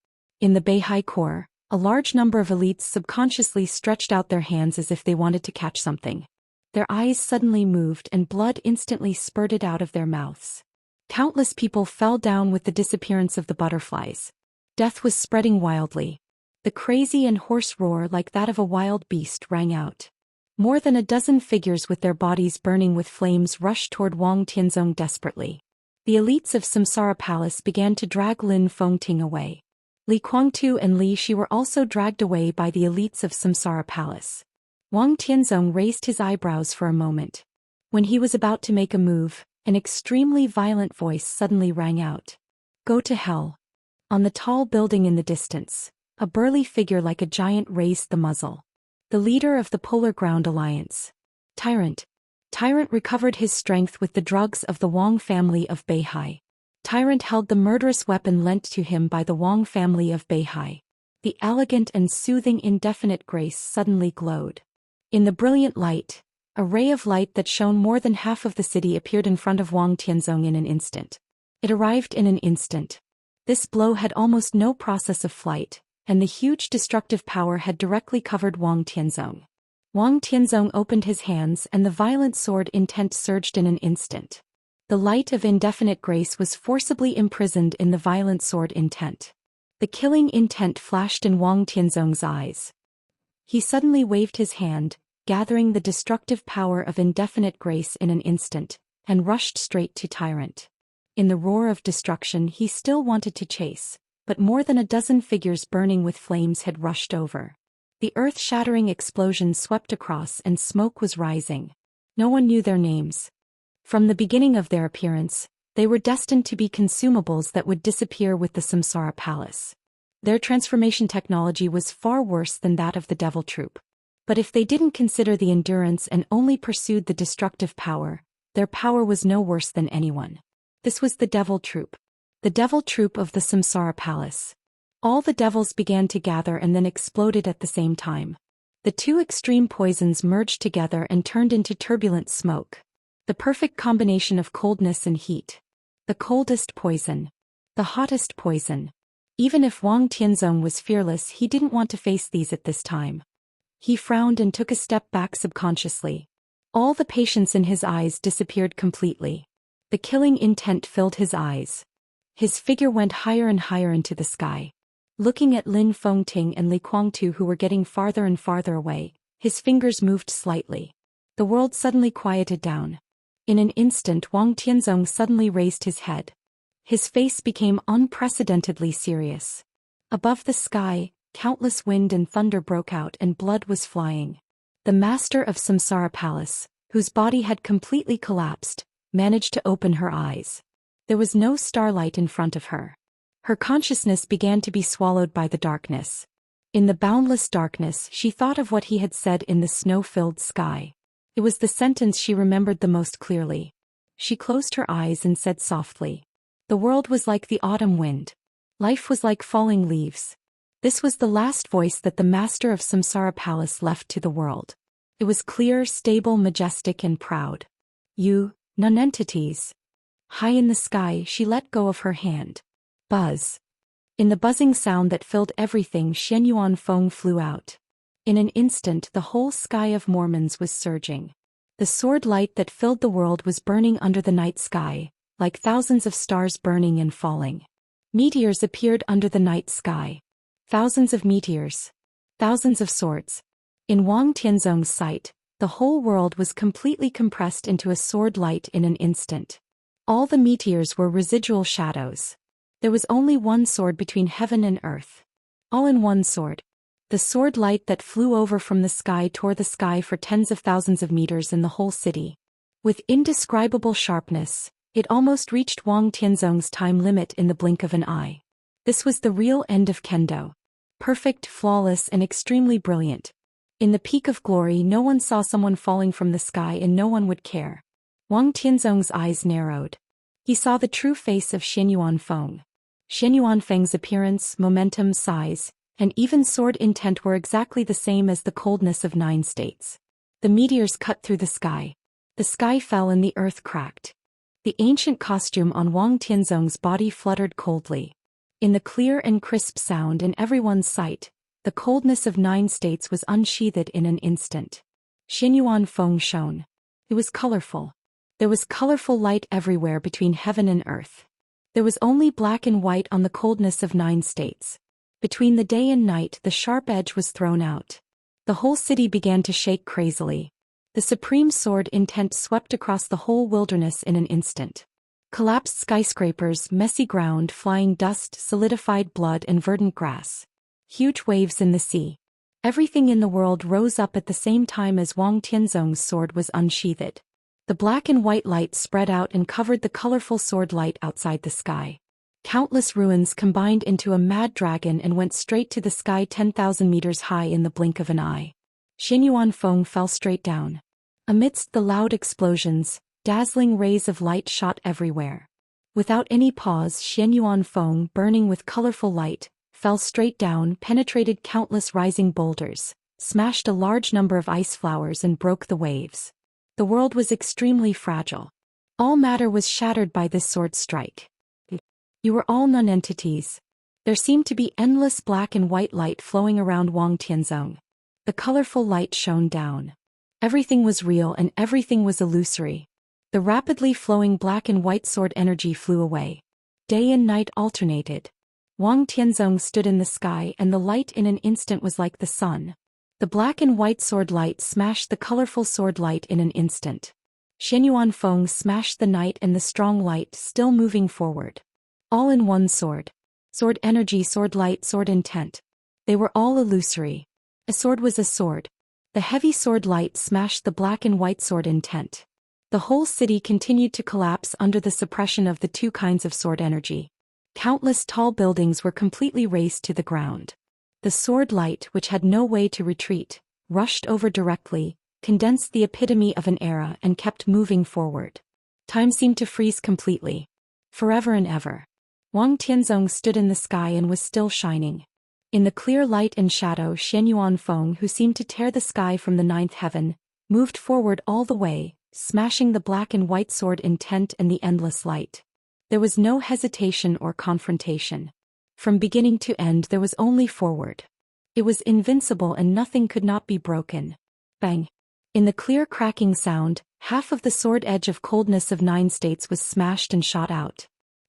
In the Beihai core, a large number of elites subconsciously stretched out their hands as if they wanted to catch something. Their eyes suddenly moved and blood instantly spurted out of their mouths. Countless people fell down with the disappearance of the butterflies. Death was spreading wildly. The crazy and hoarse roar like that of a wild beast rang out. More than a dozen figures with their bodies burning with flames rushed toward Wang Tianzong desperately. The elites of Samsara Palace began to drag Lin Fengting away. Li Kuangtu and Li Shi were also dragged away by the elites of Samsara Palace. Wang Tianzong raised his eyebrows for a moment. When he was about to make a move, an extremely violent voice suddenly rang out. Go to hell. On the tall building in the distance, a burly figure like a giant raised the muzzle. The leader of the Polar Ground Alliance. Tyrant. Tyrant recovered his strength with the drugs of the Wang family of Beihai. Tyrant held the murderous weapon lent to him by the Wang family of Beihai. The elegant and soothing indefinite grace suddenly glowed. In the brilliant light, a ray of light that shone more than half of the city appeared in front of Wang Tianzong in an instant. It arrived in an instant. This blow had almost no process of flight, and the huge destructive power had directly covered Wang Tianzong. Wang Tianzong opened his hands and the violent sword intent surged in an instant. The light of indefinite grace was forcibly imprisoned in the violent sword intent. The killing intent flashed in Wang Tianzong's eyes. He suddenly waved his hand, gathering the destructive power of indefinite grace in an instant, and rushed straight to Tyrant. In the roar of destruction he still wanted to chase, but more than a dozen figures burning with flames had rushed over. The earth-shattering explosion swept across and smoke was rising. No one knew their names. From the beginning of their appearance, they were destined to be consumables that would disappear with the Samsara Palace. Their transformation technology was far worse than that of the Devil Troop. But if they didn't consider the endurance and only pursued the destructive power, their power was no worse than anyone. This was the Devil Troop. The Devil Troop of the Samsara Palace. All the devils began to gather and then exploded at the same time. The two extreme poisons merged together and turned into turbulent smoke. The perfect combination of coldness and heat. The coldest poison. The hottest poison. Even if Wang Tianzong was fearless, he didn't want to face these at this time. He frowned and took a step back subconsciously. All the patience in his eyes disappeared completely. The killing intent filled his eyes. His figure went higher and higher into the sky. Looking at Lin Fengting and Li Guangtu, who were getting farther and farther away, his fingers moved slightly. The world suddenly quieted down. In an instant Wang Tianzong suddenly raised his head. His face became unprecedentedly serious. Above the sky, countless wind and thunder broke out and blood was flying. The master of Samsara Palace, whose body had completely collapsed, managed to open her eyes. There was no starlight in front of her. Her consciousness began to be swallowed by the darkness. In the boundless darkness she thought of what he had said in the snow-filled sky. It was the sentence she remembered the most clearly. She closed her eyes and said softly, "The world was like the autumn wind. Life was like falling leaves." This was the last voice that the master of Samsara Palace left to the world. It was clear, stable, majestic and proud. "You, non-entities." High in the sky she let go of her hand. Buzz. In the buzzing sound that filled everything, Xianyuan Feng flew out. In an instant the whole sky of Mormons was surging. The sword light that filled the world was burning under the night sky, like thousands of stars burning and falling. Meteors appeared under the night sky. Thousands of meteors. Thousands of swords. In Wang Tianzong's sight, the whole world was completely compressed into a sword light in an instant. All the meteors were residual shadows. There was only one sword between heaven and earth. All in one sword. The sword light that flew over from the sky tore the sky for tens of thousands of meters in the whole city. With indescribable sharpness, it almost reached Wang Tianzong's time limit in the blink of an eye. This was the real end of Kendo. Perfect, flawless, and extremely brilliant. In the peak of glory no one saw someone falling from the sky and no one would care. Wang Tianzong's eyes narrowed. He saw the true face of Xianyuan Feng. Xianyuan Feng's appearance, momentum, size, and even sword intent were exactly the same as the coldness of 9 states. The meteors cut through the sky. The sky fell and the earth cracked. The ancient costume on Wang Tianzong's body fluttered coldly. In the clear and crisp sound in everyone's sight, the coldness of 9 states was unsheathed in an instant. Xianyuan Feng shone. It was colorful. There was colorful light everywhere between heaven and earth. There was only black and white on the coldness of 9 states. Between the day and night the sharp edge was thrown out. The whole city began to shake crazily. The supreme sword intent swept across the whole wilderness in an instant. Collapsed skyscrapers, messy ground, flying dust, solidified blood and verdant grass. Huge waves in the sea. Everything in the world rose up at the same time as Wang Tianzong's sword was unsheathed. The black and white light spread out and covered the colorful sword light outside the sky. Countless ruins combined into a mad dragon and went straight to the sky 10,000 meters high in the blink of an eye. Xianyuan Feng fell straight down. Amidst the loud explosions, dazzling rays of light shot everywhere. Without any pause, Xianyuan Feng, burning with colorful light, fell straight down, penetrated countless rising boulders, smashed a large number of ice flowers and broke the waves. The world was extremely fragile. All matter was shattered by this sword strike. You were all non-entities. There seemed to be endless black and white light flowing around Wang Tianzong. The colorful light shone down. Everything was real and everything was illusory. The rapidly flowing black and white sword energy flew away. Day and night alternated. Wang Tianzong stood in the sky and the light in an instant was like the sun. The black and white sword light smashed the colorful sword light in an instant. Xianyuan Feng smashed the night and the strong light still moving forward. All in one sword. Sword energy, sword light, sword intent. They were all illusory. A sword was a sword. The heavy sword light smashed the black and white sword intent. The whole city continued to collapse under the suppression of the two kinds of sword energy. Countless tall buildings were completely razed to the ground. The sword light, which had no way to retreat, rushed over directly, condensed the epitome of an era and kept moving forward. Time seemed to freeze completely. Forever and ever. Wang Tianzong stood in the sky and was still shining. In the clear light and shadow, Xianyuan Feng, who seemed to tear the sky from the ninth heaven, moved forward all the way, smashing the black and white sword intent and the endless light. There was no hesitation or confrontation. From beginning to end there was only forward. It was invincible and nothing could not be broken. Bang! In the clear cracking sound, half of the sword edge of coldness of 9 states was smashed and shot out.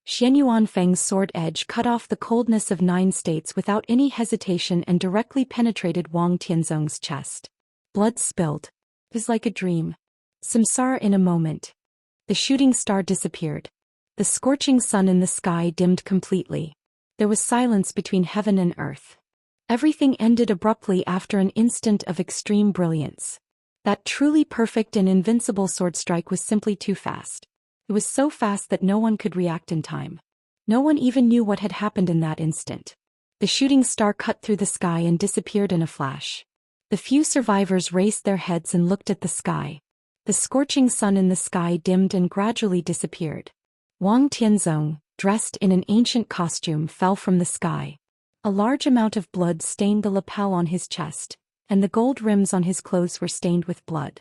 Xianyuan Feng's sword edge cut off the coldness of 9 states without any hesitation and directly penetrated Wang Tianzong's chest. Blood spilled. It was like a dream. Samsara in a moment. The shooting star disappeared. The scorching sun in the sky dimmed completely. There was silence between heaven and earth. Everything ended abruptly after an instant of extreme brilliance. That truly perfect and invincible sword strike was simply too fast. It was so fast that no one could react in time. No one even knew what had happened in that instant. The shooting star cut through the sky and disappeared in a flash. The few survivors raised their heads and looked at the sky. The scorching sun in the sky dimmed and gradually disappeared. Wang Tianzong, dressed in an ancient costume, fell from the sky. A large amount of blood stained the lapel on his chest, and the gold rims on his clothes were stained with blood.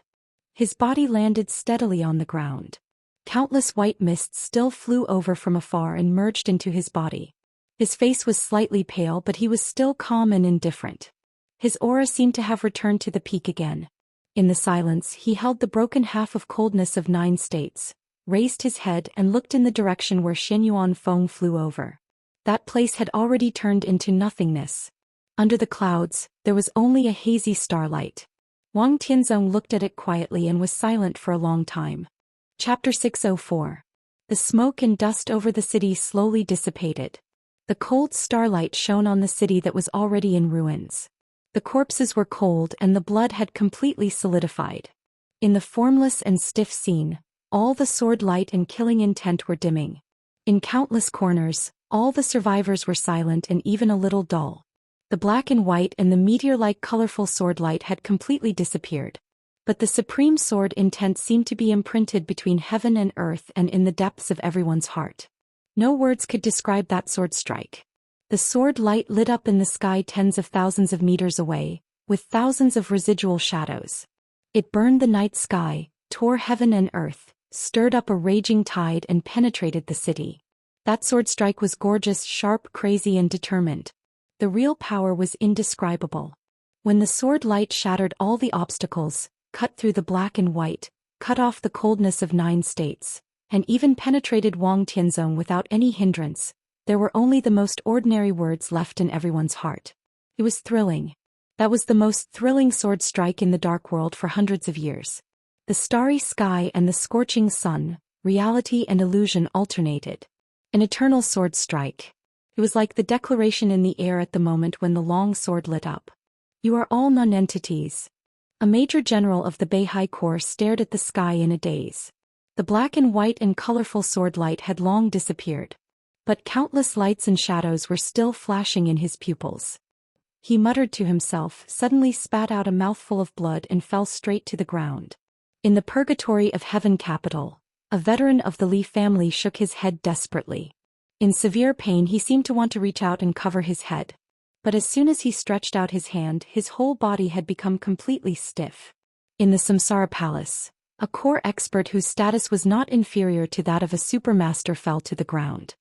His body landed steadily on the ground. Countless white mists still flew over from afar and merged into his body. His face was slightly pale, but he was still calm and indifferent. His aura seemed to have returned to the peak again. In the silence, he held the broken half of coldness of 9 states, raised his head and looked in the direction where Xianyuan Feng flew over. That place had already turned into nothingness. Under the clouds, there was only a hazy starlight. Wang Tianzong looked at it quietly and was silent for a long time. Chapter 604. The smoke and dust over the city slowly dissipated. The cold starlight shone on the city that was already in ruins. The corpses were cold and the blood had completely solidified. In the formless and stiff scene, all the sword light and killing intent were dimming. In countless corners, all the survivors were silent and even a little dull. The black and white and the meteor-like colorful sword light had completely disappeared. But the supreme sword intent seemed to be imprinted between heaven and earth and in the depths of everyone's heart. No words could describe that sword strike. The sword light lit up in the sky tens of thousands of meters away, with thousands of residual shadows. It burned the night sky, tore heaven and earth, stirred up a raging tide and penetrated the city. That sword strike was gorgeous, sharp, crazy and determined. The real power was indescribable. When the sword light shattered all the obstacles, cut through the black and white, cut off the coldness of 9 states, and even penetrated Wang Tianzong without any hindrance, there were only the most ordinary words left in everyone's heart. It was thrilling. That was the most thrilling sword strike in the dark world for hundreds of years. The starry sky and the scorching sun, reality and illusion alternated. An eternal sword strike. It was like the declaration in the air at the moment when the long sword lit up. You are all non-entities. A major general of the Beihai Corps stared at the sky in a daze. The black and white and colorful sword light had long disappeared. But countless lights and shadows were still flashing in his pupils. He muttered to himself, suddenly spat out a mouthful of blood and fell straight to the ground. In the purgatory of Heaven Capital, a veteran of the Li family shook his head desperately. In severe pain he seemed to want to reach out and cover his head. But as soon as he stretched out his hand, his whole body had become completely stiff. In the Samsara Palace, a core expert whose status was not inferior to that of a supermaster fell to the ground.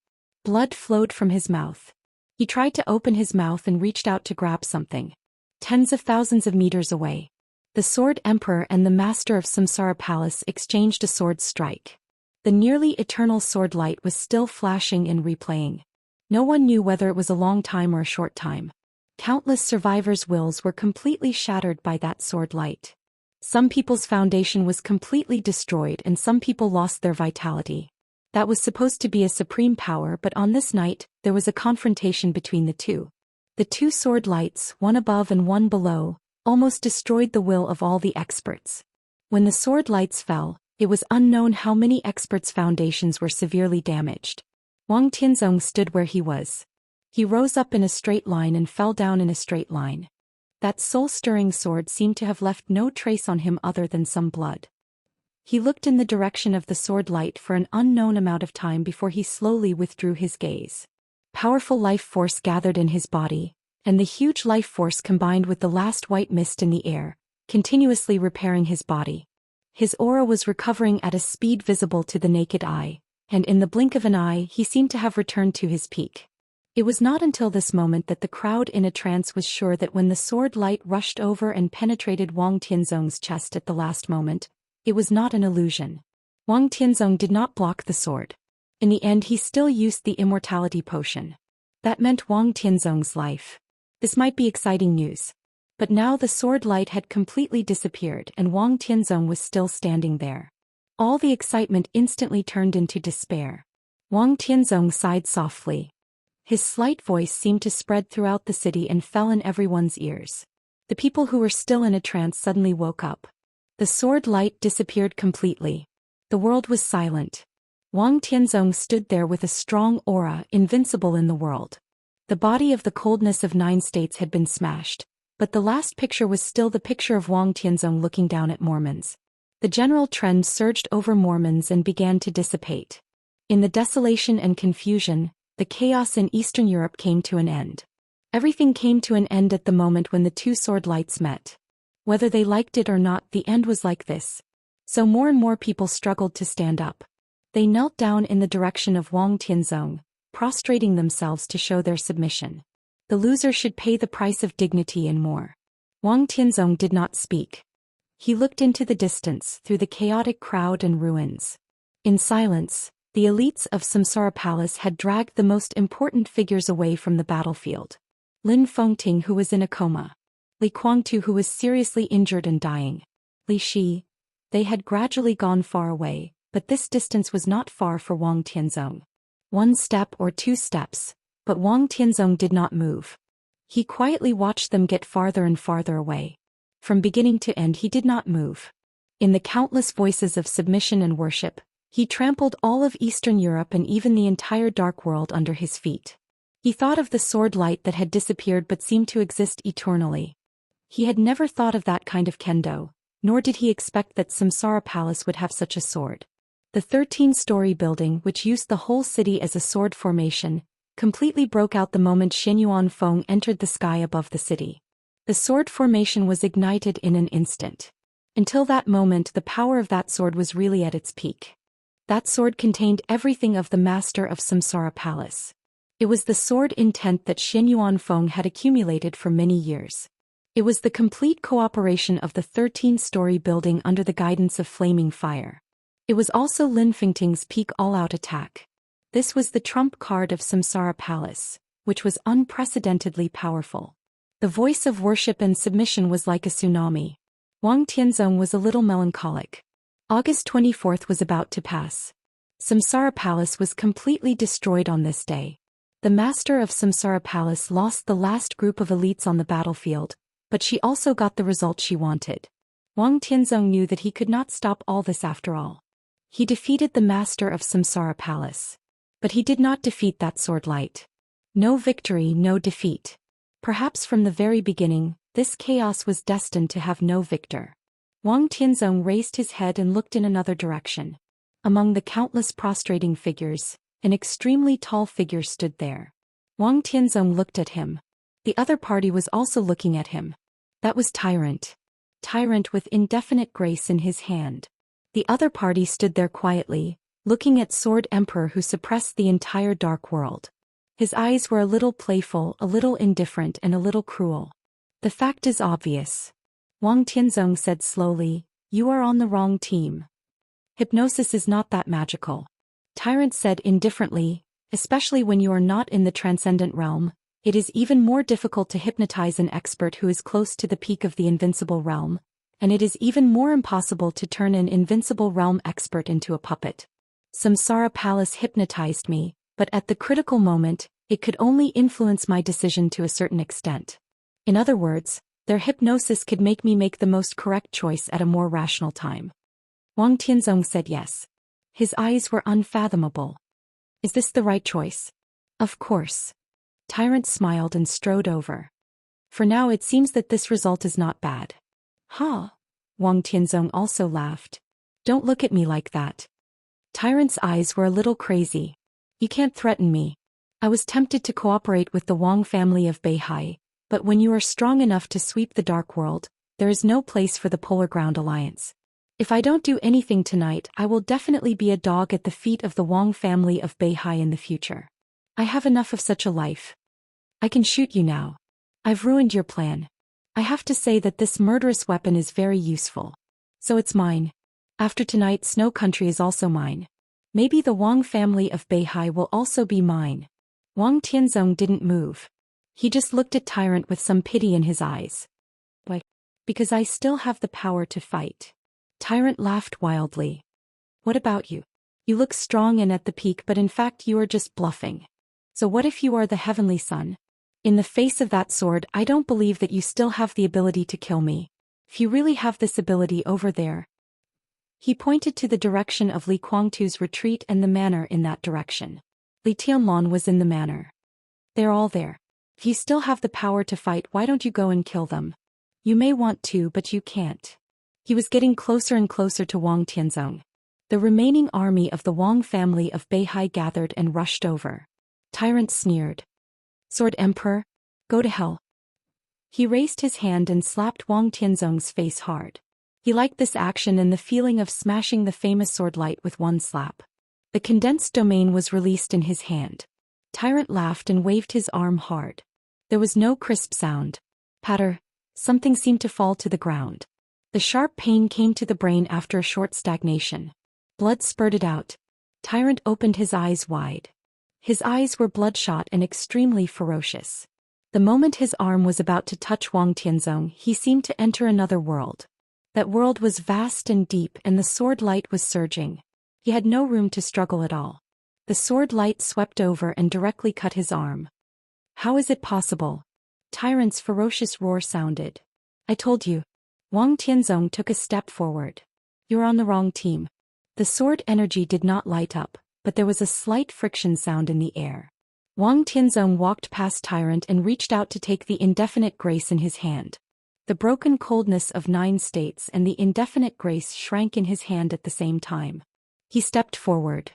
Blood flowed from his mouth. He tried to open his mouth and reached out to grab something. Tens of thousands of meters away, the Sword Emperor and the Master of Samsara Palace exchanged a sword strike. The nearly eternal sword light was still flashing and replaying. No one knew whether it was a long time or a short time. Countless survivors' wills were completely shattered by that sword light. Some people's foundation was completely destroyed and some people lost their vitality. That was supposed to be a supreme power, but on this night, there was a confrontation between the two. The two sword lights, one above and one below, almost destroyed the will of all the experts. When the sword lights fell, it was unknown how many experts' foundations were severely damaged. Wang Tianzong stood where he was. He rose up in a straight line and fell down in a straight line. That soul-stirring sword seemed to have left no trace on him other than some blood. He looked in the direction of the sword light for an unknown amount of time before he slowly withdrew his gaze. Powerful life force gathered in his body, and the huge life force combined with the last white mist in the air, continuously repairing his body. His aura was recovering at a speed visible to the naked eye, and in the blink of an eye he seemed to have returned to his peak. It was not until this moment that the crowd in a trance was sure that when the sword light rushed over and penetrated Wang Tianzong's chest at the last moment, it was not an illusion. Wang Tianzong did not block the sword. In the end he still used the immortality potion. That meant Wang Tianzong's life. This might be exciting news. But now the sword light had completely disappeared and Wang Tianzong was still standing there. All the excitement instantly turned into despair. Wang Tianzong sighed softly. His slight voice seemed to spread throughout the city and fell in everyone's ears. The people who were still in a trance suddenly woke up. The sword light disappeared completely. The world was silent. Wang Tianzong stood there with a strong aura, invincible in the world. The body of the coldness of 9 states had been smashed, but the last picture was still the picture of Wang Tianzong looking down at Mormons. The general trend surged over Mormons and began to dissipate. In the desolation and confusion, the chaos in Eastern Europe came to an end. Everything came to an end at the moment when the two sword lights met. Whether they liked it or not, the end was like this. So more and more people struggled to stand up. They knelt down in the direction of Wang Tianzong, prostrating themselves to show their submission. The loser should pay the price of dignity and more. Wang Tianzong did not speak. He looked into the distance through the chaotic crowd and ruins. In silence, the elites of Samsara Palace had dragged the most important figures away from the battlefield. Lin Fengting, who was in a coma. Li Guangtu, who was seriously injured and dying. Li Shi. They had gradually gone far away, but this distance was not far for Wang Tianzong. 1 step or 2 steps, but Wang Tianzong did not move. He quietly watched them get farther and farther away. From beginning to end he did not move. In the countless voices of submission and worship, he trampled all of Eastern Europe and even the entire dark world under his feet. He thought of the sword light that had disappeared but seemed to exist eternally. He had never thought of that kind of kendo, nor did he expect that Samsara Palace would have such a sword. The 13-story building, which used the whole city as a sword formation, completely broke out the moment Xianyuan Feng entered the sky above the city. The sword formation was ignited in an instant. Until that moment the power of that sword was really at its peak. That sword contained everything of the master of Samsara Palace. It was the sword intent that Xianyuan Feng had accumulated for many years. It was the complete cooperation of the 13-story building under the guidance of flaming fire. It was also Lin Fengting's peak all-out attack. This was the trump card of Samsara Palace, which was unprecedentedly powerful. The voice of worship and submission was like a tsunami. Wang Tianzong was a little melancholic. August 24th was about to pass. Samsara Palace was completely destroyed on this day. The master of Samsara Palace lost the last group of elites on the battlefield, but she also got the result she wanted. Wang Tianzong knew that he could not stop all this after all. He defeated the master of Samsara Palace. But he did not defeat that sword light. No victory, no defeat. Perhaps from the very beginning, this chaos was destined to have no victor. Wang Tianzong raised his head and looked in another direction. Among the countless prostrating figures, an extremely tall figure stood there. Wang Tianzong looked at him. The other party was also looking at him. That was Tyrant. Tyrant with indefinite grace in his hand. The other party stood there quietly, looking at Sword Emperor who suppressed the entire dark world. His eyes were a little playful, a little indifferent, and a little cruel. The fact is obvious. Wang Tianzong said slowly, you are on the wrong team. Hypnosis is not that magical. Tyrant said indifferently, especially when you are not in the transcendent realm, it is even more difficult to hypnotize an expert who is close to the peak of the invincible realm, and it is even more impossible to turn an invincible realm expert into a puppet. Samsara Palace hypnotized me, but at the critical moment, it could only influence my decision to a certain extent. In other words, their hypnosis could make me make the most correct choice at a more rational time. Wang Tianzong said yes. His eyes were unfathomable. Is this the right choice? Of course. Tyrant smiled and strode over. For now it seems that this result is not bad. Huh? Wang Tianzong also laughed. Don't look at me like that. Tyrant's eyes were a little crazy. You can't threaten me. I was tempted to cooperate with the Wang family of Beihai, but when you are strong enough to sweep the dark world, there is no place for the Polar Ground Alliance. If I don't do anything tonight, I will definitely be a dog at the feet of the Wang family of Beihai in the future. I have enough of such a life. I can shoot you now. I've ruined your plan. I have to say that this murderous weapon is very useful. So it's mine. After tonight, Snow Country is also mine. Maybe the Wang family of Beihai will also be mine. Wang Tianzong didn't move. He just looked at Tyrant with some pity in his eyes. Why? Because I still have the power to fight. Tyrant laughed wildly. What about you? You look strong and at the peak, but in fact you are just bluffing. So what if you are the Heavenly Sun? In the face of that sword, I don't believe that you still have the ability to kill me. If you really have this ability over there. He pointed to the direction of Li Guangtu's retreat and the manor in that direction. Li Tianlan was in the manor. They're all there. If you still have the power to fight, why don't you go and kill them? You may want to, but you can't. He was getting closer and closer to Wang Tianzong. The remaining army of the Wang family of Beihai gathered and rushed over. Tyrant sneered. Sword Emperor, go to hell. He raised his hand and slapped Wang Tianzong's face hard. He liked this action and the feeling of smashing the famous sword light with one slap. The condensed domain was released in his hand. Tyrant laughed and waved his arm hard. There was no crisp sound. Patter, something seemed to fall to the ground. The sharp pain came to the brain after a short stagnation. Blood spurted out. Tyrant opened his eyes wide. His eyes were bloodshot and extremely ferocious. The moment his arm was about to touch Wang Tianzong, he seemed to enter another world. That world was vast and deep, and the sword light was surging. He had no room to struggle at all. The sword light swept over and directly cut his arm. How is it possible? Tyrant's ferocious roar sounded. I told you. Wang Tianzong took a step forward. You're on the wrong team. The sword energy did not light up, but there was a slight friction sound in the air. Wang Tianzong walked past Tyrant and reached out to take the indefinite grace in his hand. The broken coldness of 9 states and the indefinite grace shrank in his hand at the same time. He stepped forward.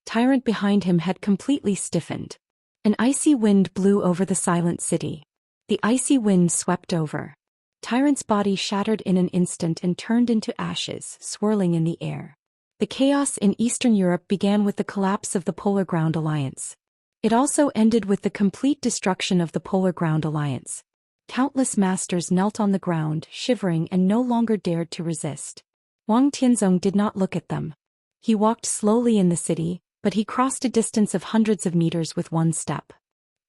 Tyrant behind him had completely stiffened. An icy wind blew over the silent city. The icy wind swept over. Tyrant's body shattered in an instant and turned into ashes, swirling in the air. The chaos in Eastern Europe began with the collapse of the Polar Ground Alliance. It also ended with the complete destruction of the Polar Ground Alliance. Countless masters knelt on the ground, shivering, and no longer dared to resist. Wang Tianzong did not look at them. He walked slowly in the city, but he crossed a distance of hundreds of meters with one step.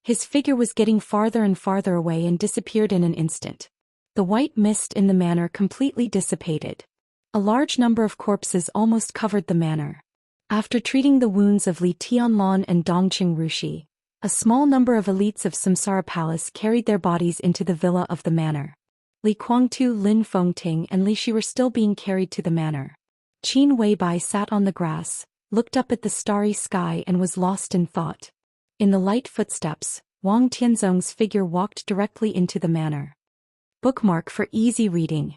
His figure was getting farther and farther away and disappeared in an instant. The white mist in the manor completely dissipated. A large number of corpses almost covered the manor. After treating the wounds of Li Tianlan and Dongqing Rushi, a small number of elites of Samsara Palace carried their bodies into the villa of the manor. Li Guangtu, Lin Fengting, and Li Shi were still being carried to the manor. Qin Weibai sat on the grass, looked up at the starry sky and was lost in thought. In the light footsteps, Wang Tianzong's figure walked directly into the manor. Bookmark for easy reading.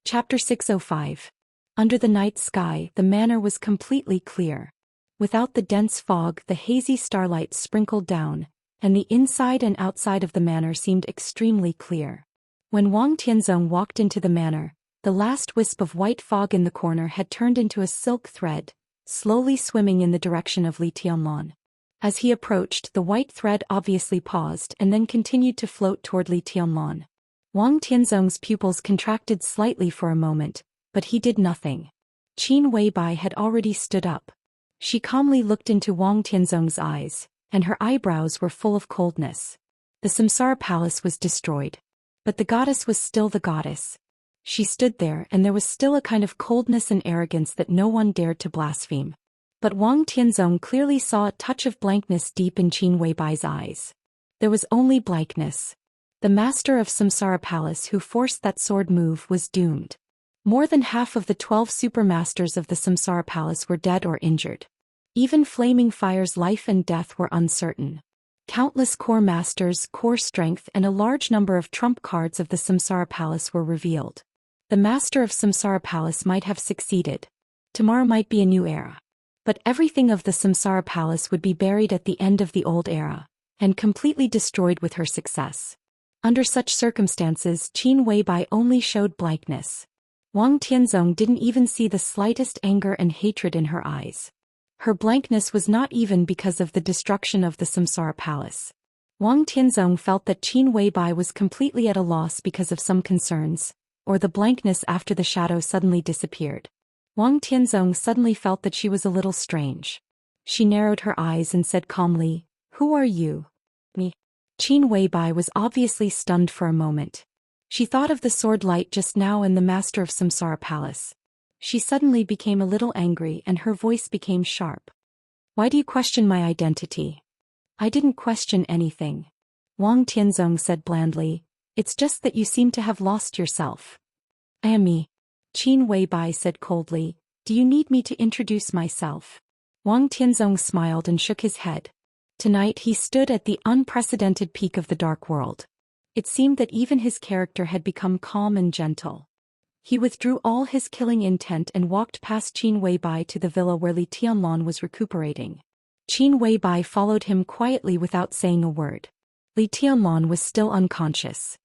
Chapter 605. Under the night sky, the manor was completely clear. Without the dense fog, the hazy starlight sprinkled down, and the inside and outside of the manor seemed extremely clear. When Wang Tianzong walked into the manor, the last wisp of white fog in the corner had turned into a silk thread, slowly swimming in the direction of Li Tianlan. As he approached, the white thread obviously paused and then continued to float toward Li Tianlan. Wang Tianzong's pupils contracted slightly for a moment, but he did nothing. Qin Weibai had already stood up. She calmly looked into Wang Tianzong's eyes, and her eyebrows were full of coldness. The Samsara Palace was destroyed. But the goddess was still the goddess. She stood there and there was still a kind of coldness and arrogance that no one dared to blaspheme. But Wang Tianzong clearly saw a touch of blankness deep in Qin Weibai's eyes. There was only blankness. The master of Samsara Palace who forced that sword move was doomed. More than half of the 12 supermasters of the Samsara Palace were dead or injured. Even Flaming Fire's life and death were uncertain. Countless core masters, core strength and a large number of trump cards of the Samsara Palace were revealed. The master of Samsara Palace might have succeeded. Tomorrow might be a new era. But everything of the Samsara Palace would be buried at the end of the old era, and completely destroyed with her success. Under such circumstances, Qin Weibai only showed blankness. Wang Tianzong didn't even see the slightest anger and hatred in her eyes. Her blankness was not even because of the destruction of the Samsara Palace. Wang Tianzong felt that Qin Weibai was completely at a loss because of some concerns, or the blankness after the shadow suddenly disappeared. Wang Tianzong suddenly felt that she was a little strange. She narrowed her eyes and said calmly, "Who are you?" "Me." Qin Weibai was obviously stunned for a moment. She thought of the sword light just now and the master of Samsara Palace. She suddenly became a little angry and her voice became sharp. "Why do you question my identity?" "I didn't question anything," Wang Tianzong said blandly. "It's just that you seem to have lost yourself." "I am me," Qin Weibai said coldly. "Do you need me to introduce myself?" Wang Tianzong smiled and shook his head. Tonight he stood at the unprecedented peak of the dark world. It seemed that even his character had become calm and gentle. He withdrew all his killing intent and walked past Qin Weibai to the villa where Li Tianlan was recuperating. Qin Weibai followed him quietly without saying a word. Li Tianlan was still unconscious.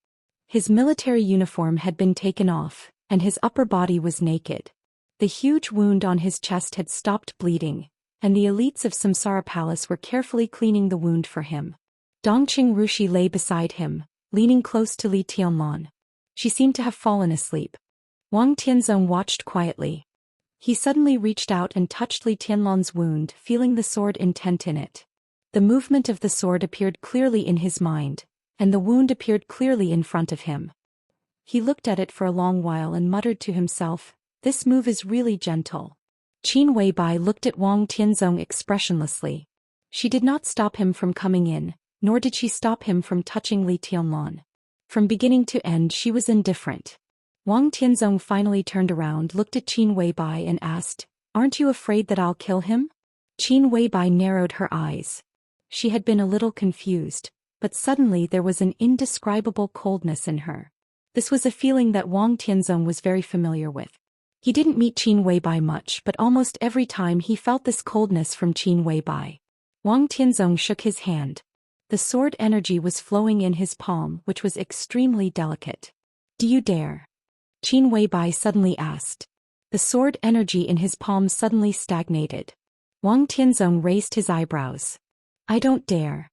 His military uniform had been taken off, and his upper body was naked. The huge wound on his chest had stopped bleeding, and the elites of Samsara Palace were carefully cleaning the wound for him. Dongqing Rushi lay beside him, leaning close to Li Tianlan. She seemed to have fallen asleep. Wang Tianzong watched quietly. He suddenly reached out and touched Li Tianlan's wound, feeling the sword intent in it. The movement of the sword appeared clearly in his mind, and the wound appeared clearly in front of him. He looked at it for a long while and muttered to himself, "This move is really gentle." Qin Weibai looked at Wang Tianzong expressionlessly. She did not stop him from coming in, nor did she stop him from touching Li Tianlan. From beginning to end she was indifferent. Wang Tianzong finally turned around, looked at Qin Weibai and asked, "Aren't you afraid that I'll kill him?" Qin Weibai narrowed her eyes. She had been a little confused, but suddenly there was an indescribable coldness in her. This was a feeling that Wang Tianzong was very familiar with. He didn't meet Qin Weibai much, but almost every time he felt this coldness from Qin Weibai. Wang Tianzong shook his hand. The sword energy was flowing in his palm, which was extremely delicate. "Do you dare?" Qin Weibai suddenly asked. The sword energy in his palm suddenly stagnated. Wang Tianzong raised his eyebrows. "I don't dare."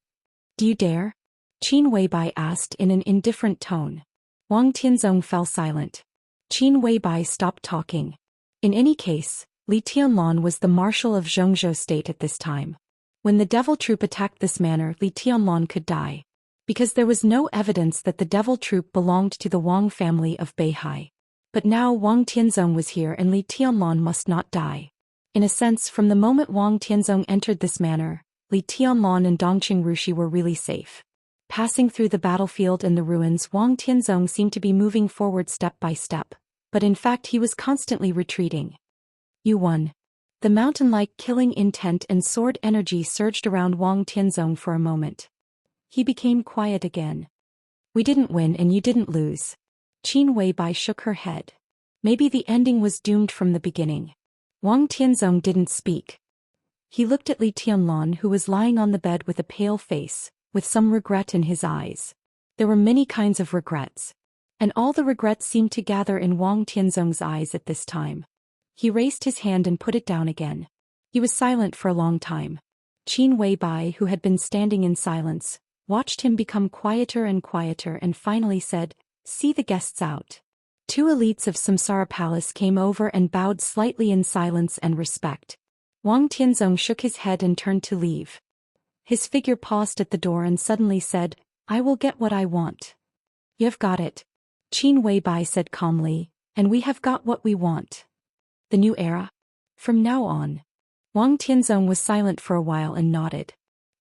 "Do you dare?" Qin Weibai asked in an indifferent tone. Wang Tianzong fell silent. Qin Weibai stopped talking. In any case, Li Tianlan was the marshal of Zhongzhou state at this time. When the devil troop attacked this manor, Li Tianlan could die. Because there was no evidence that the devil troop belonged to the Wang family of Beihai. But now Wang Tianzong was here and Li Tianlan must not die. In a sense, from the moment Wang Tianzong entered this manor, Li Tianlan and Dongqing Rushi were really safe. Passing through the battlefield and the ruins, Wang Tianzong seemed to be moving forward step by step, but in fact he was constantly retreating. "You won." The mountain-like killing intent and sword energy surged around Wang Tianzong for a moment. He became quiet again. "We didn't win and you didn't lose." Qin Weibai shook her head. Maybe the ending was doomed from the beginning. Wang Tianzong didn't speak. He looked at Li Tianlan, who was lying on the bed with a pale face, with some regret in his eyes. There were many kinds of regrets. And all the regrets seemed to gather in Wang Tianzong's eyes at this time. He raised his hand and put it down again. He was silent for a long time. Qin Weibai, who had been standing in silence, watched him become quieter and finally said, "See the guests out." Two elites of Samsara Palace came over and bowed slightly in silence and respect. Wang Tianzong shook his head and turned to leave. His figure paused at the door and suddenly said, "I will get what I want." "You've got it," Qin Weibai said calmly, "and we have got what we want." The new era? From now on. Wang Tianzong was silent for a while and nodded.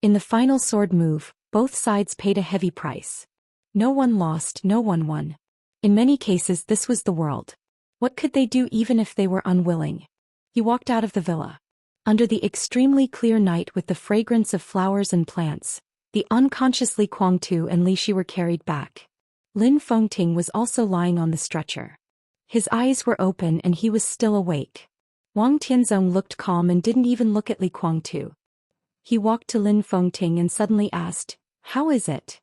In the final sword move, both sides paid a heavy price. No one lost, no one won. In many cases this was the world. What could they do even if they were unwilling? He walked out of the villa. Under the extremely clear night with the fragrance of flowers and plants, the unconsciously Kuang Tu and Li Shi were carried back. Lin Fengting was also lying on the stretcher. His eyes were open and he was still awake. Wang Tianzong looked calm and didn't even look at Li Kuang Tu. He walked to Lin Fengting and suddenly asked, "How is it?"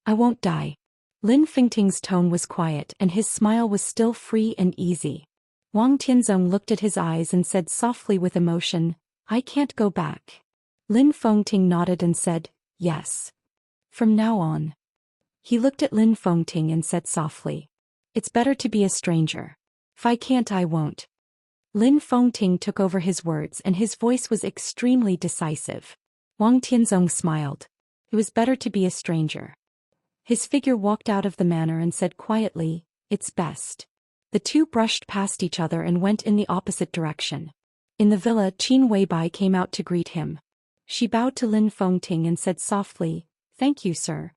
"I won't die." Lin Fengting's tone was quiet and his smile was still free and easy. Wang Tianzong looked at his eyes and said softly with emotion, "I can't go back." Lin Fengting nodded and said, "Yes. From now on." He looked at Lin Fengting and said softly, "It's better to be a stranger. If I can't, I won't." Lin Fengting took over his words and his voice was extremely decisive. Wang Tianzong smiled. It was better to be a stranger. His figure walked out of the manor and said quietly, "It's best." The two brushed past each other and went in the opposite direction. In the villa, Qin Weibai came out to greet him. She bowed to Lin Fengting and said softly, "Thank you, sir."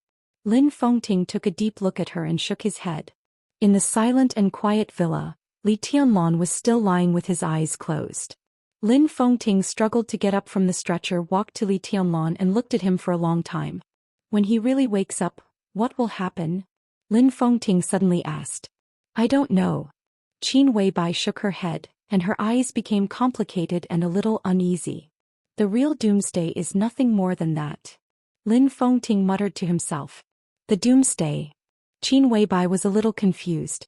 Lin Fengting took a deep look at her and shook his head. In the silent and quiet villa, Li Tianlan was still lying with his eyes closed. Lin Fengting struggled to get up from the stretcher, walked to Li Tianlan and looked at him for a long time. "When he really wakes up, what will happen?" Lin Fengting suddenly asked. "I don't know." Qin Weibai shook her head, and her eyes became complicated and a little uneasy. "The real doomsday is nothing more than that." Lin Fengting muttered to himself. "The doomsday?" Qin Weibai was a little confused.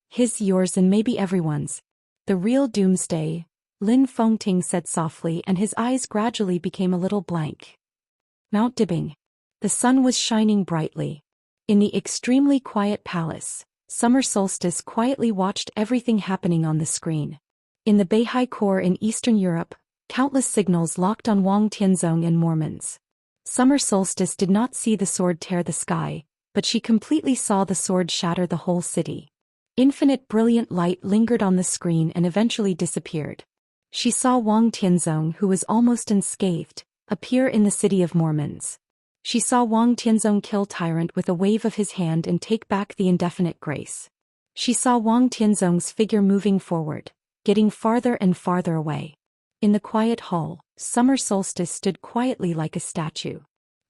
"His, yours and maybe everyone's. The real doomsday," Lin Fengting said softly and his eyes gradually became a little blank. Mount Dibing. The sun was shining brightly. In the extremely quiet palace, Summer Solstice quietly watched everything happening on the screen. In the Beihai Corps in Eastern Europe, countless signals locked on Wang Tianzong and Mormons. Summer Solstice did not see the sword tear the sky, but she completely saw the sword shatter the whole city. Infinite brilliant light lingered on the screen and eventually disappeared. She saw Wang Tianzong, who was almost unscathed, appear in the city of Mormons. She saw Wang Tianzong kill Tyrant with a wave of his hand and take back the indefinite grace. She saw Wang Tianzong's figure moving forward, getting farther and farther away. In the quiet hall, Summer Solstice stood quietly like a statue.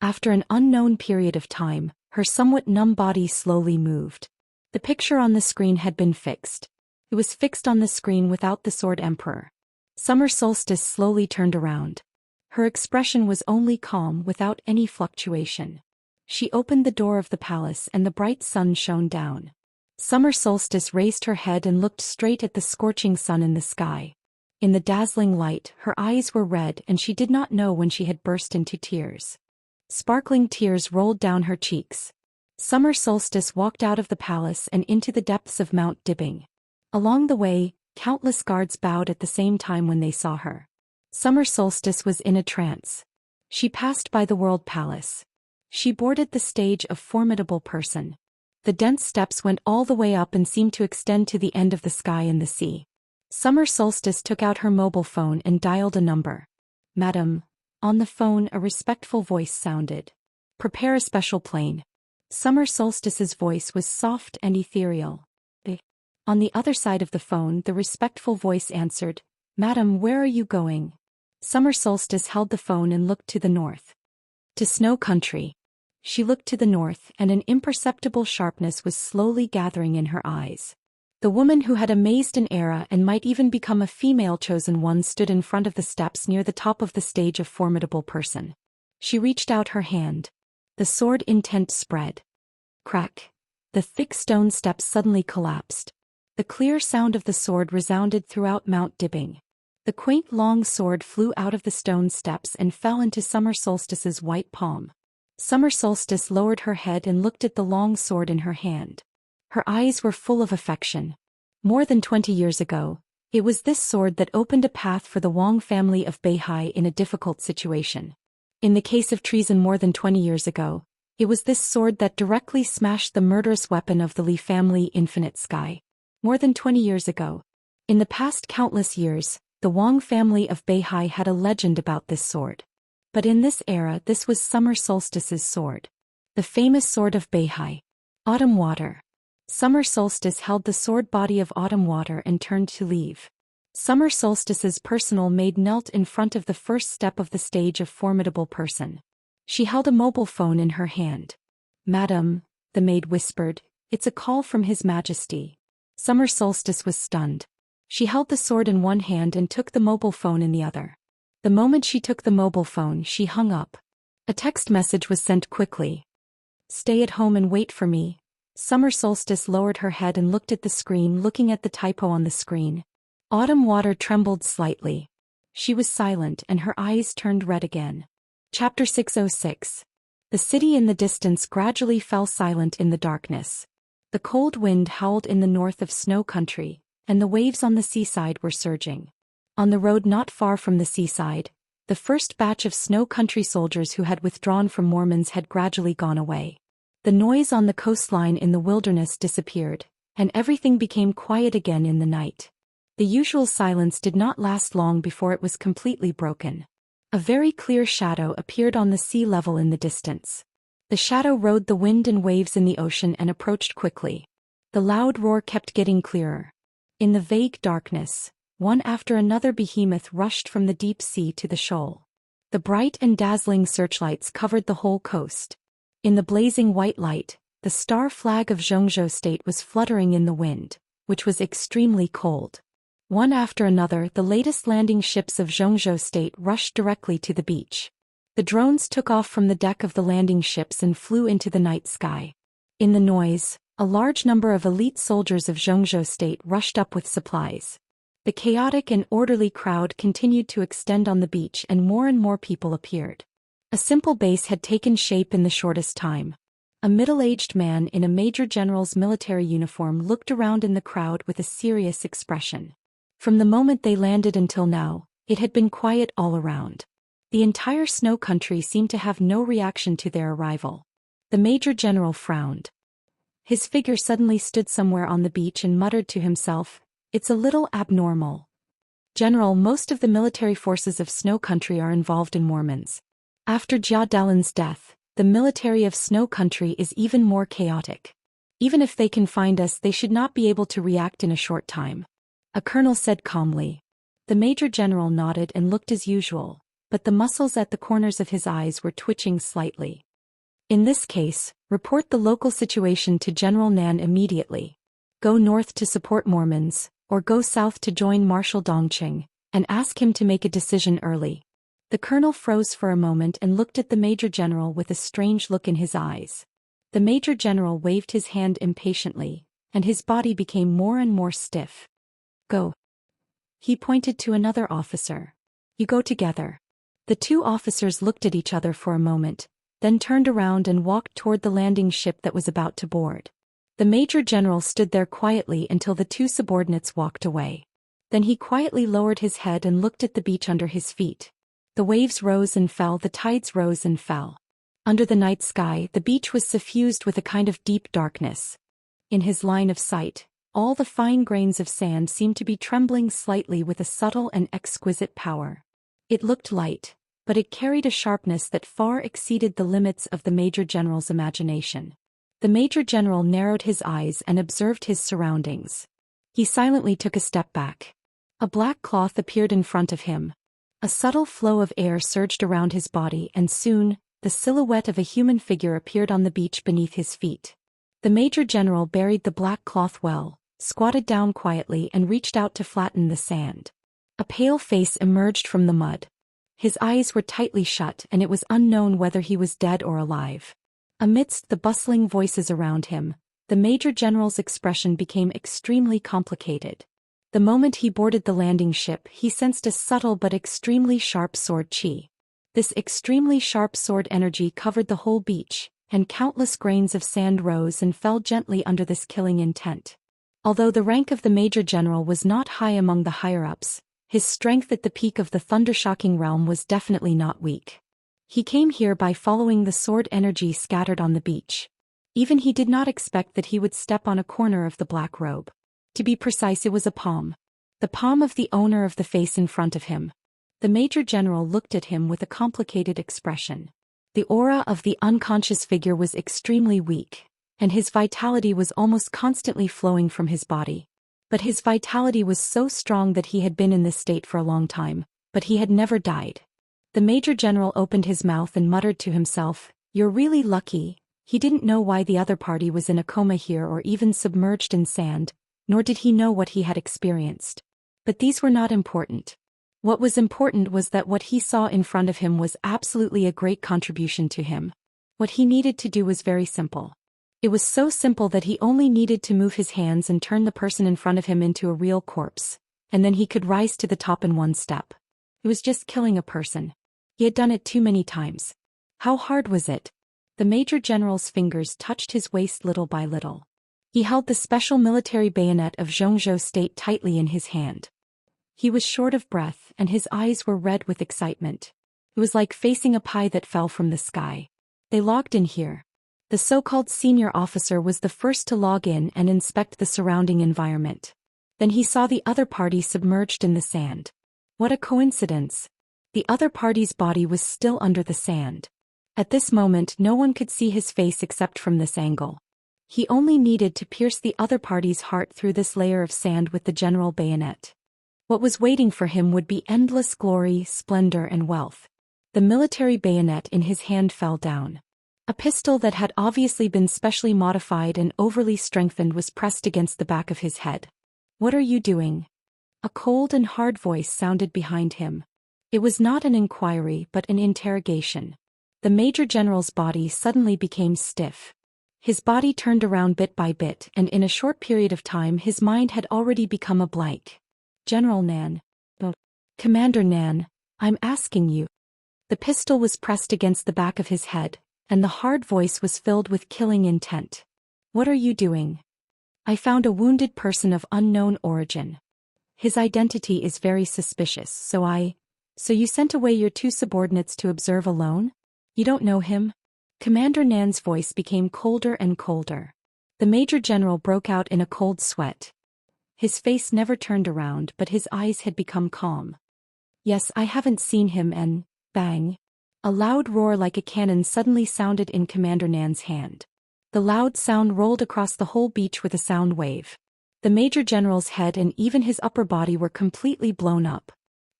After an unknown period of time, her somewhat numb body slowly moved. The picture on the screen had been fixed. It was fixed on the screen without the Sword Emperor. Summer Solstice slowly turned around. Her expression was only calm without any fluctuation. She opened the door of the palace and the bright sun shone down. Summer Solstice raised her head and looked straight at the scorching sun in the sky. In the dazzling light, her eyes were red and she did not know when she had burst into tears. Sparkling tears rolled down her cheeks. Summer Solstice walked out of the palace and into the depths of Mount Dibing. Along the way, countless guards bowed at the same time when they saw her. Summer Solstice was in a trance. She passed by the World Palace. She boarded the stage of Formidable Person. The dense steps went all the way up and seemed to extend to the end of the sky and the sea. Summer Solstice took out her mobile phone and dialed a number. "Madam." On the phone, a respectful voice sounded. "Prepare a special plane." Summer Solstice's voice was soft and ethereal. On the other side of the phone, the respectful voice answered, "Madam, where are you going?" Summer Solstice held the phone and looked to the north. "To Snow Country." She looked to the north and an imperceptible sharpness was slowly gathering in her eyes. The woman who had amazed an era and might even become a female chosen one stood in front of the steps near the top of the stage of Formidable Person. She reached out her hand. The sword intent spread. Crack. The thick stone steps suddenly collapsed. The clear sound of the sword resounded throughout Mount Dibing. The quaint long sword flew out of the stone steps and fell into Summer Solstice's white palm. Summer Solstice lowered her head and looked at the long sword in her hand. Her eyes were full of affection. More than 20 years ago, it was this sword that opened a path for the Wang family of Beihai in a difficult situation. In the case of treason more than 20 years ago, it was this sword that directly smashed the murderous weapon of the Li family, Infinite Sky. More than 20 years ago. In the past countless years, the Wang family of Beihai had a legend about this sword. But in this era, this was Summer Solstice's sword. The famous sword of Beihai. Autumn Water. Summer Solstice held the sword body of Autumn Water and turned to leave. Summer Solstice's personal maid knelt in front of the first step of the stage of formidable person. She held a mobile phone in her hand. "Madam," the maid whispered, "it's a call from His Majesty." Summer Solstice was stunned. She held the sword in one hand and took the mobile phone in the other. The moment she took the mobile phone, she hung up. A text message was sent quickly. "Stay at home and wait for me." Summer Solstice lowered her head and looked at the screen, looking at the typo on the screen. Autumn Water trembled slightly. She was silent and her eyes turned red again. Chapter 606. The city in the distance gradually fell silent in the darkness. The cold wind howled in the north of Snow Country, and the waves on the seaside were surging. On the road not far from the seaside, the first batch of Snow Country soldiers who had withdrawn from Mormons had gradually gone away. The noise on the coastline in the wilderness disappeared, and everything became quiet again in the night. The usual silence did not last long before it was completely broken. A very clear shadow appeared on the sea level in the distance. The shadow rode the wind and waves in the ocean and approached quickly. The loud roar kept getting clearer. In the vague darkness, one after another behemoth rushed from the deep sea to the shoal. The bright and dazzling searchlights covered the whole coast. In the blazing white light, the star flag of Xianxia state was fluttering in the wind, which was extremely cold. One after another, the latest landing ships of Xianxia state rushed directly to the beach. The drones took off from the deck of the landing ships and flew into the night sky. In the noise, a large number of elite soldiers of Xianxia state rushed up with supplies. The chaotic and orderly crowd continued to extend on the beach and more people appeared. A simple base had taken shape in the shortest time. A middle-aged man in a major general's military uniform looked around in the crowd with a serious expression. From the moment they landed until now, it had been quiet all around. The entire Snow Country seemed to have no reaction to their arrival. The major general frowned. His figure suddenly stood somewhere on the beach and muttered to himself, "It's a little abnormal." "General, most of the military forces of Snow Country are involved in Mormons. After Jia Dalin's death, the military of Snow Country is even more chaotic. Even if they can find us, they should not be able to react in a short time," a colonel said calmly. The major general nodded and looked as usual, but the muscles at the corners of his eyes were twitching slightly. "In this case, report the local situation to General Nan immediately. Go north to support Mormons, or go south to join Marshal Dongqing, and ask him to make a decision early." The colonel froze for a moment and looked at the major general with a strange look in his eyes. The major general waved his hand impatiently, and his body became more and more stiff. "Go." He pointed to another officer. "You go together." The two officers looked at each other for a moment, then turned around and walked toward the landing ship that was about to board. The major general stood there quietly until the two subordinates walked away. Then he quietly lowered his head and looked at the beach under his feet. The waves rose and fell, the tides rose and fell. Under the night sky, the beach was suffused with a kind of deep darkness. In his line of sight, all the fine grains of sand seemed to be trembling slightly with a subtle and exquisite power. It looked light, but it carried a sharpness that far exceeded the limits of the major general's imagination. The major general narrowed his eyes and observed his surroundings. He silently took a step back. A black cloth appeared in front of him. A subtle flow of air surged around his body, and soon, the silhouette of a human figure appeared on the beach beneath his feet. The major general buried the black cloth well, squatted down quietly and reached out to flatten the sand. A pale face emerged from the mud. His eyes were tightly shut and it was unknown whether he was dead or alive. Amidst the bustling voices around him, the major general's expression became extremely complicated. The moment he boarded the landing ship, he sensed a subtle but extremely sharp sword chi. This extremely sharp sword energy covered the whole beach, and countless grains of sand rose and fell gently under this killing intent. Although the rank of the Major General was not high among the higher-ups, his strength at the peak of the thundershocking realm was definitely not weak. He came here by following the sword energy scattered on the beach. Even he did not expect that he would step on a corner of the black robe. To be precise, it was a palm. The palm of the owner of the face in front of him. The Major General looked at him with a complicated expression. The aura of the unconscious figure was extremely weak, and his vitality was almost constantly flowing from his body. But his vitality was so strong that he had been in this state for a long time, but he had never died. The Major General opened his mouth and muttered to himself, "You're really lucky." He didn't know why the other party was in a coma here or even submerged in sand, nor did he know what he had experienced. But these were not important. What was important was that what he saw in front of him was absolutely a great contribution to him. What he needed to do was very simple. It was so simple that he only needed to move his hands and turn the person in front of him into a real corpse, and then he could rise to the top in one step. It was just killing a person. He had done it too many times. How hard was it? The Major General's fingers touched his waist little by little. He held the special military bayonet of Xianxia state tightly in his hand. He was short of breath and his eyes were red with excitement. It was like facing a pie that fell from the sky. They logged in here. The so-called senior officer was the first to log in and inspect the surrounding environment. Then he saw the other party submerged in the sand. What a coincidence! The other party's body was still under the sand. At this moment no one could see his face except from this angle. He only needed to pierce the other party's heart through this layer of sand with the general bayonet. What was waiting for him would be endless glory, splendor and wealth. The military bayonet in his hand fell down. A pistol that had obviously been specially modified and overly strengthened was pressed against the back of his head. "What are you doing?" A cold and hard voice sounded behind him. It was not an inquiry but an interrogation. The Major General's body suddenly became stiff. His body turned around bit by bit and in a short period of time his mind had already become a blank. "General Nan." "Oh, Commander Nan, I'm asking you." The pistol was pressed against the back of his head, and the hard voice was filled with killing intent. "What are you doing?" "I found a wounded person of unknown origin. His identity is very suspicious, so you sent away your two subordinates to observe alone? You don't know him?" Commander Nan's voice became colder and colder. The Major General broke out in a cold sweat. His face never turned around but his eyes had become calm. "Yes, I haven't seen him and..." Bang! A loud roar like a cannon suddenly sounded in Commander Nan's hand. The loud sound rolled across the whole beach with a sound wave. The Major General's head and even his upper body were completely blown up.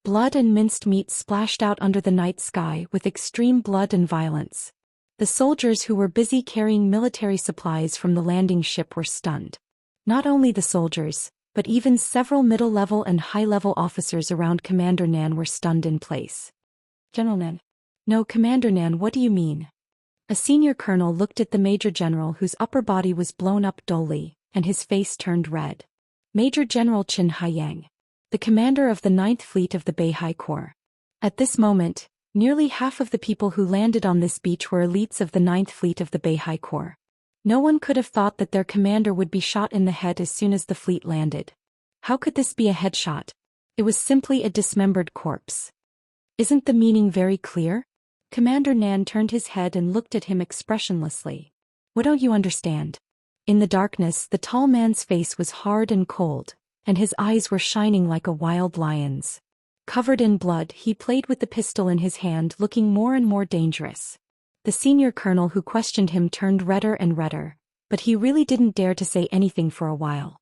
Blood and minced meat splashed out under the night sky with extreme blood and violence. The soldiers who were busy carrying military supplies from the landing ship were stunned. Not only the soldiers, but even several middle-level and high-level officers around Commander Nan were stunned in place. "General Nan." "No, Commander Nan, what do you mean?" A senior colonel looked at the Major General whose upper body was blown up dully, and his face turned red. "Major General Qin Haiyang, the commander of the 9th Fleet of the Beihai Corps." At this moment, nearly half of the people who landed on this beach were elites of the 9th Fleet of the Beihai Corps. No one could have thought that their commander would be shot in the head as soon as the fleet landed. How could this be a headshot? It was simply a dismembered corpse. Isn't the meaning very clear? Commander Nan turned his head and looked at him expressionlessly. "What don't you understand?" In the darkness, the tall man's face was hard and cold, and his eyes were shining like a wild lion's. Covered in blood, he played with the pistol in his hand, looking more and more dangerous. The senior colonel who questioned him turned redder and redder, but he really didn't dare to say anything for a while.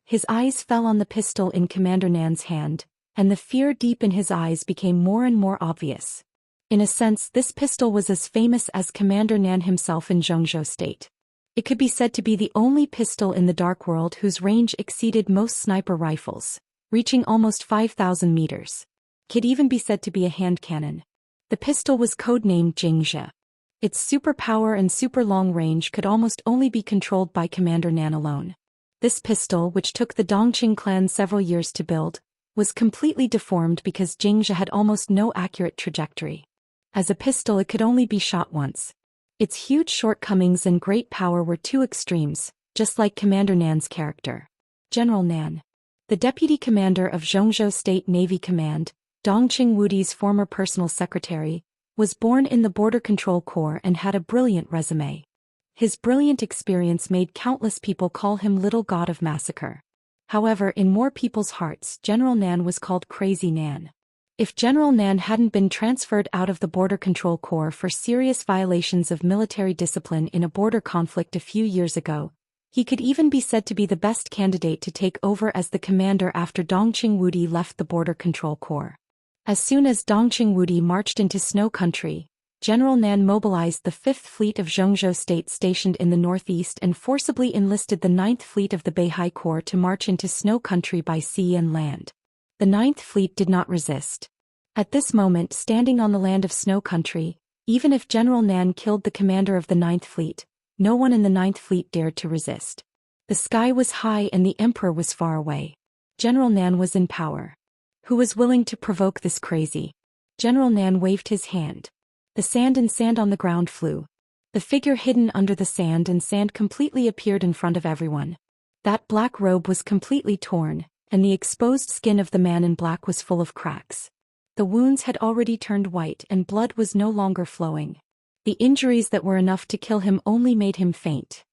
His eyes fell on the pistol in Commander Nan's hand, and the fear deep in his eyes became more and more obvious. In a sense, this pistol was as famous as Commander Nan himself in Zhongzhou State. It could be said to be the only pistol in the Dark World whose range exceeded most sniper rifles, reaching almost 5,000 meters. It could even be said to be a hand cannon. The pistol was codenamed Xianxia. Its superpower and super long range could almost only be controlled by Commander Nan alone. This pistol, which took the Dongqing clan several years to build, was completely deformed because Xianxia had almost no accurate trajectory. As a pistol, it could only be shot once. Its huge shortcomings and great power were two extremes, just like Commander Nan's character. General Nan, the deputy commander of Zhongzhou State Navy Command, Dongqing Wudi's former personal secretary, was born in the Border Control Corps and had a brilliant resume. His brilliant experience made countless people call him Little God of Massacre. However, in more people's hearts, General Nan was called Crazy Nan. If General Nan hadn't been transferred out of the Border Control Corps for serious violations of military discipline in a border conflict a few years ago, he could even be said to be the best candidate to take over as the commander after Dongqing Wudi left the Border Control Corps. As soon as Dongqing Wudi marched into Snow Country, General Nan mobilized the 5th Fleet of Zhongzhou State stationed in the northeast and forcibly enlisted the 9th Fleet of the Beihai Corps to march into Snow Country by sea and land. The 9th Fleet did not resist. At this moment, standing on the land of Snow Country, even if General Nan killed the commander of the 9th Fleet, no one in the 9th Fleet dared to resist. The sky was high and the emperor was far away. General Nan was in power. Who was willing to provoke this crazy? General Nan waved his hand. The sand and sand on the ground flew. The figure hidden under the sand and sand completely appeared in front of everyone. That black robe was completely torn, and the exposed skin of the man in black was full of cracks. The wounds had already turned white and blood was no longer flowing. The injuries that were enough to kill him only made him faint.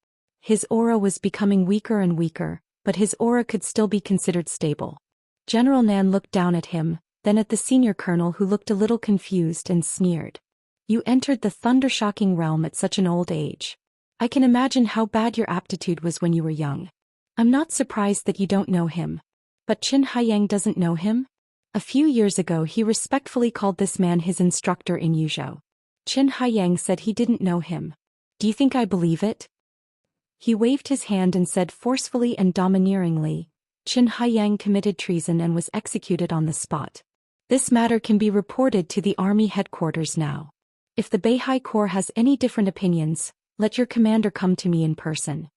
His aura was becoming weaker and weaker, but his aura could still be considered stable. General Nan looked down at him, then at the senior colonel who looked a little confused and sneered. You entered the thunder-shocking realm at such an old age. I can imagine how bad your aptitude was when you were young. I'm not surprised that you don't know him. But Qin Haiyang doesn't know him? A few years ago he respectfully called this man his instructor in Yuzhou. Qin Haiyang said he didn't know him. Do you think I believe it? He waved his hand and said forcefully and domineeringly, Qin Haiyang committed treason and was executed on the spot. This matter can be reported to the army headquarters now. If the Beihai Corps has any different opinions, let your commander come to me in person.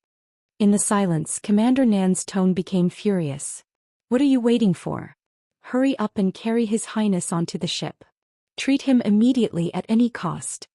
In the silence, Commander Nan's tone became furious. What are you waiting for? Hurry up and carry His Highness onto the ship. Treat him immediately at any cost.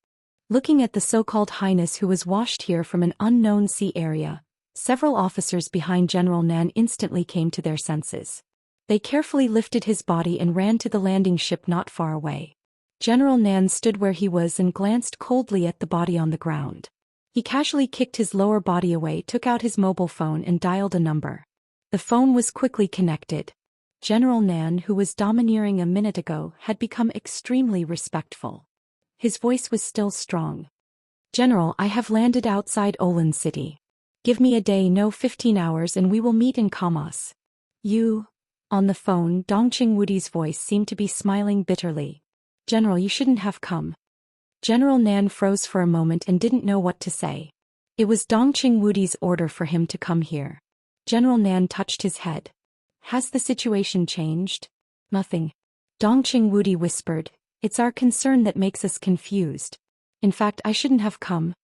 Looking at the so-called Highness who was washed here from an unknown sea area, several officers behind General Nan instantly came to their senses. They carefully lifted his body and ran to the landing ship not far away. General Nan stood where he was and glanced coldly at the body on the ground. He casually kicked his lower body away, took out his mobile phone and dialed a number. The phone was quickly connected. General Nan, who was domineering a minute ago, had become extremely respectful. His voice was still strong. General, I have landed outside Olan City. Give me a day, no 15 hours, and we will meet in Kamas. You? On the phone, Dongqing Wudi's voice seemed to be smiling bitterly. General, you shouldn't have come. General Nan froze for a moment and didn't know what to say. It was Dongqing Wudi's order for him to come here. General Nan touched his head. Has the situation changed? Nothing. Dongqing Wudi whispered, it's our concern that makes us confused. In fact, I shouldn't have come.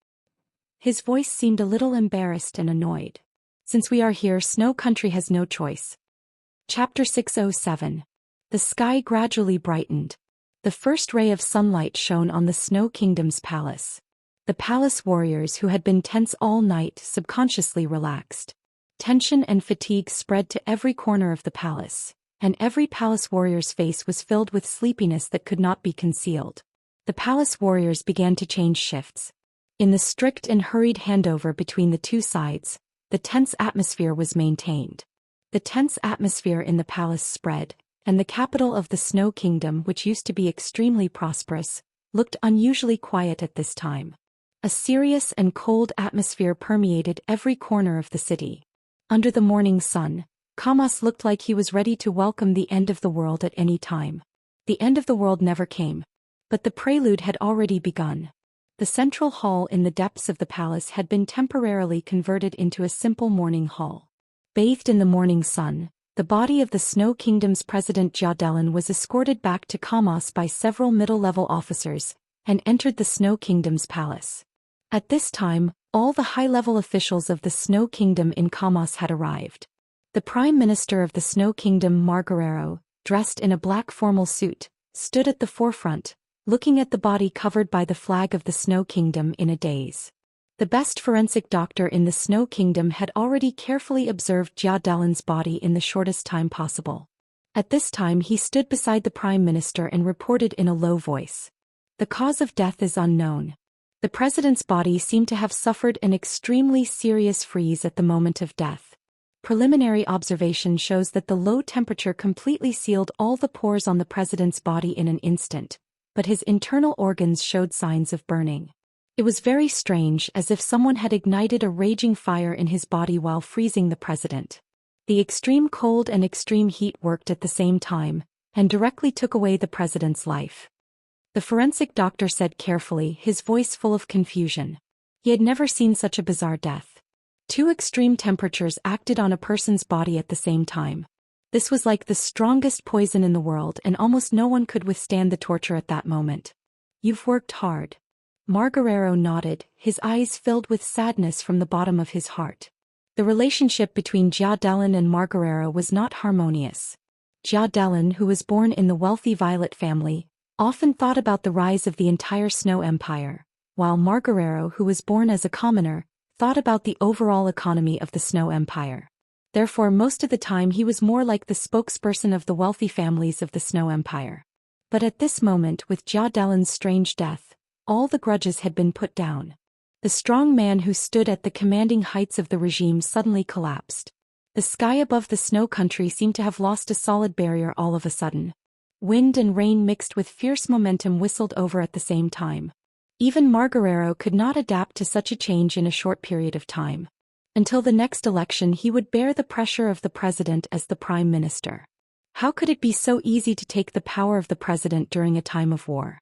His voice seemed a little embarrassed and annoyed. Since we are here, Snow Country has no choice. Chapter 607. The sky gradually brightened. The first ray of sunlight shone on the Snow Kingdom's palace. The palace warriors who had been tense all night subconsciously relaxed. Tension and fatigue spread to every corner of the palace, and every palace warrior's face was filled with sleepiness that could not be concealed. The palace warriors began to change shifts. In the strict and hurried handover between the two sides, the tense atmosphere was maintained. The tense atmosphere in the palace spread, and the capital of the Snow Kingdom, which used to be extremely prosperous, looked unusually quiet at this time. A serious and cold atmosphere permeated every corner of the city. Under the morning sun, Kamas looked like he was ready to welcome the end of the world at any time. The end of the world never came. But the prelude had already begun. The central hall in the depths of the palace had been temporarily converted into a simple morning hall. Bathed in the morning sun, the body of the Snow Kingdom's president Jia Delin was escorted back to Kamas by several middle-level officers, and entered the Snow Kingdom's palace. At this time, All the high-level officials of the Snow Kingdom in Kamos had arrived. The Prime Minister of the Snow Kingdom, Margarero, dressed in a black formal suit, stood at the forefront, looking at the body covered by the flag of the Snow Kingdom in a daze. The best forensic doctor in the Snow Kingdom had already carefully observed Jia Dalin's body in the shortest time possible. At this time he stood beside the Prime Minister and reported in a low voice. The cause of death is unknown. The president's body seemed to have suffered an extremely serious freeze at the moment of death. Preliminary observation shows that the low temperature completely sealed all the pores on the president's body in an instant, but his internal organs showed signs of burning. It was very strange, as if someone had ignited a raging fire in his body while freezing the president. The extreme cold and extreme heat worked at the same time, and directly took away the president's life. The forensic doctor said carefully, his voice full of confusion. He had never seen such a bizarre death. 2 extreme temperatures acted on a person's body at the same time. This was like the strongest poison in the world, and almost no one could withstand the torture at that moment. You've worked hard. Margarero nodded, his eyes filled with sadness from the bottom of his heart. The relationship between Jia Dalin and Margarero was not harmonious. Jia Dalin, who was born in the wealthy Violet family, often thought about the rise of the entire Snow Empire, while Margarero, who was born as a commoner, thought about the overall economy of the Snow Empire. Therefore, most of the time he was more like the spokesperson of the wealthy families of the Snow Empire. But at this moment, with Jia Dalin's strange death, all the grudges had been put down. The strong man who stood at the commanding heights of the regime suddenly collapsed. The sky above the snow country seemed to have lost a solid barrier all of a sudden. Wind and rain mixed with fierce momentum whistled over at the same time. Even Margarero could not adapt to such a change in a short period of time. Until the next election he would bear the pressure of the president as the prime minister. How could it be so easy to take the power of the president during a time of war?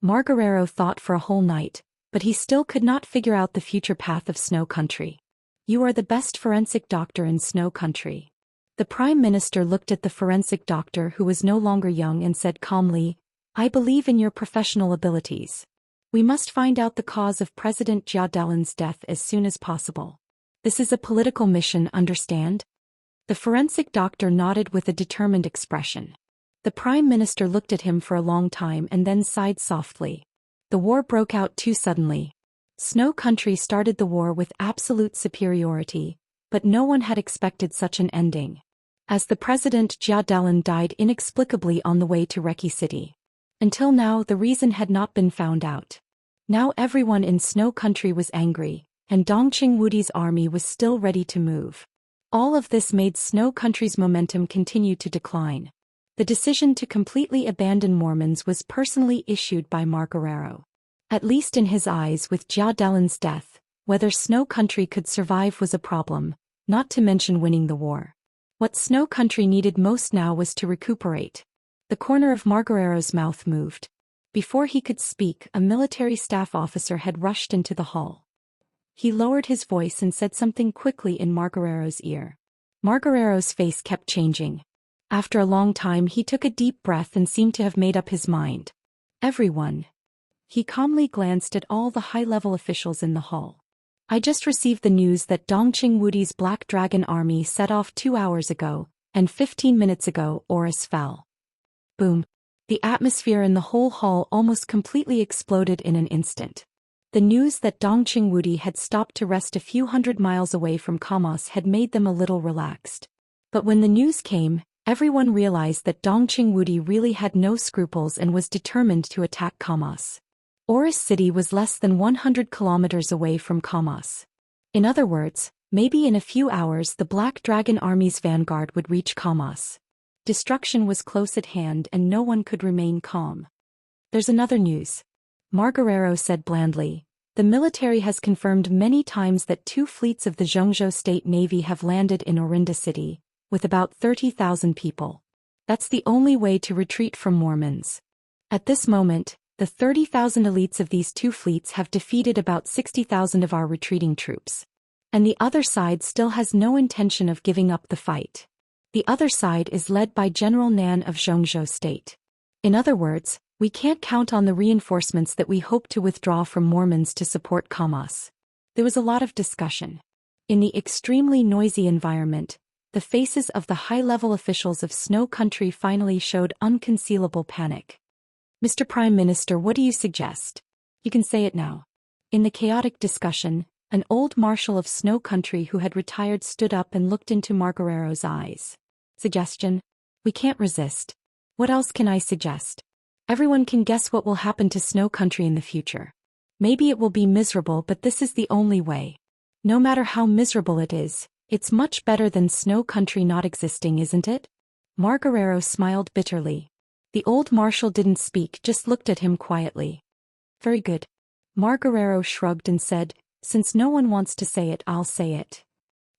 Margarero thought for a whole night, but he still could not figure out the future path of Snow Country. You are the best forensic doctor in Snow Country. The Prime Minister looked at the forensic doctor, who was no longer young, and said calmly, I believe in your professional abilities. We must find out the cause of President Jia Dalin's death as soon as possible. This is a political mission, understand? The forensic doctor nodded with a determined expression. The Prime Minister looked at him for a long time and then sighed softly. The war broke out too suddenly. Snow Country started the war with absolute superiority, but no one had expected such an ending. As the President Jia Dalin died inexplicably on the way to Reki City. Until now the reason had not been found out. Now everyone in Snow Country was angry, and Dongqing Wudi's army was still ready to move. All of this made Snow Country's momentum continue to decline. The decision to completely abandon Mormons was personally issued by Margarero. At least in his eyes, with Jia Dalin's death, whether Snow Country could survive was a problem, not to mention winning the war. What Snow Country needed most now was to recuperate. The corner of Margarero's mouth moved. Before he could speak, a military staff officer had rushed into the hall. He lowered his voice and said something quickly in Margarero's ear. Margarero's face kept changing. After a long time he took a deep breath and seemed to have made up his mind. Everyone. He calmly glanced at all the high-level officials in the hall. I just received the news that Dongqing Wudi's Black Dragon army set off 2 hours ago, and 15 minutes ago Oris fell. Boom. The atmosphere in the whole hall almost completely exploded in an instant. The news that Dongqing Wudi had stopped to rest a few hundred miles away from Kamos had made them a little relaxed. But when the news came, everyone realized that Dongqing Wudi really had no scruples and was determined to attack Kamos. Oris City was less than 100 kilometers away from Kamos. In other words, maybe in a few hours the Black Dragon Army's vanguard would reach Kamos. Destruction was close at hand and no one could remain calm. There's another news. Margarero said blandly. The military has confirmed many times that 2 fleets of the Zhongzhou State Navy have landed in Orinda City, with about 30,000 people. That's the only way to retreat from Mormons. At this moment, the 30,000 elites of these 2 fleets have defeated about 60,000 of our retreating troops. And the other side still has no intention of giving up the fight. The other side is led by General Nan of Zhongzhou State. In other words, we can't count on the reinforcements that we hope to withdraw from Mormons to support Kamos. There was a lot of discussion. In the extremely noisy environment, the faces of the high-level officials of Snow Country finally showed unconcealable panic. Mr. Prime Minister, what do you suggest? You can say it now. In the chaotic discussion, an old marshal of Snow Country who had retired stood up and looked into Margarero's eyes. Suggestion? We can't resist. What else can I suggest? Everyone can guess what will happen to Snow Country in the future. Maybe it will be miserable, but this is the only way. No matter how miserable it is, it's much better than Snow Country not existing, isn't it? Margarero smiled bitterly. The old marshal didn't speak, just looked at him quietly. Very good. Margarero shrugged and said, since no one wants to say it, I'll say it.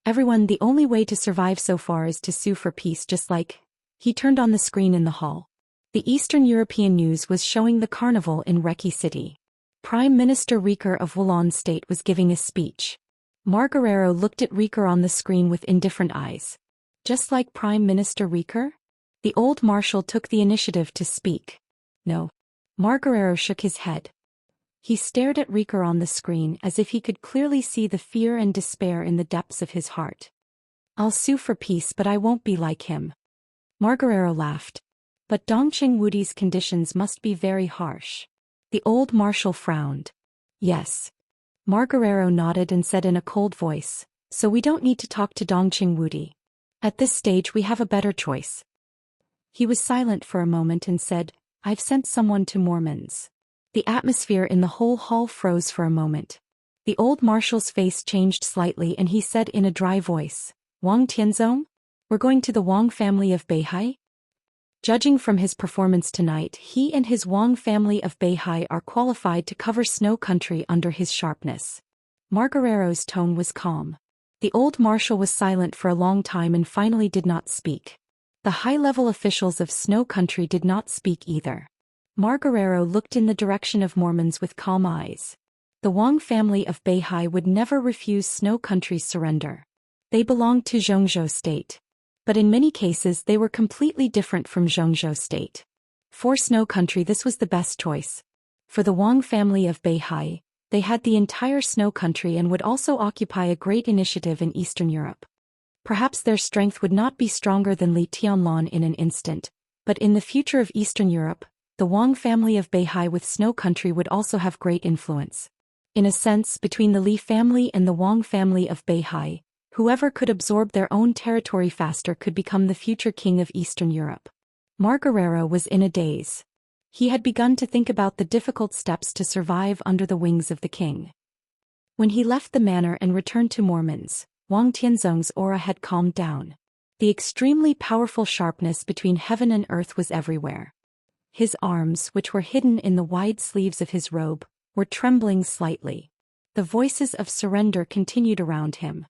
Everyone, the only way to survive so far is to sue for peace, just like... He turned on the screen in the hall. The Eastern European news was showing the carnival in Reki City. Prime Minister Rieker of Wulan State was giving a speech. Margarero looked at Rieker on the screen with indifferent eyes. Just like Prime Minister Rieker? The old marshal took the initiative to speak. No. Margarero shook his head. He stared at Rieker on the screen as if he could clearly see the fear and despair in the depths of his heart. I'll sue for peace, but I won't be like him. Margarero laughed. But Dongqing Wudi's conditions must be very harsh. The old marshal frowned. Yes. Margarero nodded and said in a cold voice, so we don't need to talk to Dongqing Wudi. At this stage we have a better choice. He was silent for a moment and said, I've sent someone to Mormon's. The atmosphere in the whole hall froze for a moment. The old marshal's face changed slightly and he said in a dry voice, Wang Tianzong? We're going to the Wang family of Beihai? Judging from his performance tonight, he and his Wang family of Beihai are qualified to cover Snow Country under his sharpness. Margarero's tone was calm. The old marshal was silent for a long time and finally did not speak. The high-level officials of Snow Country did not speak either. Margarero looked in the direction of Mormons with calm eyes. The Wang family of Beihai would never refuse Snow Country's surrender. They belonged to Xianxia State. But in many cases they were completely different from Xianxia State. For Snow Country this was the best choice. For the Wang family of Beihai, they had the entire Snow Country and would also occupy a great initiative in Eastern Europe. Perhaps their strength would not be stronger than Li Tianlan in an instant, but in the future of Eastern Europe, the Wang family of Beihai with Snow Country would also have great influence. In a sense, between the Li family and the Wang family of Beihai, whoever could absorb their own territory faster could become the future king of Eastern Europe. Margarero was in a daze. He had begun to think about the difficult steps to survive under the wings of the king. When he left the manor and returned to Mormon's, Wang Tianzong's aura had calmed down. The extremely powerful sharpness between heaven and earth was everywhere. His arms, which were hidden in the wide sleeves of his robe, were trembling slightly. The voices of surrender continued around him.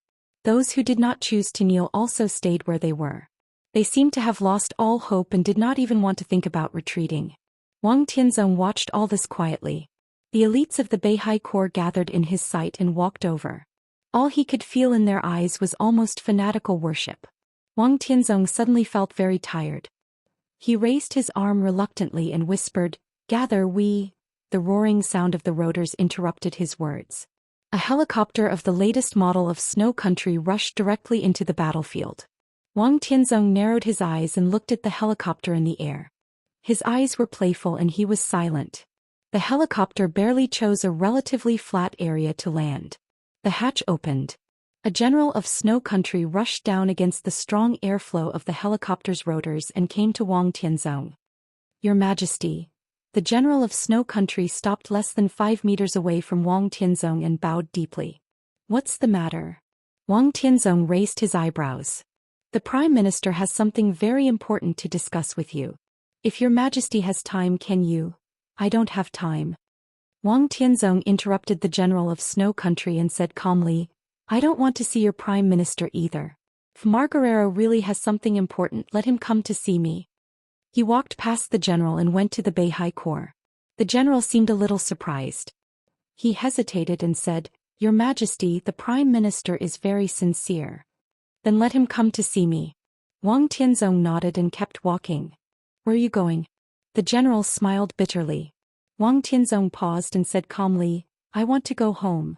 Those who did not choose to kneel also stayed where they were. They seemed to have lost all hope and did not even want to think about retreating. Wang Tianzong watched all this quietly. The elites of the Beihai Corps gathered in his sight and walked over. All he could feel in their eyes was almost fanatical worship. Wang Tianzong suddenly felt very tired. He raised his arm reluctantly and whispered, "Gather we." The roaring sound of the rotors interrupted his words. A helicopter of the latest model of Snow Country rushed directly into the battlefield. Wang Tianzong narrowed his eyes and looked at the helicopter in the air. His eyes were playful and he was silent. The helicopter barely chose a relatively flat area to land. The hatch opened. A general of Snow Country rushed down against the strong airflow of the helicopter's rotors and came to Wang Tianzong. "Your Majesty." The general of Snow Country stopped less than 5 meters away from Wang Tianzong and bowed deeply. "What's the matter?" Wang Tianzong raised his eyebrows. "The Prime Minister has something very important to discuss with you. If your Majesty has time, can you?" "I don't have time." Wang Tianzong interrupted the general of Snow Country and said calmly, "I don't want to see your Prime Minister either. If Margarero really has something important, let him come to see me." He walked past the general and went to the Beihai Corps. The general seemed a little surprised. He hesitated and said, "Your Majesty, the Prime Minister is very sincere." "Then let him come to see me." Wang Tianzong nodded and kept walking. "Where are you going?" The general smiled bitterly. Wang Tianzong paused and said calmly, "I want to go home."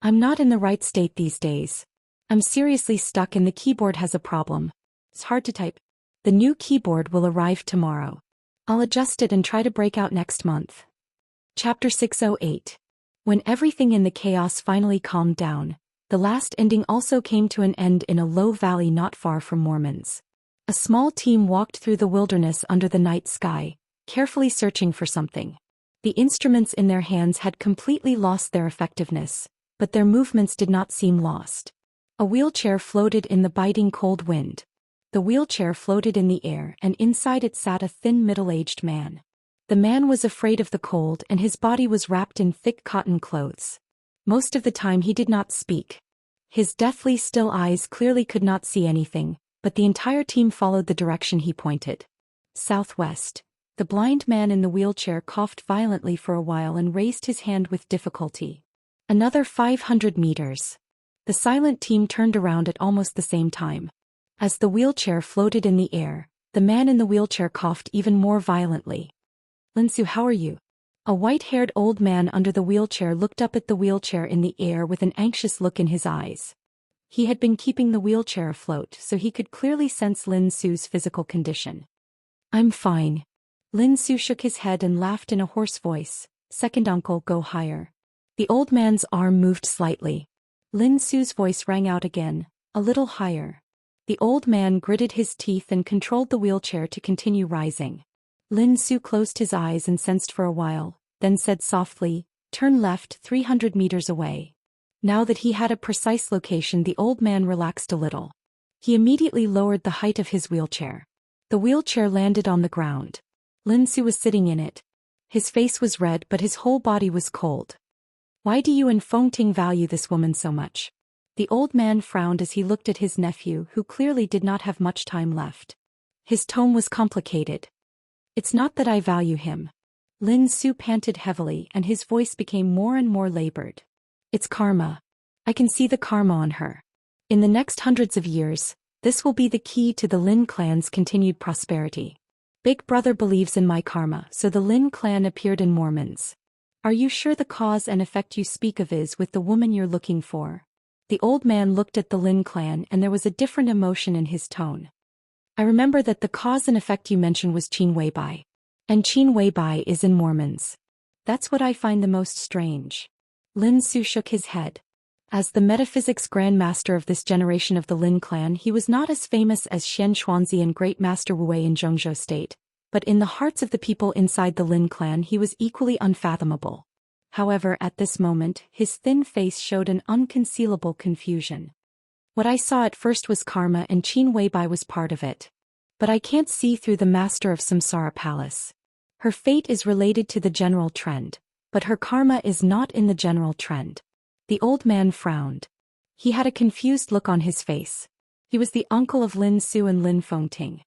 I'm not in the right state these days. I'm seriously stuck and the keyboard has a problem. It's hard to type. The new keyboard will arrive tomorrow. I'll adjust it and try to break out next month. Chapter 608. When everything in the chaos finally calmed down, the last ending also came to an end in a low valley not far from Mormon's. A small team walked through the wilderness under the night sky, carefully searching for something. The instruments in their hands had completely lost their effectiveness, but their movements did not seem lost. A wheelchair floated in the biting cold wind. The wheelchair floated in the air and inside it sat a thin middle-aged man. The man was afraid of the cold and his body was wrapped in thick cotton clothes. Most of the time he did not speak. His deathly still eyes clearly could not see anything, but the entire team followed the direction he pointed. Southwest. The blind man in the wheelchair coughed violently for a while and raised his hand with difficulty. Another 500 meters. The silent team turned around at almost the same time. As the wheelchair floated in the air, the man in the wheelchair coughed even more violently. Linsu, how are you? A white-haired old man under the wheelchair looked up at the wheelchair in the air with an anxious look in his eyes. He had been keeping the wheelchair afloat, so he could clearly sense Lin Su's physical condition. I'm fine. Lin Su shook his head and laughed in a hoarse voice. Second uncle, go higher. The old man's arm moved slightly. Lin Su's voice rang out again, a little higher. The old man gritted his teeth and controlled the wheelchair to continue rising. Lin Su closed his eyes and sensed for a while, then said softly, turn left 300 meters away. Now that he had a precise location, the old man relaxed a little. He immediately lowered the height of his wheelchair. The wheelchair landed on the ground. Lin Su was sitting in it. His face was red but his whole body was cold. Why do you and Feng Ting value this woman so much? The old man frowned as he looked at his nephew who clearly did not have much time left. His tone was complicated. It's not that I value him. Lin Su panted heavily and his voice became more and more labored. It's karma. I can see the karma on her. In the next hundreds of years, this will be the key to the Lin clan's continued prosperity. Big brother believes in my karma, so the Lin clan appeared in Mormons. Are you sure the cause and effect you speak of is with the woman you're looking for? The old man looked at the Lin clan and there was a different emotion in his tone. I remember that the cause and effect you mentioned was Qin Weibai. And Qin Weibai is in Mormons. That's what I find the most strange. Lin Su shook his head. As the metaphysics grandmaster of this generation of the Lin clan, he was not as famous as Xianxia and Great Master Wu Wei in Zhongzhou State, but in the hearts of the people inside the Lin clan he was equally unfathomable. However, at this moment, his thin face showed an unconcealable confusion. What I saw at first was karma and Qin Weibai was part of it. But I can't see through the master of Samsara Palace. Her fate is related to the general trend, but her karma is not in the general trend. The old man frowned. He had a confused look on his face. He was the uncle of Lin Su and Lin Fengting.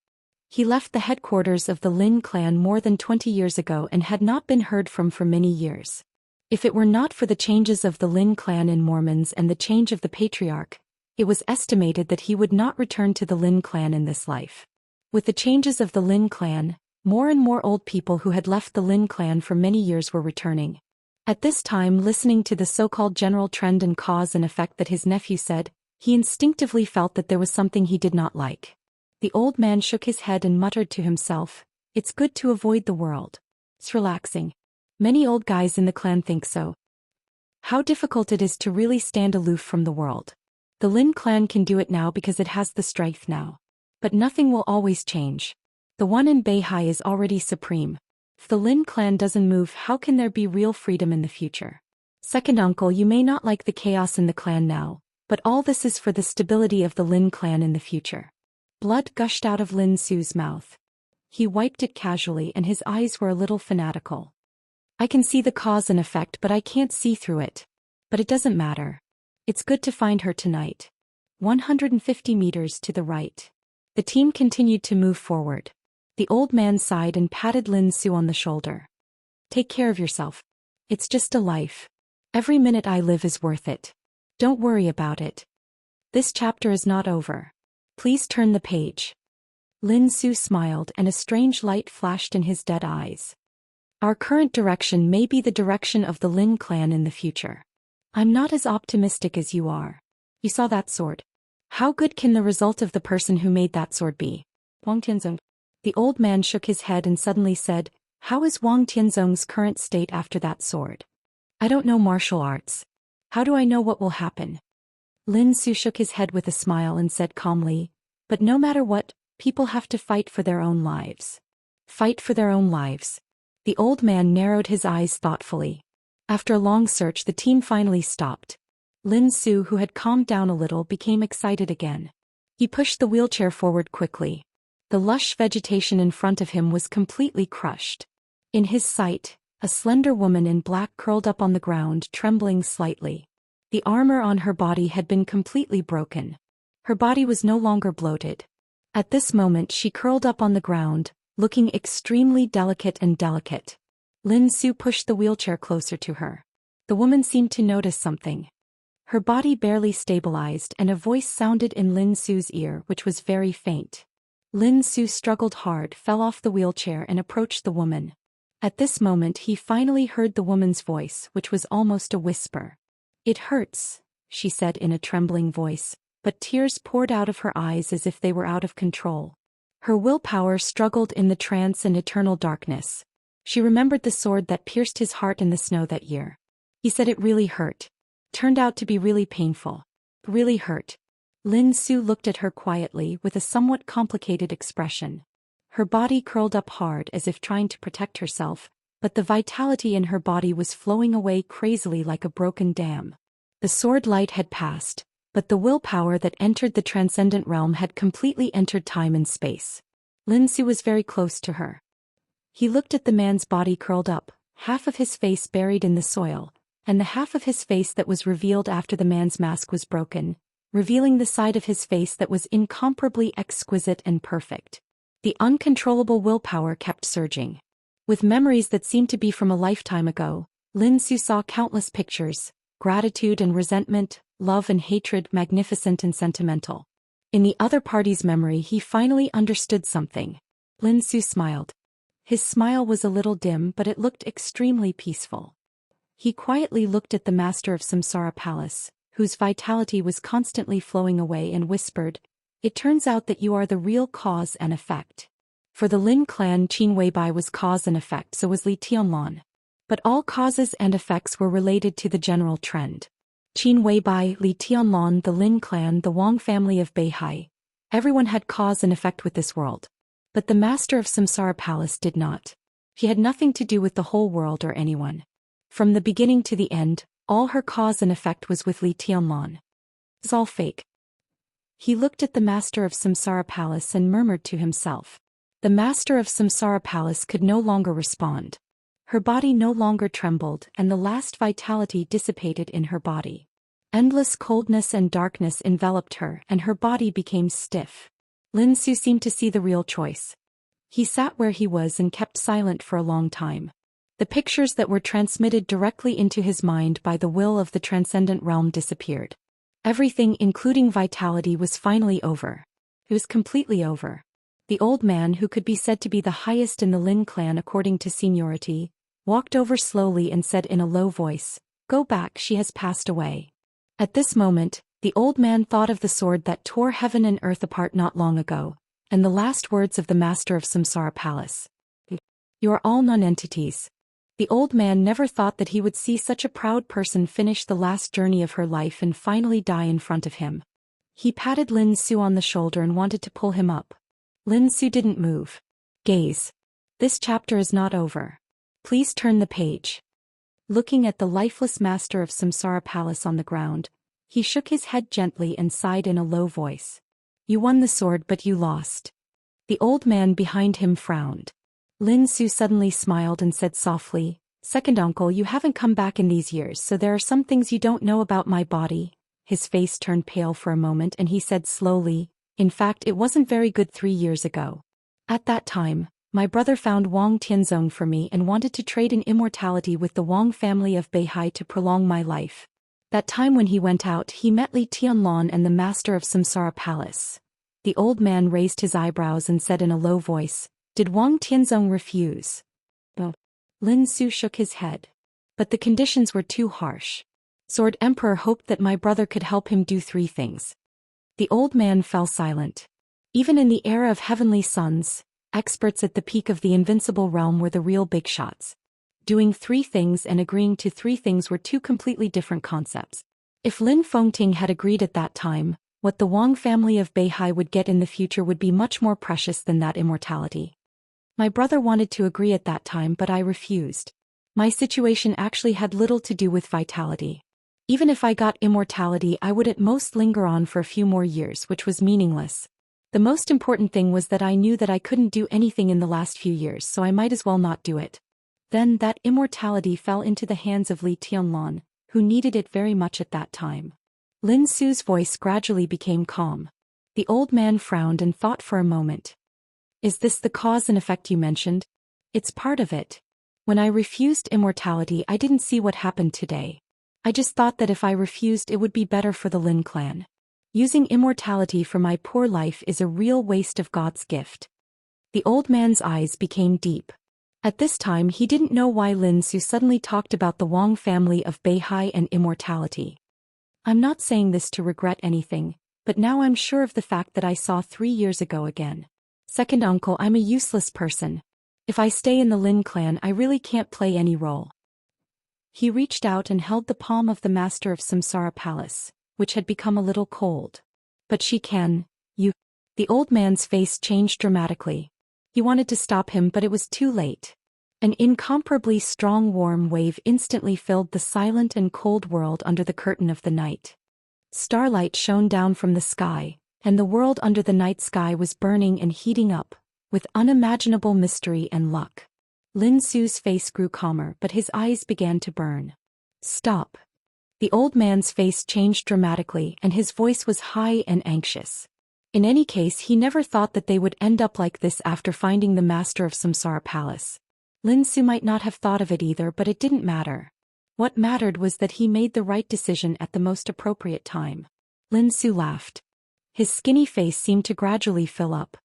He left the headquarters of the Lin clan more than 20 years ago and had not been heard from for many years. If it were not for the changes of the Lin clan in Mormons and the change of the patriarch, it was estimated that he would not return to the Lin clan in this life. With the changes of the Lin clan, more and more old people who had left the Lin clan for many years were returning. At this time, listening to the so-called general trend and cause and effect that his nephew said, he instinctively felt that there was something he did not like. The old man shook his head and muttered to himself, it's good to avoid the world. It's relaxing. Many old guys in the clan think so. How difficult it is to really stand aloof from the world. The Lin clan can do it now because it has the strength now. But nothing will always change. The one in Beihai is already supreme. If the Lin clan doesn't move, how can there be real freedom in the future? Second uncle, you may not like the chaos in the clan now, but all this is for the stability of the Lin clan in the future. Blood gushed out of Lin Su's mouth. He wiped it casually and his eyes were a little fanatical. I can see the cause and effect but I can't see through it. But it doesn't matter. It's good to find her tonight. 150 meters to the right. The team continued to move forward. The old man sighed and patted Lin Su on the shoulder. Take care of yourself. It's just a life. Every minute I live is worth it. Don't worry about it. This chapter is not over. Please turn the page. Lin Su smiled and a strange light flashed in his dead eyes. Our current direction may be the direction of the Lin clan in the future. I'm not as optimistic as you are. You saw that sword. How good can the result of the person who made that sword be? Wang Tianzong. The old man shook his head and suddenly said, how is Wang Tianzong's current state after that sword? I don't know martial arts. How do I know what will happen? Lin Su shook his head with a smile and said calmly, but no matter what, people have to fight for their own lives. Fight for their own lives. The old man narrowed his eyes thoughtfully. After a long search, the team finally stopped. Lin Su, who had calmed down a little, became excited again. He pushed the wheelchair forward quickly. The lush vegetation in front of him was completely crushed. In his sight, a slender woman in black curled up on the ground, trembling slightly. The armor on her body had been completely broken. Her body was no longer bloated. At this moment she curled up on the ground, looking extremely delicate and delicate. Lin Su pushed the wheelchair closer to her. The woman seemed to notice something. Her body barely stabilized and a voice sounded in Lin Su's ear, which was very faint. Lin Su struggled hard, fell off the wheelchair and approached the woman. At this moment he finally heard the woman's voice, which was almost a whisper. It hurts, she said in a trembling voice, but tears poured out of her eyes as if they were out of control. Her willpower struggled in the trance and eternal darkness. She remembered the sword that pierced his heart in the snow that year. He said it really hurt. Turned out to be really painful. Really hurt. Lin Su looked at her quietly with a somewhat complicated expression. Her body curled up hard as if trying to protect herself, but the vitality in her body was flowing away crazily like a broken dam. The sword light had passed, but the willpower that entered the transcendent realm had completely entered time and space. Lin Su was very close to her. He looked at the man's body curled up, half of his face buried in the soil, and the half of his face that was revealed after the man's mask was broken, revealing the side of his face that was incomparably exquisite and perfect. The uncontrollable willpower kept surging. With memories that seemed to be from a lifetime ago, Lin Su saw countless pictures, gratitude and resentment, love and hatred, magnificent and sentimental. In the other party's memory he finally understood something. Lin Su smiled. His smile was a little dim, but it looked extremely peaceful. He quietly looked at the master of Samsara Palace, whose vitality was constantly flowing away, and whispered, it turns out that you are the real cause and effect. For the Lin clan, Qin Weibai was cause and effect, so was Li Tianlan. But all causes and effects were related to the general trend. Qin Weibai, Li Tianlan, the Lin clan, the Wang family of Beihai. Everyone had cause and effect with this world. But the master of Samsara Palace did not. He had nothing to do with the whole world or anyone. From the beginning to the end, all her cause and effect was with Li Tianlan. It's all fake. He looked at the master of Samsara Palace and murmured to himself. The master of Samsara Palace could no longer respond. Her body no longer trembled and the last vitality dissipated in her body. Endless coldness and darkness enveloped her and her body became stiff. Lin Su seemed to see the real choice. He sat where he was and kept silent for a long time. The pictures that were transmitted directly into his mind by the will of the transcendent realm disappeared. Everything, including vitality, was finally over. It was completely over. The old man, who could be said to be the highest in the Lin clan according to seniority, walked over slowly and said in a low voice, "Go back, she has passed away." At this moment, the old man thought of the sword that tore heaven and earth apart not long ago, and the last words of the master of Samsara Palace. You are all non-entities. The old man never thought that he would see such a proud person finish the last journey of her life and finally die in front of him. He patted Lin Su on the shoulder and wanted to pull him up. Lin Su didn't move. Gaze. This chapter is not over. Please turn the page. Looking at the lifeless master of Samsara Palace on the ground, he shook his head gently and sighed in a low voice. You won the sword, but you lost. The old man behind him frowned. Lin Su suddenly smiled and said softly, "Second uncle, you haven't come back in these years, so there are some things you don't know about my body." His face turned pale for a moment and he said slowly, "In fact, it wasn't very good 3 years ago. At that time, my brother found Wang Tianzong for me and wanted to trade in immortality with the Wang family of Beihai to prolong my life. That time when he went out, he met Li Tianlan and the master of Samsara Palace." The old man raised his eyebrows and said in a low voice, "Did Wang Tianzong refuse?" No. Lin Su shook his head. But the conditions were too harsh. Sword Emperor hoped that my brother could help him do 3 things. The old man fell silent. Even in the era of heavenly sons, experts at the peak of the invincible realm were the real big shots. Doing 3 things and agreeing to 3 things were 2 completely different concepts. If Lin Fengting had agreed at that time, what the Wang family of Beihai would get in the future would be much more precious than that immortality. My brother wanted to agree at that time, but I refused. My situation actually had little to do with vitality. Even if I got immortality, I would at most linger on for a few more years, which was meaningless. The most important thing was that I knew that I couldn't do anything in the last few years, so I might as well not do it. Then that immortality fell into the hands of Li Tianlan, who needed it very much at that time. Lin Su's voice gradually became calm. The old man frowned and thought for a moment. Is this the cause and effect you mentioned? It's part of it. When I refused immortality, I didn't see what happened today. I just thought that if I refused, it would be better for the Lin clan. Using immortality for my poor life is a real waste of God's gift. The old man's eyes became deep. At this time he didn't know why Lin Su suddenly talked about the Wang family of Beihai and immortality. I'm not saying this to regret anything, but now I'm sure of the fact that I saw 3 years ago again. Second uncle, I'm a useless person. If I stay in the Lin clan, I really can't play any role. He reached out and held the palm of the master of Samsara Palace, which had become a little cold. But she can, you. The old man's face changed dramatically. He wanted to stop him, but it was too late. An incomparably strong warm wave instantly filled the silent and cold world under the curtain of the night. Starlight shone down from the sky, and the world under the night sky was burning and heating up, with unimaginable mystery and luck. Lin Su's face grew calmer, but his eyes began to burn. Stop. The old man's face changed dramatically, and his voice was high and anxious. In any case, he never thought that they would end up like this after finding the master of Samsara Palace. Lin Su might not have thought of it either, but it didn't matter. What mattered was that he made the right decision at the most appropriate time. Lin Su laughed. His skinny face seemed to gradually fill up.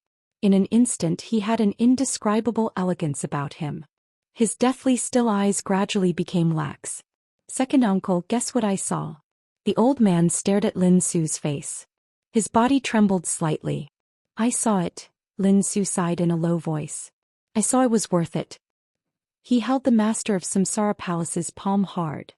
In an instant he had an indescribable elegance about him. His deathly still eyes gradually became lax. Second uncle, guess what I saw? The old man stared at Lin Su's face. His body trembled slightly. I saw it, Lin Su sighed in a low voice. I saw it was worth it. He held the master of Samsara Palace's palm hard.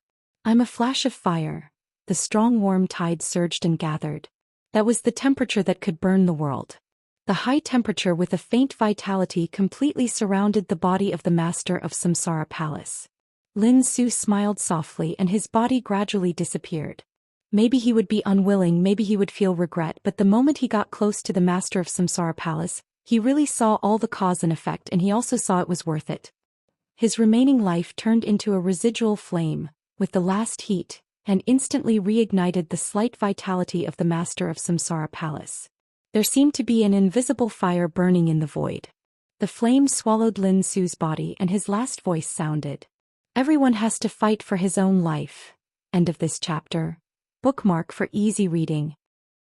I'm a flash of fire. The strong warm tide surged and gathered. That was the temperature that could burn the world. The high temperature with a faint vitality completely surrounded the body of the master of Samsara Palace. Lin Su smiled softly and his body gradually disappeared. Maybe he would be unwilling, maybe he would feel regret, but the moment he got close to the master of Samsara Palace, he really saw all the cause and effect, and he also saw it was worth it. His remaining life turned into a residual flame, with the last heat, and instantly reignited the slight vitality of the master of Samsara Palace. There seemed to be an invisible fire burning in the void. The flame swallowed Lin Su's body and his last voice sounded. Everyone has to fight for his own life. End of this chapter. Bookmark for easy reading.